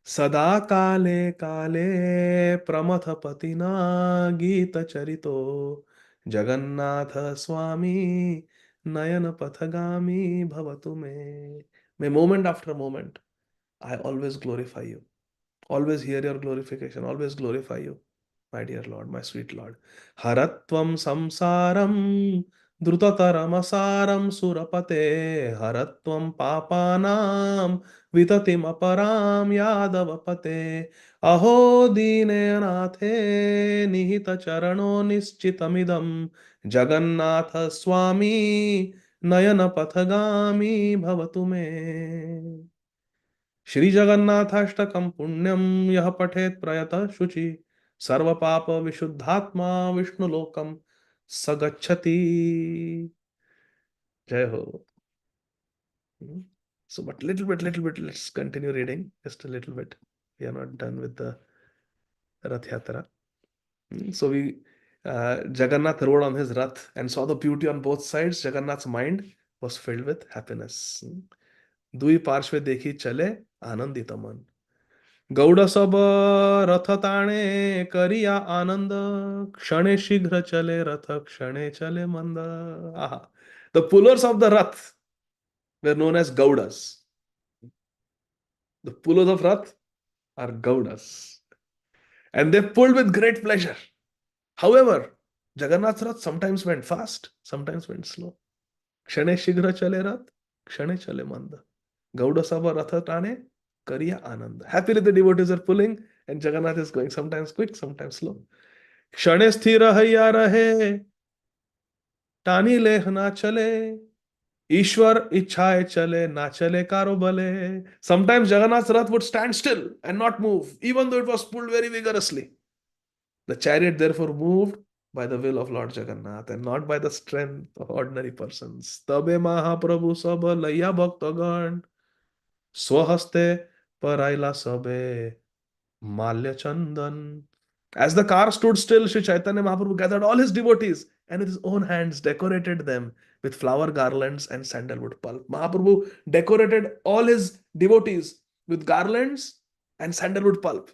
Sada Kale Kale Pramatha Patina Gita Charito Jagannatha Swami Nayana Pathagami Bhavatume. May moment after moment, I always glorify you. Always hear your glorification. Always glorify you, my dear Lord, my sweet Lord. Haratvam samsaram drutataram surapate haratvam papanam vitatim aparam yadavapate aho dine anathe nihita charano nischitamidam jagannatha swami nayana pathagami bhavatume. Shri जगन्नाथाष्टकं Punyam यह पठेत प्रयतः शुचि सर्व पाप विशुद्धात्मा विष्णुलोकम सगच्छति. जय हो. So, but little bit, let's continue reading just a little bit. We are not done with the Rath Yatra. So Jagannath rode on his Rath and saw the beauty on both sides. Jagannath's mind was filled with happiness. दुई पार्श्वे देखी चले आनंदित मन. गौड सब रथ ताणे करिया आनंद क्षणे शीघ्र चले रथ क्षणे चले मंद. Aha. The pullers of the Rath were known as Gaudas. The pullers of Rath are Gaudas. And they pulled with great pleasure. However, Jagannath Rath sometimes went fast, sometimes went slow. Kshane shighra chale Rath, kshane chale manda. Gauda Sava Ratha Tane, Kariya Ananda. Happily the devotees are pulling and Jagannath is going sometimes quick, sometimes slow. Kshane sthira hayya rahe, Tani leh na chale. Ishwar ichhaye chale, na chale karo bale. Sometimes Jagannath's Rath would stand still and not move, even though it was pulled very vigorously. The chariot therefore moved by the will of Lord Jagannath and not by the strength of ordinary persons. Tabe Mahaprabhu sab laya bhaktagan swahaste paraila sabe malya chandan. As the car stood still, Sri Chaitanya Mahaprabhu gathered all his devotees and with his own hands decorated them with flower garlands and sandalwood pulp. Mahaprabhu decorated all his devotees with garlands and sandalwood pulp.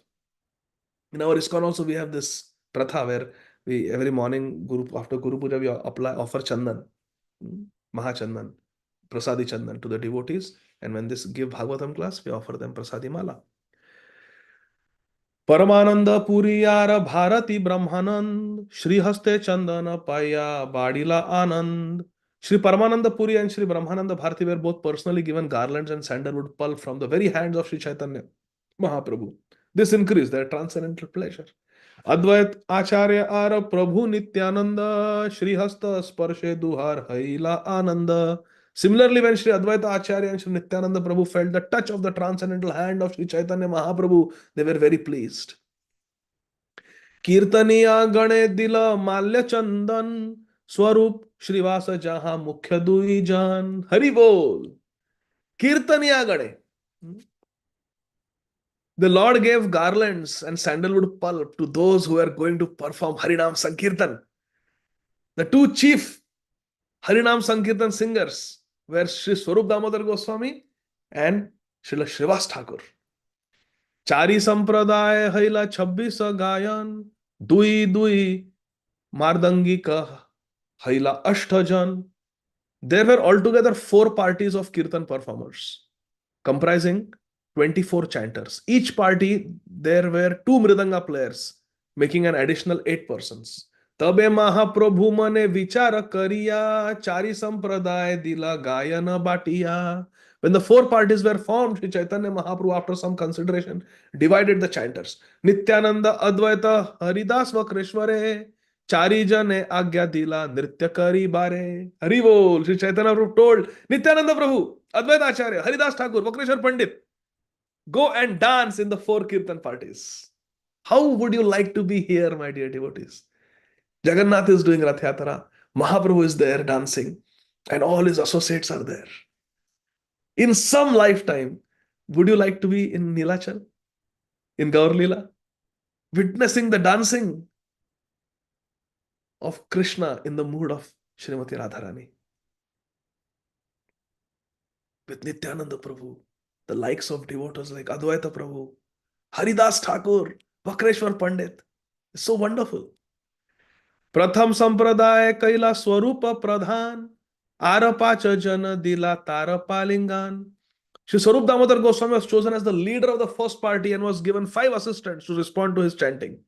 In our ISKCON also we have this pratha where we every morning after Guru Puja we offer chandan, Mahachandan, Prasadi Chandan to the devotees, and when this give Bhagavatam class we offer them Prasadi Mala. परमानंद पुरियार भारती ब्रह्मानंद श्री हस्ते चंदन पाया बाड़ीला आनंद. Sri Paramananda Puri and Sri Brahmananda Bharati were both personally given garlands and sandalwood pulp from the very hands of Sri Chaitanya Mahaprabhu. This increased their transcendental pleasure. Advait Acharya Ara Prabhu Nityananda Shri Hasta Sparshe Duhar Haila Ananda. Similarly, when Sri Advaita Acharya and Sri Nityananda Prabhu felt the touch of the transcendental hand of Sri Chaitanya Mahaprabhu, they were very pleased. Kirtaniya Gane Dila Malya Chandan Swarup Shrivasa Jaha Mukhya Dui Jan. Hari Bol. Kirtaniya Gane. The Lord gave garlands and sandalwood pulp to those who were going to perform Harinam Sankirtan. The two chief Harinam Sankirtan singers were Sri Swarup Damodar Goswami and Srila Srivas Thakur. Chari Sampradaya Haila 26 gayan, Dui Dui Mardangi ka Haila Ashtajan. There were altogether 4 parties of Kirtan performers, comprising 24 chanters. Each party, there were 2 Mridanga players, making an additional 8 persons. Tabe Mahaprabhu mane vichara kariya, chari sampradaya dila gayana batiya. When the 4 parties were formed, Sri Chaitanya Mahaprabhu, after some consideration, divided the chanters. Nityananda Advaita Haridas Vakreshware, Chari jane agya dila nritya kari bare. Hari bol. Sri Chaitanya Prabhu told Nityananda Prabhu, Advaita Acharya, Haridas Thakur, Vakreshwar Pandit, go and dance in the 4 Kirtan parties. How would you like to be here, my dear devotees? Jagannath is doing Rath Yatra, Mahaprabhu is there dancing, and all his associates are there. In some lifetime, would you like to be in Nilachal, in Gaur Leela, witnessing the dancing of Krishna in the mood of Srimati Radharani? With Nityananda Prabhu, the likes of devotees like Advaita Prabhu, Haridas Thakur, Vakreshwar Pandit. It's so wonderful. Pratham Sampradaya Kaila Swarupa Pradhan, Arapacha Jana Dila Tarapalingan. Sri Swarup Damodar Goswami was chosen as the leader of the first party and was given 5 assistants to respond to his chanting.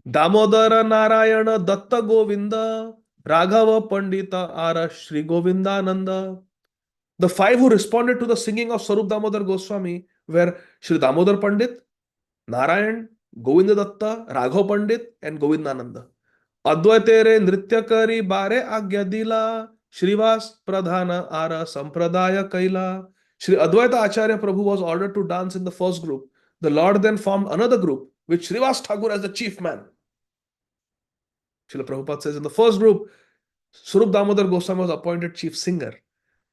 Damodara Narayana Datta Govinda, Raghava Pandita Ara Sri Govindananda. The 5 who responded to the singing of Swarup Damodar Goswami were Sri Damodar Pandit, Narayan, Govinda Datta, Raghav Pandit, and Govindananda. Advaitere Nrityakari Bare Agya Dila, Shrivas Pradhana Ara Sampradaya Kaila. Sri Advaita Acharya Prabhu was ordered to dance in the first group. The Lord then formed another group with Srivas Thakur as the chief man. Srila Prabhupada says in the first group, Swarup Damodar Goswami was appointed chief singer.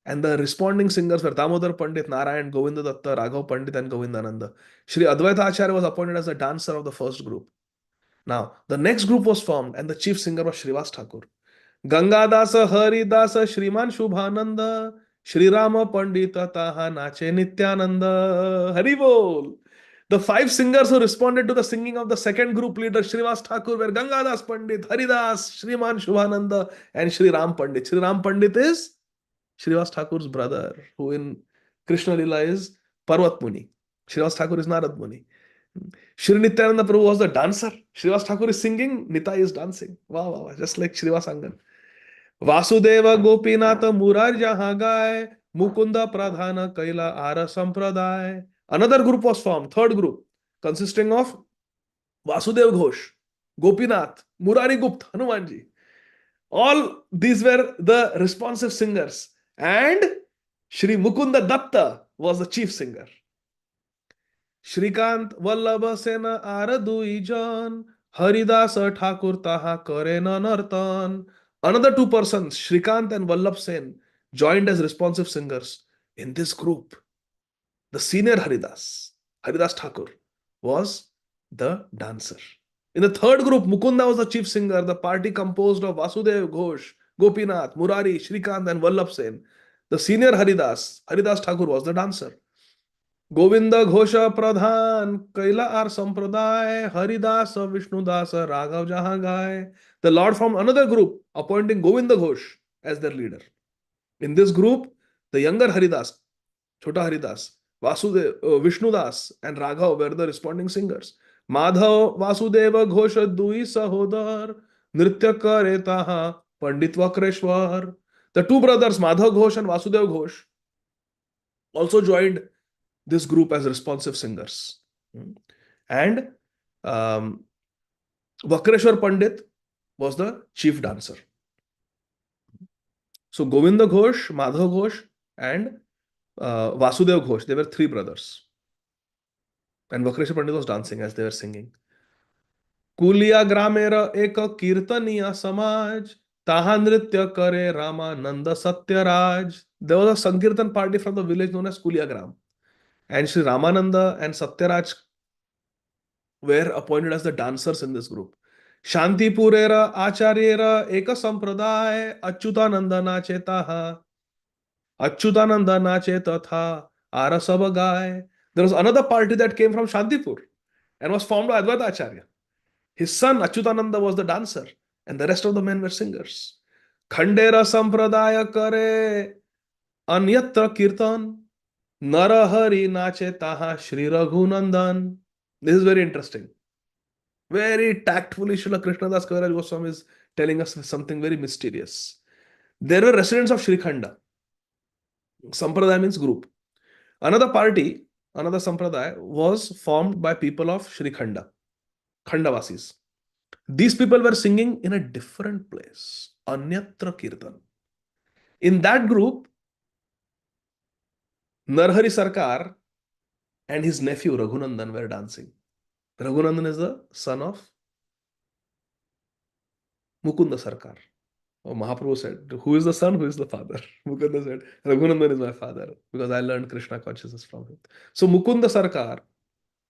And the responding singers were Damodar Pandit, Narayan, Govinda Datta, Raghav Pandit, and Govindananda. Sri Advaita Acharya was appointed as the dancer of the first group. Now, the next group was formed, and the chief singer was Srivas Thakur. Gangadasa, Haridasa, Shriman Shubhananda, Shri Rama Pandit taha nache Nityananda. Hari Bol. The five singers who responded to the singing of the second group leader, Srivas Thakur, were Gangadas Pandit, Haridas, Shriman Shubhananda, and Shri Ram Pandit. Shri Ram Pandit is Srivas Thakur's brother, who in Krishna Lila is Parvat Muni. Srivas Thakur is Narad Muni. Shri Nityananda Prabhu was the dancer. Srivas Thakur is singing, Nitai is dancing. Wow, wow, wow. Just like Srivas Angan. Vasudeva Gopinath Murar Jahan Gaye, Mukunda Pradhana Kaila Ara Sampradaya. Another group was formed, third group, consisting of Vasudev Ghosh, Gopinath, Murari Gupta, Hanumanji. All these were the responsive singers. And Shri Mukunda Datta was the chief singer. Shrikant Vallabha Sena Aradui Jan, Haridasa Thakur Taha Kare Nanartan. Another two persons, Shrikant and Vallabh Sen, joined as responsive singers in this group. The senior Haridas Thakur, was the dancer. In the third group, Mukunda was the chief singer. The party composed of Vasudev Ghosh, Gopinath, Murari, Shrikant, and Vallabh Sen. The senior Haridas Thakur, was the dancer. Govinda Ghosha Pradhan, Kaila Ar Sampradaya, Haridas, Vishnudas, Raghav Jahan Gaye. The Lord formed another group, appointing Govinda Ghosh as their leader. In this group, the younger Haridas, Chota Haridas, Vishnudas, and Raghav were the responding singers. Madhav Vasudeva Ghosha Dui Sahodar, Nritya Kare Taha, Pandit Vakreshwar. The two brothers, Madhav Ghosh and Vasudev Ghosh, also joined this group as responsive singers. And Vakreshwar Pandit was the chief dancer. So Govinda Ghosh, Madhav Ghosh, and Vasudev Ghosh, they were three brothers. And Vakreshwar Pandit was dancing as they were singing. Kuliya Gramera Eka Kirtaniya Samaj, Taha Nritya Kare Ramananda Satyaraj. There was a Sankirtan party from the village known as Kuliya Gram. And Sri Ramananda and Satyaraj were appointed as the dancers in this group. Shanti Purera Acharyera Eka Sampradaya Achyutananda Nache Taha. Achyutananda Nache Tatha Arasava Gai. There was another party that came from Shantipur and was formed by Advaita Acharya. His son Achyutananda was the dancer, and the rest of the men were singers. Khandera Sampradaya Kare Anyatra Kirtan Narahari Nache Taha Shri Raghunandan. This is very interesting. Very tactfully, Srila Krishnadas Kaviraj Goswami is telling us something very mysterious. There were residents of Shrikhanda. Sampradaya means group. Another party, another Sampradaya, was formed by people of Shrikhanda, Khandavasis. These people were singing in a different place, Anyatra Kirtan. In that group, Narhari Sarkar and his nephew Raghunandan were dancing. Raghunandan is the son of Mukunda Sarkar. Oh, Mahaprabhu said, who is the son, who is the father? Mukunda said, Raghunandan is my father because I learned Krishna consciousness from him. So Mukunda Sarkar,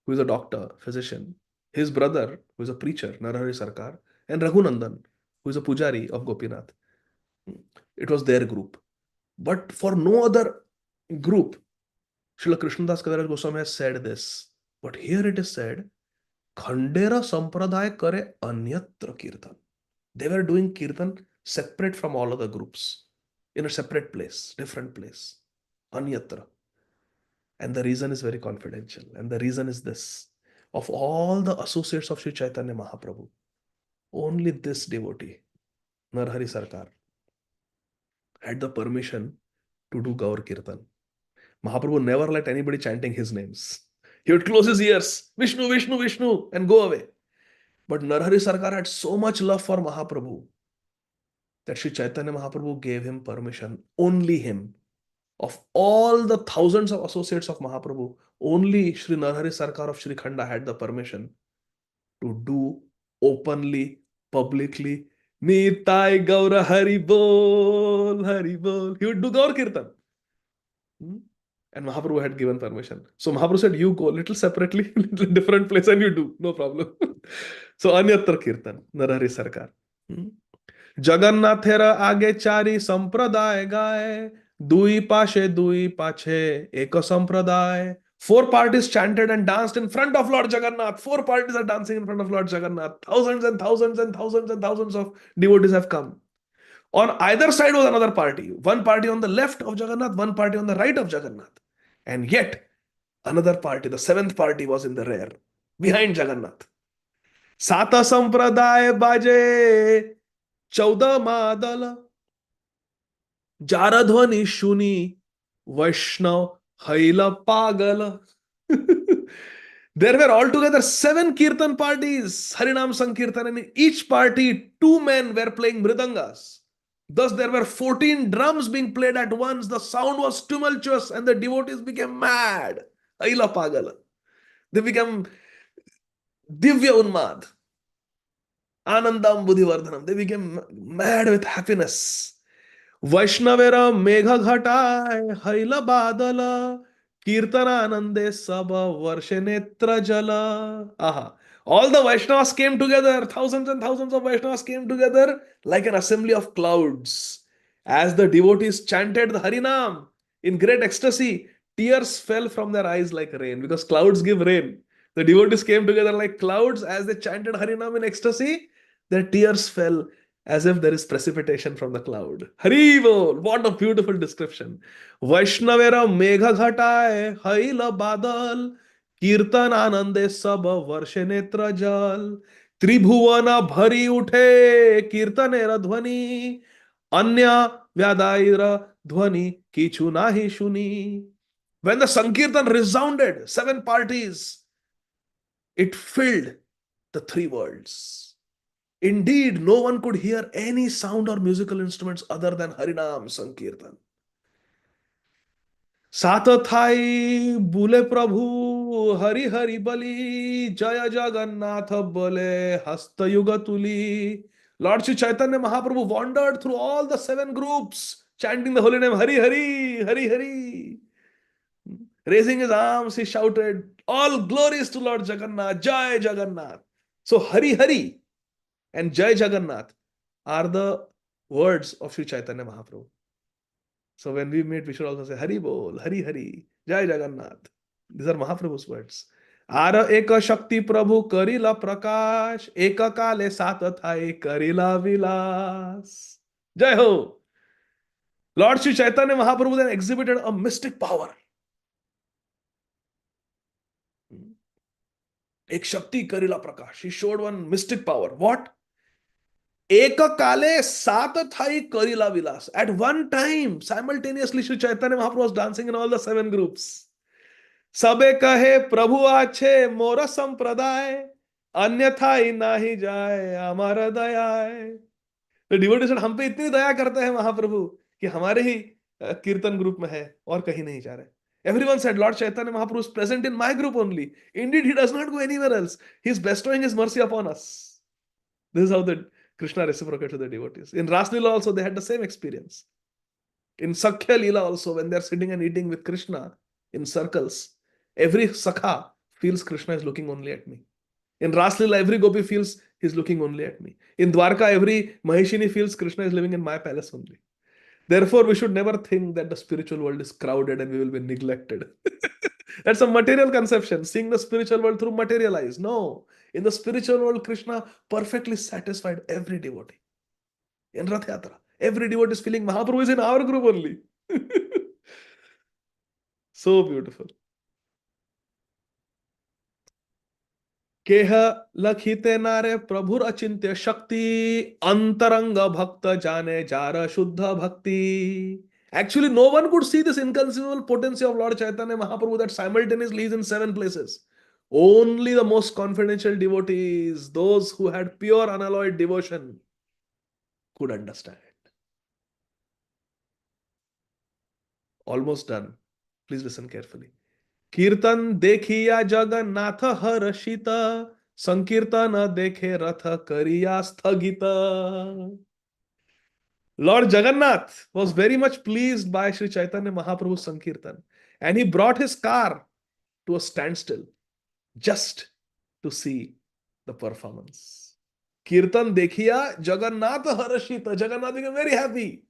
who is a doctor, physician, his brother, who is a preacher, Narahari Sarkar, and Raghunandan, who is a pujari of Gopinath. It was their group. But for no other group, Srila Krishnadas Kaviraj Goswami has said this. But here it is said, Khandera Sampradaya Kare Anyatra Kirtan. They were doing Kirtan separate from all other groups, in a separate place, different place, Anyatra. And the reason is very confidential. And the reason is this. Of all the associates of Sri Chaitanya Mahaprabhu, only this devotee, Narhari Sarkar, had the permission to do Gaur Kirtan. Mahaprabhu never let anybody chanting his names. He would close his ears, Vishnu, Vishnu, Vishnu, and go away. But Narhari Sarkar had so much love for Mahaprabhu that Sri Chaitanya Mahaprabhu gave him permission, only him. Of all the thousands of associates of Mahaprabhu, only Sri Narhari Sarkar of Sri Khanda had the permission to do openly, publicly, Nitai Gaura Hari Bol, Hari Bol. He would do Gaur Kirtan. And Mahaprabhu had given permission. So Mahaprabhu said, you go little separately, little different place and you do, no problem. So Anyatra Kirtan, Narhari Sarkar. Jagannathera Age Chari Sampradaya Gaye, Dui pache, eka sampradaya. Four parties chanted and danced in front of Lord Jagannath. Four parties are dancing in front of Lord Jagannath. Thousands and thousands and thousands and thousands of devotees have come. On either side was another party. One party on the left of Jagannath, one party on the right of Jagannath. And yet, another party, the seventh party, was in the rear, behind Jagannath. Sata sampradaya baje, chauda madala, जाराध्वनि शुनी वैष्णव हैला पागल. There were altogether seven kirtan parties, Harinam Sankirtan, and in each party, two men were playing mridangas. Thus, there were 14 drums being played at once. The sound was tumultuous, and the devotees became mad. Aila Pagal. They became Divya Unmad, Anandam Buddhivardhanam. They became mad with happiness. वैष्णवेरा मेघ घटाय hell बादल कीर्तनानंदे सब वर्ष नेत्र जल. Aha. All the Vaishnavas came together, thousands and thousands of Vaishnavas came together like an assembly of clouds. As the devotees chanted the Harinam in great ecstasy, tears fell from their eyes like rain because clouds give rain. The devotees came together like clouds as they chanted Harinam in ecstasy. Their tears fell as if there is precipitation from the cloud. Haribol, what a beautiful description. Vaishnavera megha ghataye haila badal कीर्तन आनंदे सब वर्ष नेत्र जल त्रिभुवन भरी उठे कीर्तनेर ध्वनि अन्य व्यादायर ध्वनि किछु नाही शुनी. When the Sankirtan resounded, seven parties, it filled the three worlds. Indeed, no one could hear any sound or musical instruments other than Harinam Sankirtan. सात थाई बोले प्रभु हरि हरि बलि जय जगन्नाथ बोले हस्त युग तुली. Lord Sri Chaitanya Mahaprabhu wandered through all the seven groups, chanting the holy name Hari Hari, Hari Hari. Raising his arms, he shouted, all glories to Lord Jagannath, Jai Jagannath. So Hari Hari and Jai Jagannath are the words of Sri Chaitanya Mahaprabhu. So when we meet, we should also say Hari Bol, Hari Hari, Jai Jagannath. These are Mahaprabhu's words. Ara eka shakti prabhu karila prakash, eka kale sat thai karila vilas. Jai Ho! Lord Sri Chaitanya Mahaprabhu then exhibited a mystic power. Ek shakti karila prakash. He showed one mystic power. What? Eka kale sat thai karila vilas. At one time, simultaneously, Sri Chaitanya Mahaprabhu was dancing in all the seven groups. सबे कहे प्रभु आछे मोर संप्रदाय अन्यथा ही नाही जाए हमारा दयाए. तो devotee said, हम पे इतनी दया करते हैं महाप्रभु कि हमारे ही कीर्तन ग्रुप में है और कहीं नहीं जा रहे. Everyone said, Lord Chaitanya Mahaprabhu is present in my group only. Indeed, he does not go anywhere else. He is bestowing his mercy upon us. This is how the Krishna reciprocated to the devotees. In Ras Leela also, they had the same experience. In Sakhya Leela also, when they are sitting and eating with Krishna in circles, every Sakha feels Krishna is looking only at me. In Ras Leela, every Gopi feels he's looking only at me. In Dwarka, every Maheshini feels Krishna is living in my palace only. Therefore, we should never think that the spiritual world is crowded and we will be neglected. That's a material conception, seeing the spiritual world through material eyes. No. In the spiritual world, Krishna perfectly satisfied every devotee. In Rath Yatra, every devotee is feeling Mahaprabhu is in our group only. So beautiful. केह लखिते नारे प्रभुर अचिंत्य शक्ति अंतरंग भक्त जाने jar शुद्ध भक्ति. Actually, no one could see this inconceivable potency of Lord Chaitanya Mahaprabhu that simultaneously is in seven places. Only the most confidential devotees, those who had pure unalloyed devotion, could understand. Almost done. Please listen carefully. कीर्तन देखिया जगन्नाथ हर्षित संकीर्तन देखे रथ करिया स्थगित. Lord Jagannath was very much pleased by Sri Chaitanya Mahaprabhu's Sankirtan, and he brought his car to a standstill just to see the performance. Kirtan dekhiya Jagannath harashita. Jagannath became very happy.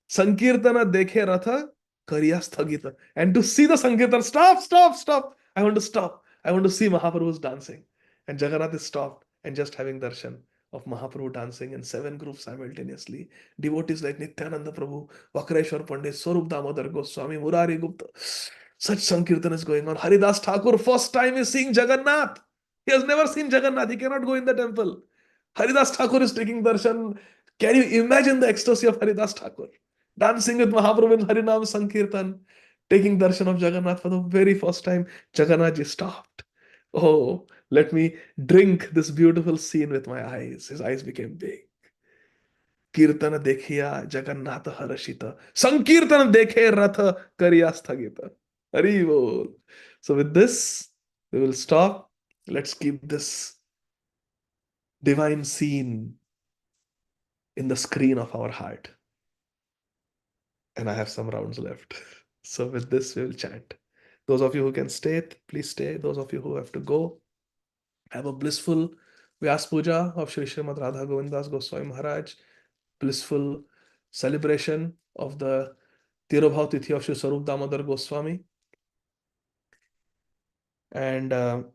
Sankirtana dekhe ratha kariya sthagita. And to see the Sankirtan, stop, stop, stop. I want to stop. I want to see Mahaprabhu's dancing. And Jagannath is stopped and just having darshan of Mahaprabhu dancing in 7 groups simultaneously. Devotees like Nityananda Prabhu, Vakreshwar Pandit, Swarup Damodar Goswami, Murari Gupta. Such Sankirtan is going on. Haridas Thakur, first time is seeing Jagannath. He has never seen Jagannath. He cannot go in the temple. Haridas Thakur is taking darshan. Can you imagine the ecstasy of Haridas Thakur? Dancing with Mahaprabhu in Harinam Sankirtan, taking darshan of Jagannath for the very first time. Jagannath ji stopped. Oh, let me drink this beautiful scene with my eyes. His eyes became big. Kirtan dekhiya Jagannath harashita. Sankirtan dekhe ratha kariya sthagita. Hari bol. So with this, we will stop. Let's keep this divine scene in the screen of our heart. And I have some rounds left. So with this, we will chant. Those of you who can stay, please stay. Those of you who have to go, have a blissful Vyas Puja of Sri Srimad Radha Govindas Goswami Maharaj, blissful celebration of the Tirobhav Tithi of Sri Sarup Damodar Goswami, and Rath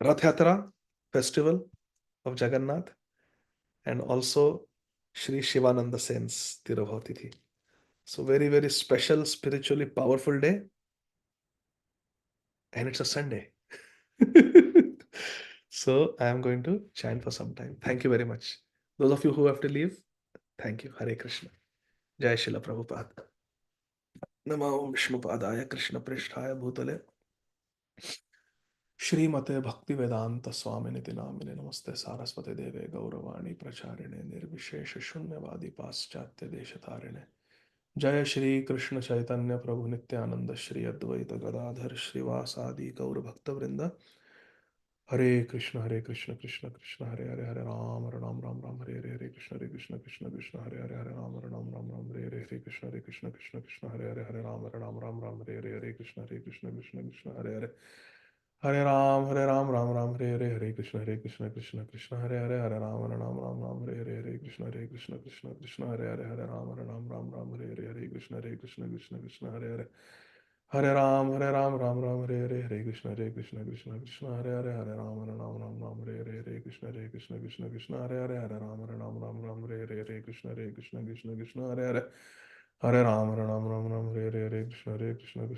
Yatra festival of Jagannath, and also Sri Shivananda Sen's Tirobhav Tithi. So very, very special, spiritually powerful day. And it's a Sunday. So I am going to chant for some time. Thank you very much. Those of you who have to leave, thank you. Hare Krishna. Jai Shila Prabhupada. Namo Vishnupadaya Krishna Pristhaya Bhutale Shrimate Bhakti Vedanta Swamini Namine Namaste Saraswati Deve Gauravani Pracharine Nirvishesha Shunyavadi Paschatya Deshatarine Jaya Shri Krishna Chaitanya Prabhu Nityananda Shri Advaita Gadadhar Srivasadi Gaur Bhakta Vrinda Hare Krishna Krishna Krishna Hare Hare Hare Ram Ram Hare Hare Krishna Krishna Krishna Hare Hare Hare Ram Hare Hare Krishna Krishna Hare Hare Hare Ram Hare Hare Krishna Krishna Hare Hare Hare Ram Hare Hare Krishna Krishna Hare Hare Hare Ram Hare Hare Krishna Krishna Hare Hare Hare Ram Hare Hare Krishna Krishna Hare Hare Hare Ram Hare Hare Hare Krishna Krishna Hare Hare Hare Ram Hare Hare Krishna Hare Hare Hare Ram Hare Hare Krishna Krishna Hare Hare Hare Ram Hare Hare Krishna Hare Hare Hare Ram Hare Hare Krishna Hare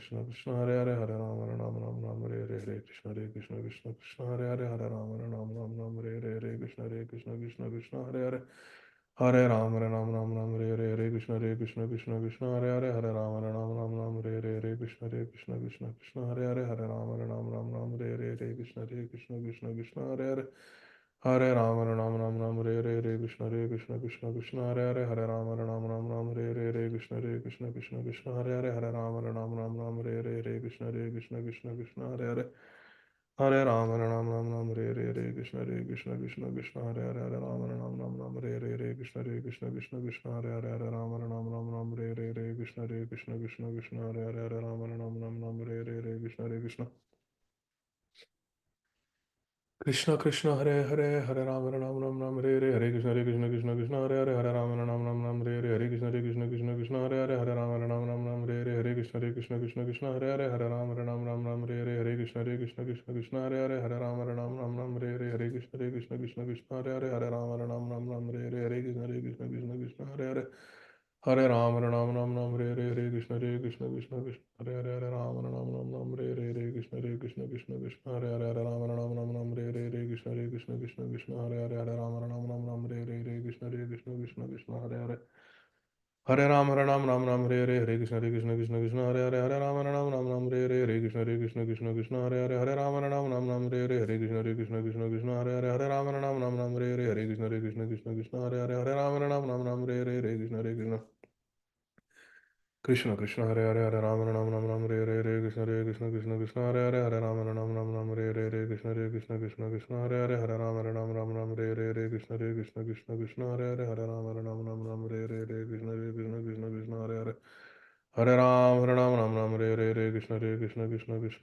Hare Hare Ram Hare Hare Krishna Hare Hare Hare Ram Hare Hare Krishna Hare Hare Hare Ram Hare Hare Krishna Hare Hare Hare Ram Hare Hare Krishna Hare Hare Hare Ram Hare Hare Krishna Hare Hare Hare Ram Hare Hare Krishna Hare Hare Hare Ram Hare Hare Krishna Hare Hare Hare Ram Hare Hare Krishna Hare Hare Hare Ram Hare Hare Krishna Hare Hare Hare Ram Hare Hare Krishna Hare Hare Hare Ram Hare Hare Krishna Krishna Hare Hare Hare Ram Hare Hare Hare Krishna Hare Hare Hare Ram Hare Hare Hare Krishna Hare Hare Hare Ram Hare Hare Hare Krishna Hare Hare Hare Ram Hare Hare Hare Krishna Hare Hare Hare Ram Hare Hare Hare Krishna Hare Hare Hare Ram Hare Hare Hare Krishna Hare Hare Hare Ram Hare Hare Hare Krishna Hare Hare Hare Ram Hare Hare Hare Krishna Hare Hare Hare Ram Hare Hare Hare Krishna Hare Hare Hare Ram Hare Hare Hare Krishna Hare Hare Hare Ram Hare Hare Hare Krishna Hare Hare Hare Ram Hare Hare Hare Krishna Hare Hare Hare Ram Hare Hare Hare Krishna Hare Hare Hare Ram Hare Hare Hare Krishna Hare Hare Hare Ram Hare Hare Hare Krishna Hare Hare Hare Ram Hare Hare Hare Krishna Hare Hare Hare Ram Hare Hare Hare Krishna Hare Hare Hare Ram Hare Hare Hare Krishna Hare Hare Hare Ram Hare Hare Hare Krishna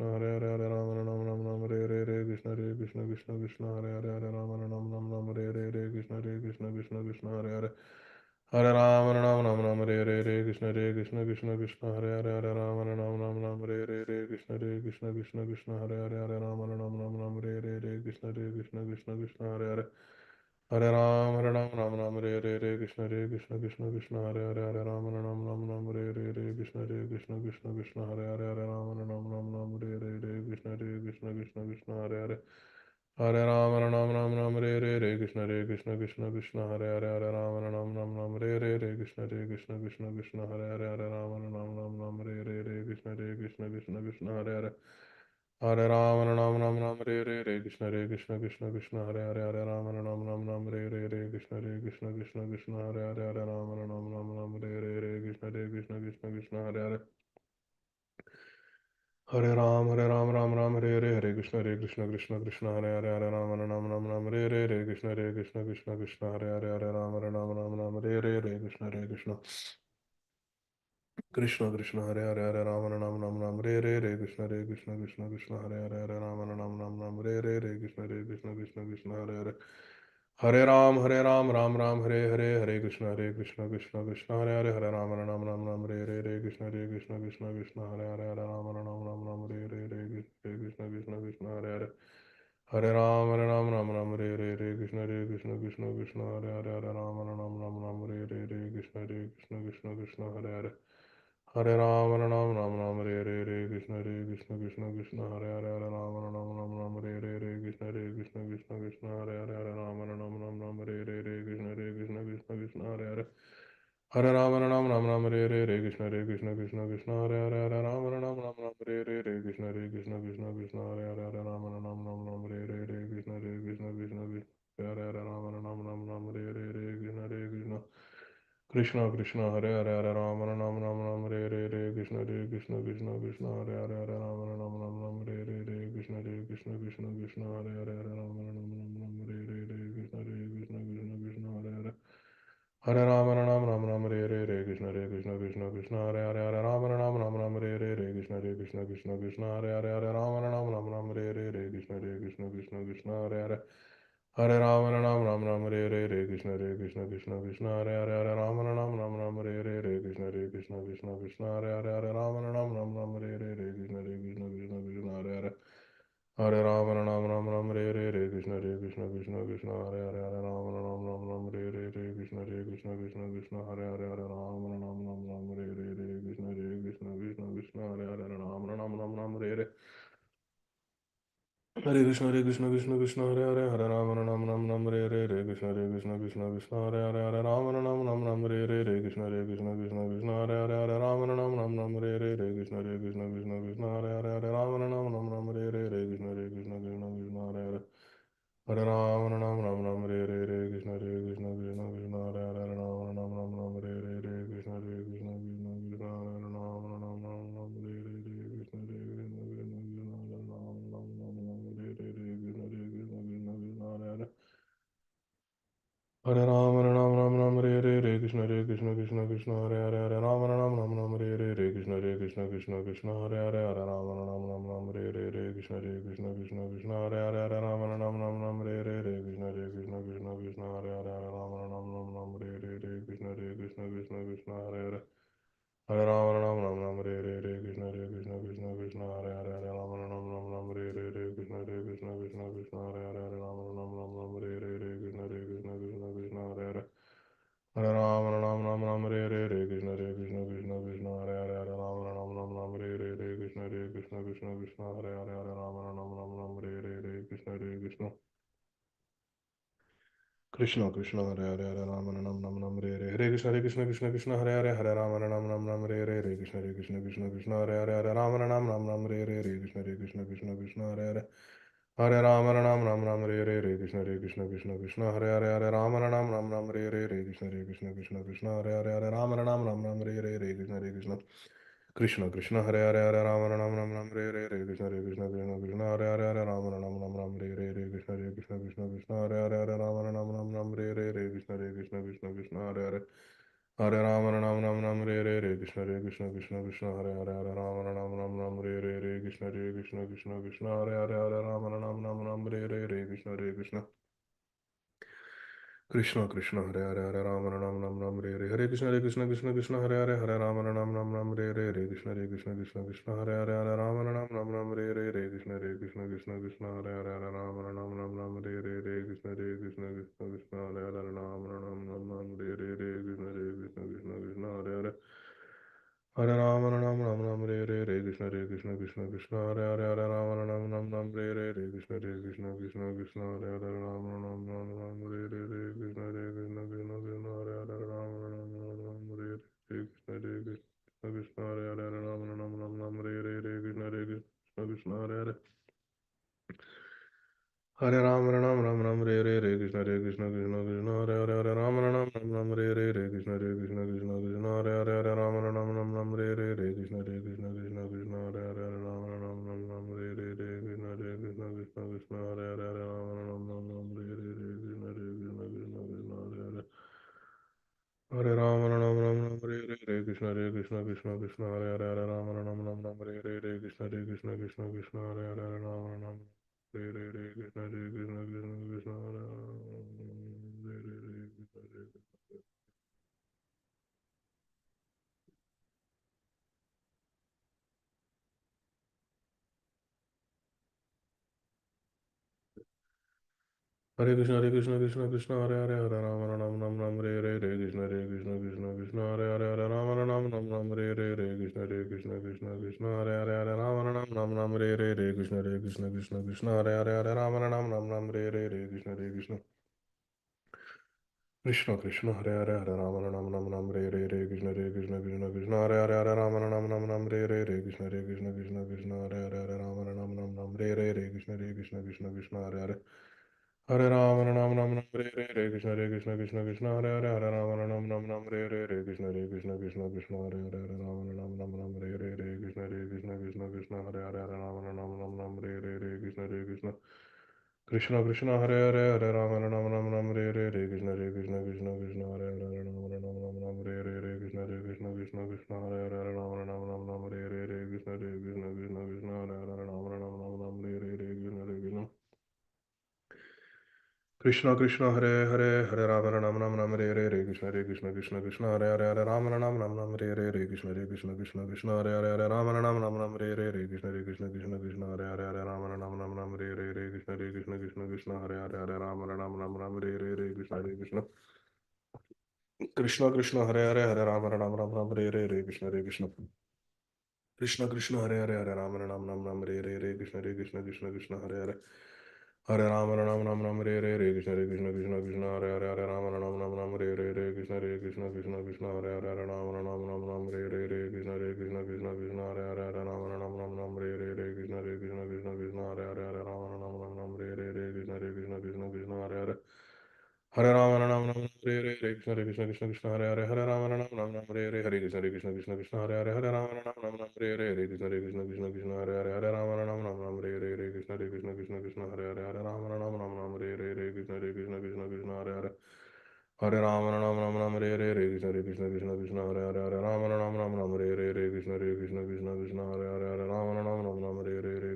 Hare Hare Hare Ram Hare Hare Hare Krishna Hare Hare Hare Ram Hare Hare Hare Krishna Hare Hare Hare Ram Hare Hare Hare Krishna Hare Hare Hare Ram Ram Hare Hare Krishna Krishna Krishna Hare Hare Hare Ram Hare Hare Krishna Krishna Krishna Krishna Hare Hare Hare Ram Hare Hare Krishna Krishna Krishna Krishna Hare Hare Hare Ram Hare Hare Krishna Krishna Krishna Krishna Hare Hare Hare Ram Hare Hare Krishna Krishna Krishna Krishna Hare Hare Hare Ram Hare Hare Krishna Krishna Krishna Krishna Hare Hare Hare Ram Hare Krishna Krishna Krishna Krishna Hare Hare Hare Ram Hare Krishna Krishna Krishna Krishna Hare Hare Hare Ram Hare Krishna Krishna Krishna Krishna Hare Hare Hare Ram Hare Krishna Krishna Krishna Krishna Hare Hare Hare Ram Hare Krishna Krishna Krishna Krishna Hare Hare Hare Ram Hare Krishna Krishna Krishna Krishna Hare Hare Hare Ram Ram Hare Krishna Krishna Krishna Hare Hare Hare Ram Hare Krishna Krishna Krishna Hare Hare Hare Ram Hare Krishna Krishna Krishna Hare Hare Hare Ram Hare Krishna Krishna Krishna Hare Hare Hare Ram Hare Krishna Krishna Hare Hare Hare Ram Hare Krishna Krishna Hare Hare Hare Ram Hare Krishna Krishna Hare Hare Hare Ram Hare Krishna Hare Hare Ram Hare Krishna Hare Hare Ram Hare Krishna Hare Hare Hare Ram Hare Krishna Hare Hare Krishna Krishna Hare Hare Hare Ram Hare Krishna Hare Hare Hare Ram Hare Krishna Hare Hare Hare Krishna Krishna Hare Hare Hare Ram Hare Krishna Hare Hare Ram Hare Krishna Krishna Krishna Hare Hare Hare Ram Hare Krishna Krishna Hare Hare Hare Ram Hare Krishna Hare Hare Ram Hare Krishna Hare Hare Hare Ram Hare Krishna Hare Hare Ram Hare Krishna Krishna Hare Hare Hare Ram Hare Krishna Hare Hare Hare Ram Hare Krishna Hare Hare Hare Ram Hare Krishna Krishna Hare Hare Hare Ram Hare Krishna Hare Hare Hare Ram Hare Krishna Hare Hare Hare Ram Hare Krishna Hare Hare Hare Ram Hare Krishna Hare Hare Ram Hare Hare Krishna Hare Hare Hare Ram Hare Krishna Hare Hare Ram Hare Krishna Hare Hare Ram Hare Krishna Krishna Hare Hare Ram Hare Krishna Hare Hare Hare Ram Hare Krishna Krishna Hare Hare Ram Hare Krishna Krishna Hare Hare Ram Hare Krishna Krishna Hare Hare Hare Ram Hare Krishna Hare Hare Hare Ram Hare Krishna Hare Hare Hare Ram Hare Krishna Hare Hare Hare Ram Hare Krishna Hare Hare Hare Ram Krishna Hare Hare Hare Ram Krishna Hare Hare Krishna Hare Hare Hare Ram Krishna Hare Hare Hare Ram Krishna Hare Hare Hare Krishna Krishna Krishna Hare Hare Hare Rama Nam Hare Hare Hare Krishna Krishna Hare Hare Hare Rama Nam Hare Hare Hare Krishna Hare Hare Hare Rama Nam Hare Hare Hare Krishna Hare Hare Hare Rama Nam Hare Hare Hare Krishna Hare Hare Hare Rama Nam Hare Hare Hare Krishna Hare Hare Hare Rama Nam Hare Hare Hare Krishna Hare Hare Hare Rama Nam Hare Hare Hare Krishna Hare Hare Hare Rama Nam Hare Hare Hare Krishna Hare Hare Hare Rama Nam Hare Hare Hare Krishna Hare Hare Hare Rama Nam Hare Hare Hare Krishna Hare Hare Hare Rama Nam Hare Hare Hare Krishna Hare Hare Hare Rama Nam Hare Hare Hare Krishna Krishna Krishna Hare Hare Hare Ram Ram Ram Ram Hare Krishna Krishna Krishna Krishna Hare Ram Ram Ram Ram Hare Krishna Krishna Krishna Hare Ram Ram Ram Hare Krishna Krishna Krishna Hare Ram Ram Ram Ram Hare Krishna Krishna Krishna Krishna Hare Ram Ram Ram Ram Krishna Krishna Krishna Hare Ram Ram Hare Krishna Krishna Krishna Hare Ram Ram Ram Hare Krishna Krishna Krishna Hare Ram Ram Ram Hare Krishna Krishna Krishna Hare Ram Ram Hare Krishna Krishna Hare Ram Ram Hare Krishna Krishna Hare Hare Ram Ram Hare Krishna Krishna Krishna Hare Ram Ram Hare Krishna Krishna Hare Ram Ram Hare Krishna Krishna Hare Ram Ram Hare Krishna Krishna Krishna Hare Ram Ram Hare Ram Hare Krishna Krishna Krishna Hare Ram Ram Hare Krishna Krishna Hare Ram Hare Krishna Krishna Hare Krishna Krishna Krishna Hare Ram Ram Hare Krishna Krishna Krishna Hare Ram Ram Hare Krishna Krishna Hare Ram Ram Hare Krishna Krishna Hare Ram Ram Hare Krishna Krishna Hare Ram Krishna Krishna Hare Ram Krishna Krishna Hare Ram Krishna Krishna Hare Krishna Krishna Hare Ram Krishna Krishna Krishna Hare Krishna Krishna Krishna Hare Ram Krishna Krishna Krishna Hare Krishna Krishna Krishna Hare Ram Krishna Krishna Hare Ram Krishna Hare Ram Krishna Hare Krishna Hare Krishna Krishna Krishna Hare Ram Krishna Krishna Krishna Hare Ram Krishna Krishna Hare Ram Krishna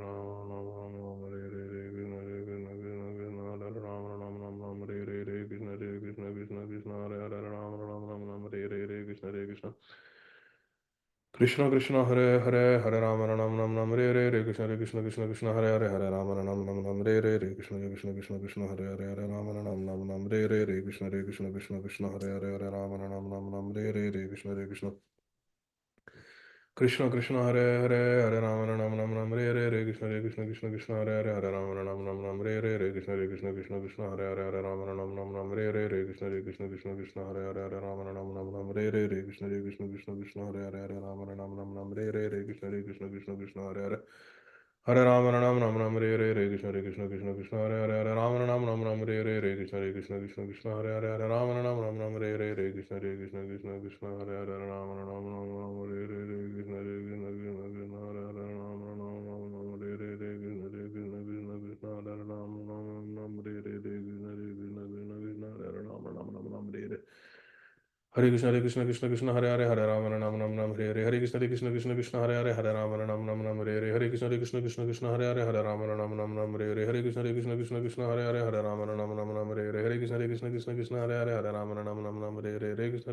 Krishna Hare Ram Krishna Krishna Hare Ram Krishna Krishna Hare Krishna Krishna Hare Krishna Krishna Hare Hare Krishna Krishna Hare Hare Krishna Krishna Hare Krishna Hare Krishna Krishna Hare Ram Krishna Krishna Hare Krishna Hare Hare Ram Krishna Krishna Hare Krishna Krishna Krishna Hare Ram Krishna Krishna Krishna Hare Ram Krishna Krishna Hare Krishna Krishna Krishna Hare Ram Krishna Krishna Krishna Hare Krishna Krishna Krishna Hare Krishna Krishna Krishna Hare Krishna Krishna Krishna Krishna Krishna Krishna Hare Krishna Krishna Krishna Hare Krishna Krishna Krishna Krishna Hare Hare Krishna Krishna Krishna Hare Hare Hare Rama Rama Rama Rama Hare Hare Hare Krishna Krishna Krishna Hare Hare Hare Rama Rama Rama Rama Hare Hare Hare Krishna Krishna Krishna Hare Hare Hare Rama Rama Rama Rama Hare Hare Hare Krishna Krishna Krishna Hare Hare Hare Rama Rama Rama Rama Hare Hare Hare Krishna Krishna Hare Hare Hare Rama Rama Rama Rama Hare Hare Hare Krishna Hare Hare Hare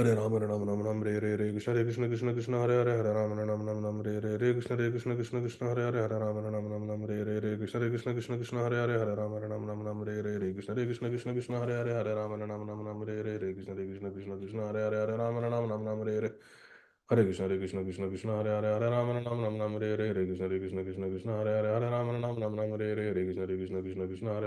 Rama Rama Rama Rama Hare Hare Hare Krishna Krishna Hare Hare Hare Rama Rama Rama Rama Hare Hare Hare Krishna Krishna Hare Hare Rama Rama Rama Rama Hare Hare Hare Krishna Hare Hare Hare Rama Rama Rama Rama Hare Hare Hare Krishna Hare Hare Hare Rama Rama Rama Rama Hare Hare Hare Krishna Hare Hare Hare Rama Rama Rama Rama Hare Hare Hare Krishna Hare Hare Hare Rama Rama Rama Rama Hare Hare Hare Krishna Hare Hare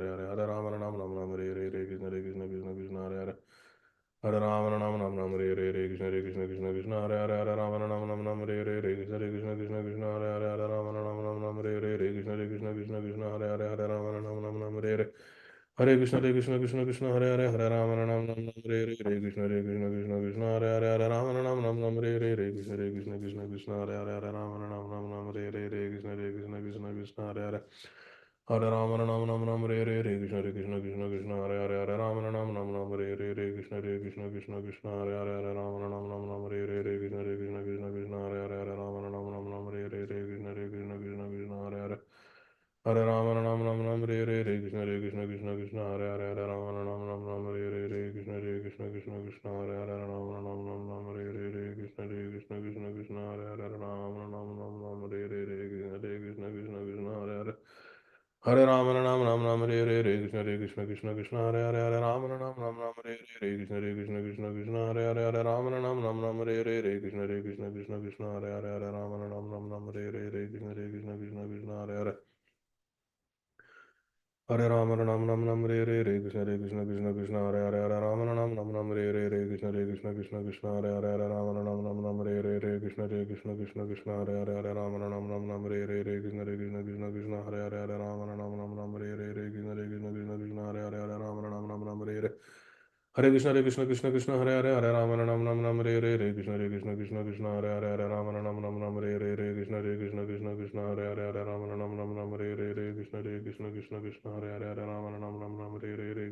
Hare Rama Rama Rama Rama Hare Hare Hare Krishna Hare Hare Hare Rama Rama Rama Rama Hare Hare Hare Krishna Hare Hare Hare Rama Rama Rama Rama Hare Hare Hare Krishna Hare Hare Hare Rama Rama Rama Rama Hare Hare Hare Krishna Hare Hare Hare Rama Rama Rama Rama Hare Hare Hare Krishna Hare Hare Hare Rama Rama Rama Rama Hare Hare Hare Krishna Hare Hare Hare Rama Rama Rama Rama Hare Hare Hare Krishna Hare Hare Hare Rama Rama Rama Rama Hare Hare Hare Krishna Hare Hare Hare Rama Rama Rama Rama Hare Hare Hare Krishna Hare Hare Hare Rama Rama Rama Rama Hare Hare Hare Krishna Hare Hare Hare Rama Rama Rama Rama Hare Hare Hare Krishna Hare Hare Hare Rama Rama Rama Rama Hare Hare Hare Krishna Hare Hare Hare Rama Rama Rama Rama Hare Hare Hare Krishna Hare Hare Hare Rama Rama Rama Rama Hare Hare Hare Krishna Hare Hare Hare Rama Rama Rama Rama Hare Hare Hare Krishna Hare Hare Hare Rama Rama Rama Rama Hare Hare Hare Krishna Hare Hare Hare Rama Rama Rama Rama Hare Hare Hare Krishna Hare Hare Hare Rama Rama Rama Rama Hare Hare Hare Krishna Hare Hare Hare Rama Rama Rama Rama Hare Hare Hare Krishna Hare Hare Hare Rama Rama Rama Rama Hare Hare Krishna Hare Hare Hare Rama Rama Rama Rama Hare Hare Hare Krishna Hare Hare Hare Rama Rama Rama Rama Hare Hare Hare Krishna Hare Hare Hare Rama Rama Rama Rama Hare Hare Hare Krishna Hare Hare Hare Rama Rama Rama Rama Hare Hare Hare Krishna Hare Hare Hare Rama Rama Rama Rama Hare Hare Hare Krishna Hare Hare Hare Rama Rama Rama Rama Hare Hare Hare Krishna Hare Hare Hare Rama Rama Rama Rama Hare Hare Hare Krishna Hare Hare Hare Rama Rama Rama Rama Hare Hare Hare Krishna Hare Hare Rama Rama Rama Rama Hare Hare Hare Krishna Hare Hare Hare Rama Rama Rama Rama Hare Hare Hare Krishna Hare Hare Hare Rama Rama Rama Rama Hare Hare Hare Krishna Hare Hare Hare Rama Rama Rama Rama Hare Hare Hare Krishna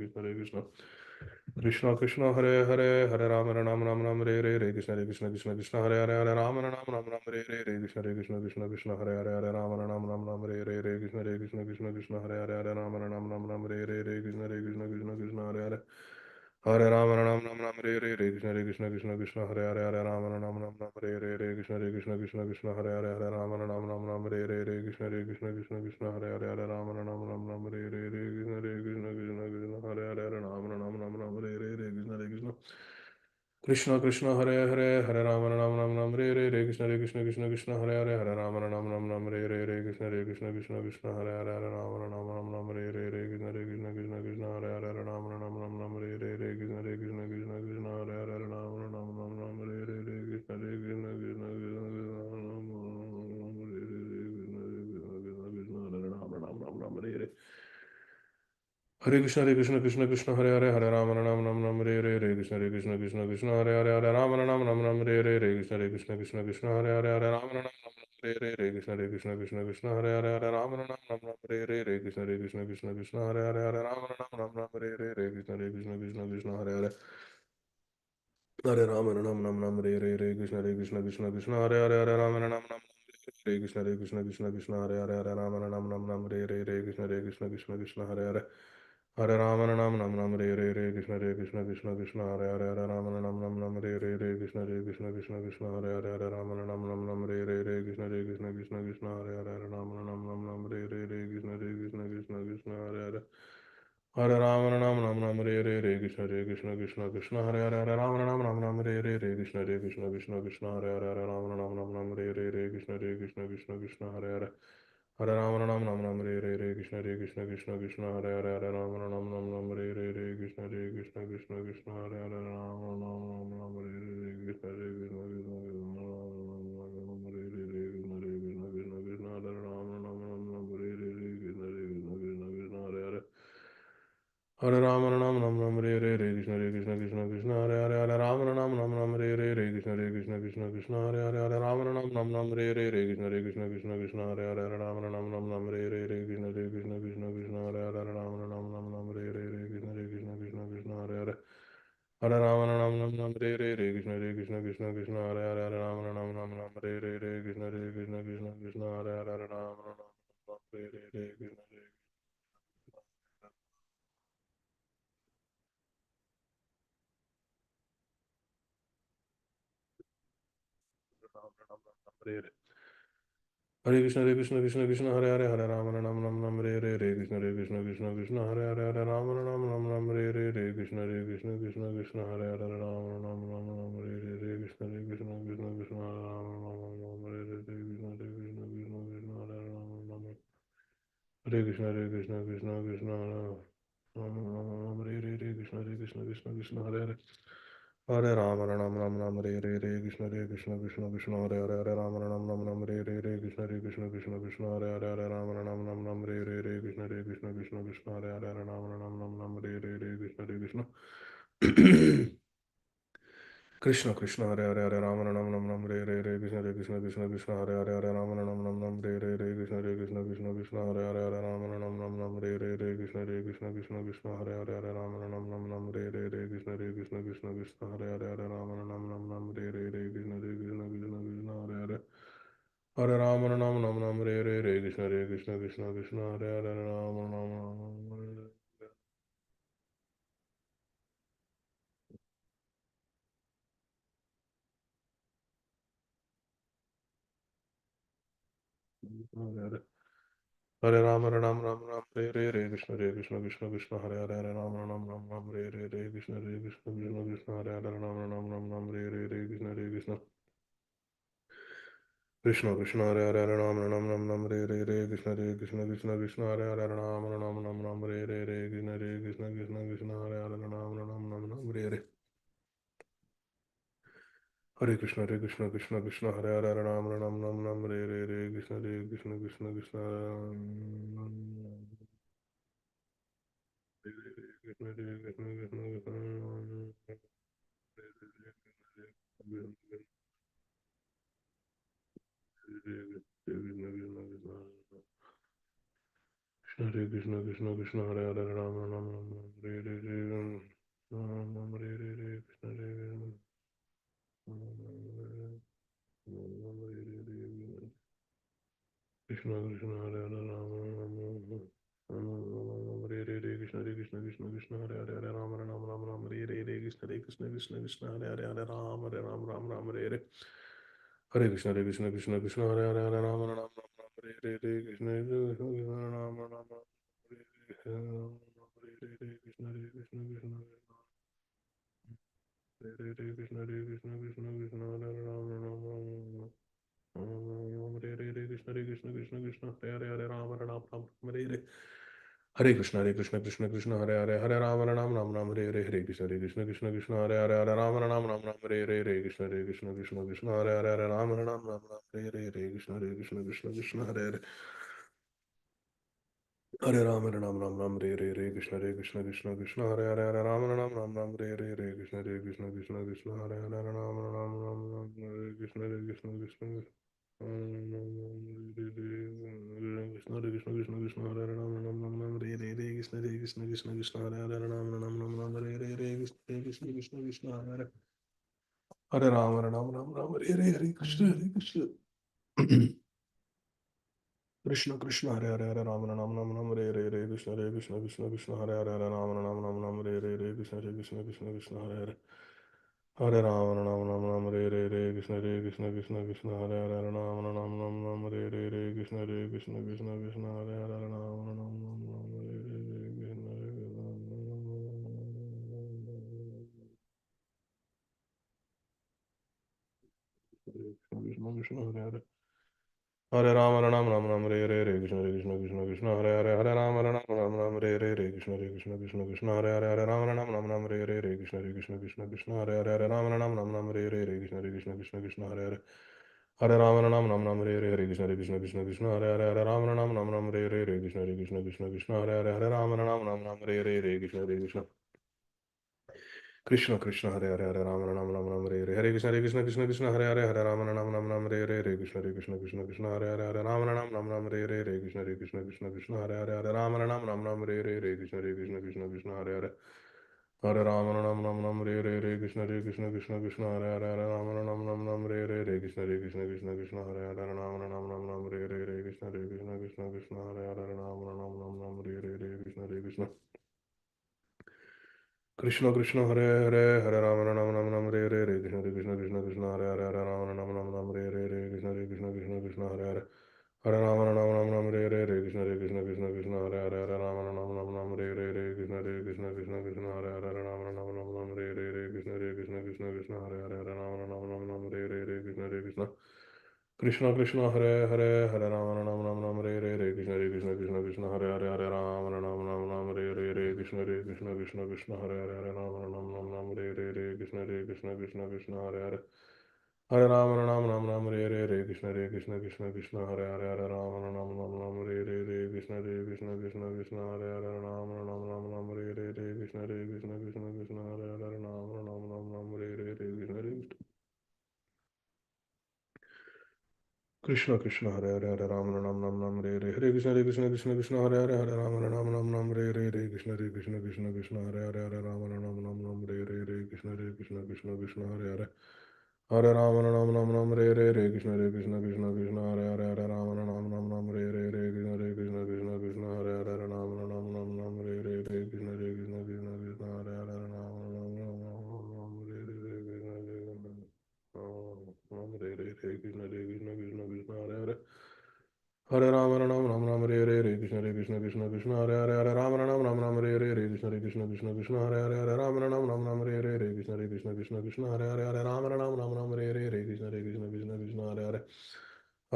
Hare Hare Hare Rama Rama Rama Rama Hare Hare Hare Krishna Hare Hare Hare Rama Rama Rama Rama Hare Hare Hare Krishna Hare Hare Hare Rama Rama Rama Rama Hare Hare Hare Krishna Hare Hare Hare Rama Rama Rama Rama Hare Hare Hare Krishna Hare Hare Hare Rama Rama Rama Rama Hare Hare Hare Krishna Hare Hare Hare Rama Rama Rama Rama Hare Hare Hare Krishna Hare Hare Hare Rama Rama Rama Rama Hare Hare Hare Krishna Hare Hare Hare Rama Rama Rama Rama Hare Hare Hare Krishna Hare Hare Hare Rama Rama Rama Rama Hare Hare Hare Krishna Hare Hare Hare Rama Rama Rama Rama Hare Hare Hare Krishna Hare Hare Hare Rama Rama Rama Rama Hare Hare Hare Krishna Hare Hare Hare Rama Rama Rama Rama Hare Hare Hare Krishna Hare Hare Hare Rama Rama Rama Rama Hare Hare Hare Krishna Hare Hare Hare Rama Rama Rama Rama Hare Hare Hare Krishna Hare Hare Hare Rama Rama Rama Hare Hare Hare Krishna Hare Hare Hare Rama Rama Rama Hare Hare Hare Krishna Hare Hare Hare Rama Rama Rama Hare Hare Krishna Hare Hare Hare Rama Rama Rama Hare Hare Hare Krishna Hare Hare Hare Rama Rama Rama Hare Hare Hare Krishna Hare Hare Hare Rama Rama Hare Hare Krishna Hare Hare Hare Rama Rama Hare Krishna Hare Hare Hare Rama Rama Hare Hare Krishna Hare Hare Hare Rama Rama Hare Hare Krishna Hare Hare Hare Rama Rama Hare Hare Krishna Hare Hare Hare Rama Rama Hare Hare Krishna Hare Hare Hare Rama Rama Hare Hare Krishna Hare Hare Hare Rama Hare Hare Krishna Hare Hare Hare Rama Rama Hare Hare Krishna Hare Hare Hare Rama Rama Hare Hare Krishna Hare Hare Hare Rama Hare Hare Krishna Hare Hare Hare Rama Hare Hare Krishna Hare Hare Rama Rama Hare Hare Hare Rama Hare Hare Krishna Hare Hare Hare Rama Hare Hare Krishna Hare Hare Hare Rama Hare Hare Krishna Hare Hare Hare Rama Hare Hare Krishna Hare Hare Hare Rama Hare Hare Krishna Hare Hare Hare Rama Hare Hare Krishna Hare Hare Hare Hare Rama Ram Ram Ram Hare Hare Hare Krishna Hare Krishna Krishna Krishna Hare Hare Hare Rama Ram Ram Ram Hare Hare Hare Krishna Hare Krishna Krishna Krishna Hare Hare Hare Rama Ram Ram Hare Hare Hare Krishna Hare Ram Ram Ram Hare Hare Hare Krishna Krishna Krishna Hare Hare Hare Rama Ram Ram Ram Hare Hare Hare Krishna Krishna Krishna Hare Hare Hare Rama Ram Ram Ram Hare Hare Hare Krishna Krishna Krishna Hare Hare Hare Rama Ram Ram Ram Hare Hare Hare Krishna Krishna Krishna Hare Rama Ram Ram Hare Hare Hare Krishna Krishna Krishna Hare Rama Ram Hare Krishna Krishna Krishna Ram Ram Hare Krishna Krishna Hare Hare Hare Ram Ram Hare Hare Krishna Krishna Krishna Hare Hare Hare Ram Ram Hare Hare Krishna Krishna Krishna Hare Hare Hare Ram Ram Hare Hare Krishna Krishna Krishna Hare Hare Hare Ram Hare Hare Krishna Krishna Krishna Hare Hare Hare Rama Nam Hare Hare Hare Krishna Krishna Hare Hare Hare Rama Nam Hare Hare Hare Krishna Krishna Hare Hare Hare Rama Nam Hare Hare Hare Krishna Hare Hare Hare Rama Nam Hare Hare Hare Krishna Hare Hare Hare Rama Nam Hare Hare Hare Krishna Hare Hare Hare Rama Nam Hare Hare Hare Krishna Hare Hare Hare Rama Nam Hare Hare Hare Ram Hare Hare Hare Krishna Hare Hare Hare Ram Hare Hare Hare Krishna Hare Hare Ram Hare Hare Krishna Hare Hare Ram Hare Hare Krishna Hare Hare Ram Hare Hare Hare Krishna Hare Hare Ram Hare Hare Hare Krishna Hare Hare Hare Ram Hare Hare Hare Krishna Krishna Hare Hare Ram Ram Ram Hare Hare Ram Ram Hare Hare Krishna Krishna Krishna Hare Hare Ram Ram Ram Hare Hare Krishna Hare Hare Hare Ram Ram Hare Hare Krishna Hare Hare Hare Ram Hare Ram Hare Hare Hare Krishna Hare Hare Hare Ram Ram Hare Hare Krishna Ram Ram Hare Hare Krishna Hare Hare Ram Ram Hare Hare Hare Ram Hare Hare Krishna Hare Hare Hare Ram Hare Hare Hare Krishna Hare Hare Hare Ram Hare Hare Hare Krishna Hare Hare Hare Ram Hare Hare Hare Krishna Hare Hare Ram Hare Hare Krishna Hare Hare Hare Ram Hare Hare Hare Krishna Hare Hare Hare Ram Krishna Krishna Hare Ram Hare Hare Krishna Hare Hare Ram Hare Hare Krishna Hare Hare Ram Hare Hare Hare Krishna Krishna Hare Hare Hare Ram Hare Hare Hare Krishna Hare Hare Hare Ram Hare Hare Hare Krishna Hare Hare Hare Ram Hare Hare Hare Krishna Hare Hare Ram Hare Hare Hare Krishna Hare Hare Ram Hare Krishna Hare Hare Hare Ram Hare Hare Hare Krishna Hare Hare Hare Ram Hare Hare Hare Krishna Hare Hare Hare Ram Hare Hare Hare Krishna Hare Hare Hare Ram Hare Hare Hare Krishna Hare Hare Hare Ram Hare Hare Hare Krishna Hare Hare Hare Ram Hare Hare Hare Krishna Hare Hare Hare Ram Hare Hare Hare Krishna Hare Hare Hare Ram Hare Hare Hare Krishna Hare Hare Hare Ram Hare Hare Hare Krishna Hare Hare Hare Ram Hare Hare Hare Krishna Hare Hare Hare Ram Hare Hare Hare Krishna Hare Hare Hare Rama Ram Ram Ram Re Re Re Krishna Krishna Krishna Hare Hare Hare Rama Ram Ram Ram Re Re Re Krishna Krishna Hare Hare Rama Ram Ram Ram Re Re Re Krishna Krishna Hare Hare Rama Ram Ram Re Re Re Krishna Krishna Krishna Hare Hare Hare Rama Ram Ram Ram Re Re Re Krishna Krishna Hare Hare Hare Rama Ram Ram Re Re Re Krishna Krishna Hare Hare Hare Rama Ram Ram Re Re Re Krishna Krishna Hare Hare Hare Rama Ram Re Re Re Krishna Krishna Hare Hare Hare Rama Ram Re Re Re Krishna Hare Hare Hare Rama Ram Re Re Re Krishna Krishna Krishna Hare Hare Hare Rama Ram Re Re Re Krishna Krishna Hare Hare Hare Rama Ram Re Re Re Krishna Hare Hare Hare Rama Ram Re Re Re Krishna Hare Hare Hare Ram Re Re Re Krishna Hare Hare Hare Ram Re Re Re Krishna Hare Hare Ram Re Re Re Krishna Hare Hare Ram Re Re Re Krishna Krishna Hare Hare Hare Ram Re Re Hare Krishna Hare Hare Hare Ram Re Re Re Krishna Hare Hare Hare Ram Re Re Re Krishna Hare Hare Hare Ram Re Re Re Krishna Hare Hare Hare Ram Re Re Re Krishna Hare Hare Hare Ram Re Re Re Krishna Hare Hare Hare Ram Re Re Re Ram Re Re Re Krishna Hare Hare Hare Ram Re Re Re Krishna Hare Hare Hare Ram Re Re Re Krishna Hare Hare Hare Ram Re Re Re Krishna Hare Hare Hare Ram Re Re Re Krishna Hare Hare Hare Ram Re Re Re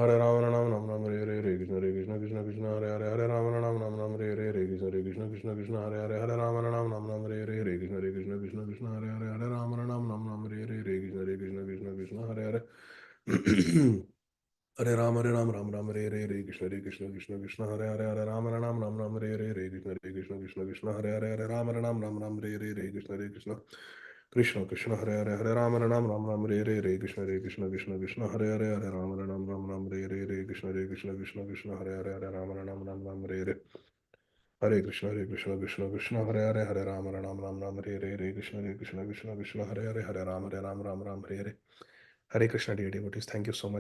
Krishna Hare Hare Hare Ram Re Re Re Krishna Hare Hare Hare Ram Re Re Re Krishna Hare Hare Hare Ram Re Re Re Krishna Hare Hare Hare Ram Re Re Re Krishna Hare Hare Hare Ram Re Re Re Krishna Hare Hare Hare Ram Re Re Re Krishna Hare Hare Hare Ram Re Re Re Krishna Hare Hare Hare Ram Re Re Re Krishna Hare Hare Hare Ram Re Re Hare Krishna Hare Hare Hare Ram Re Re Re Krishna Hare Hare Hare Ram Re Re Hare Krishna dear devotees, thank you so much for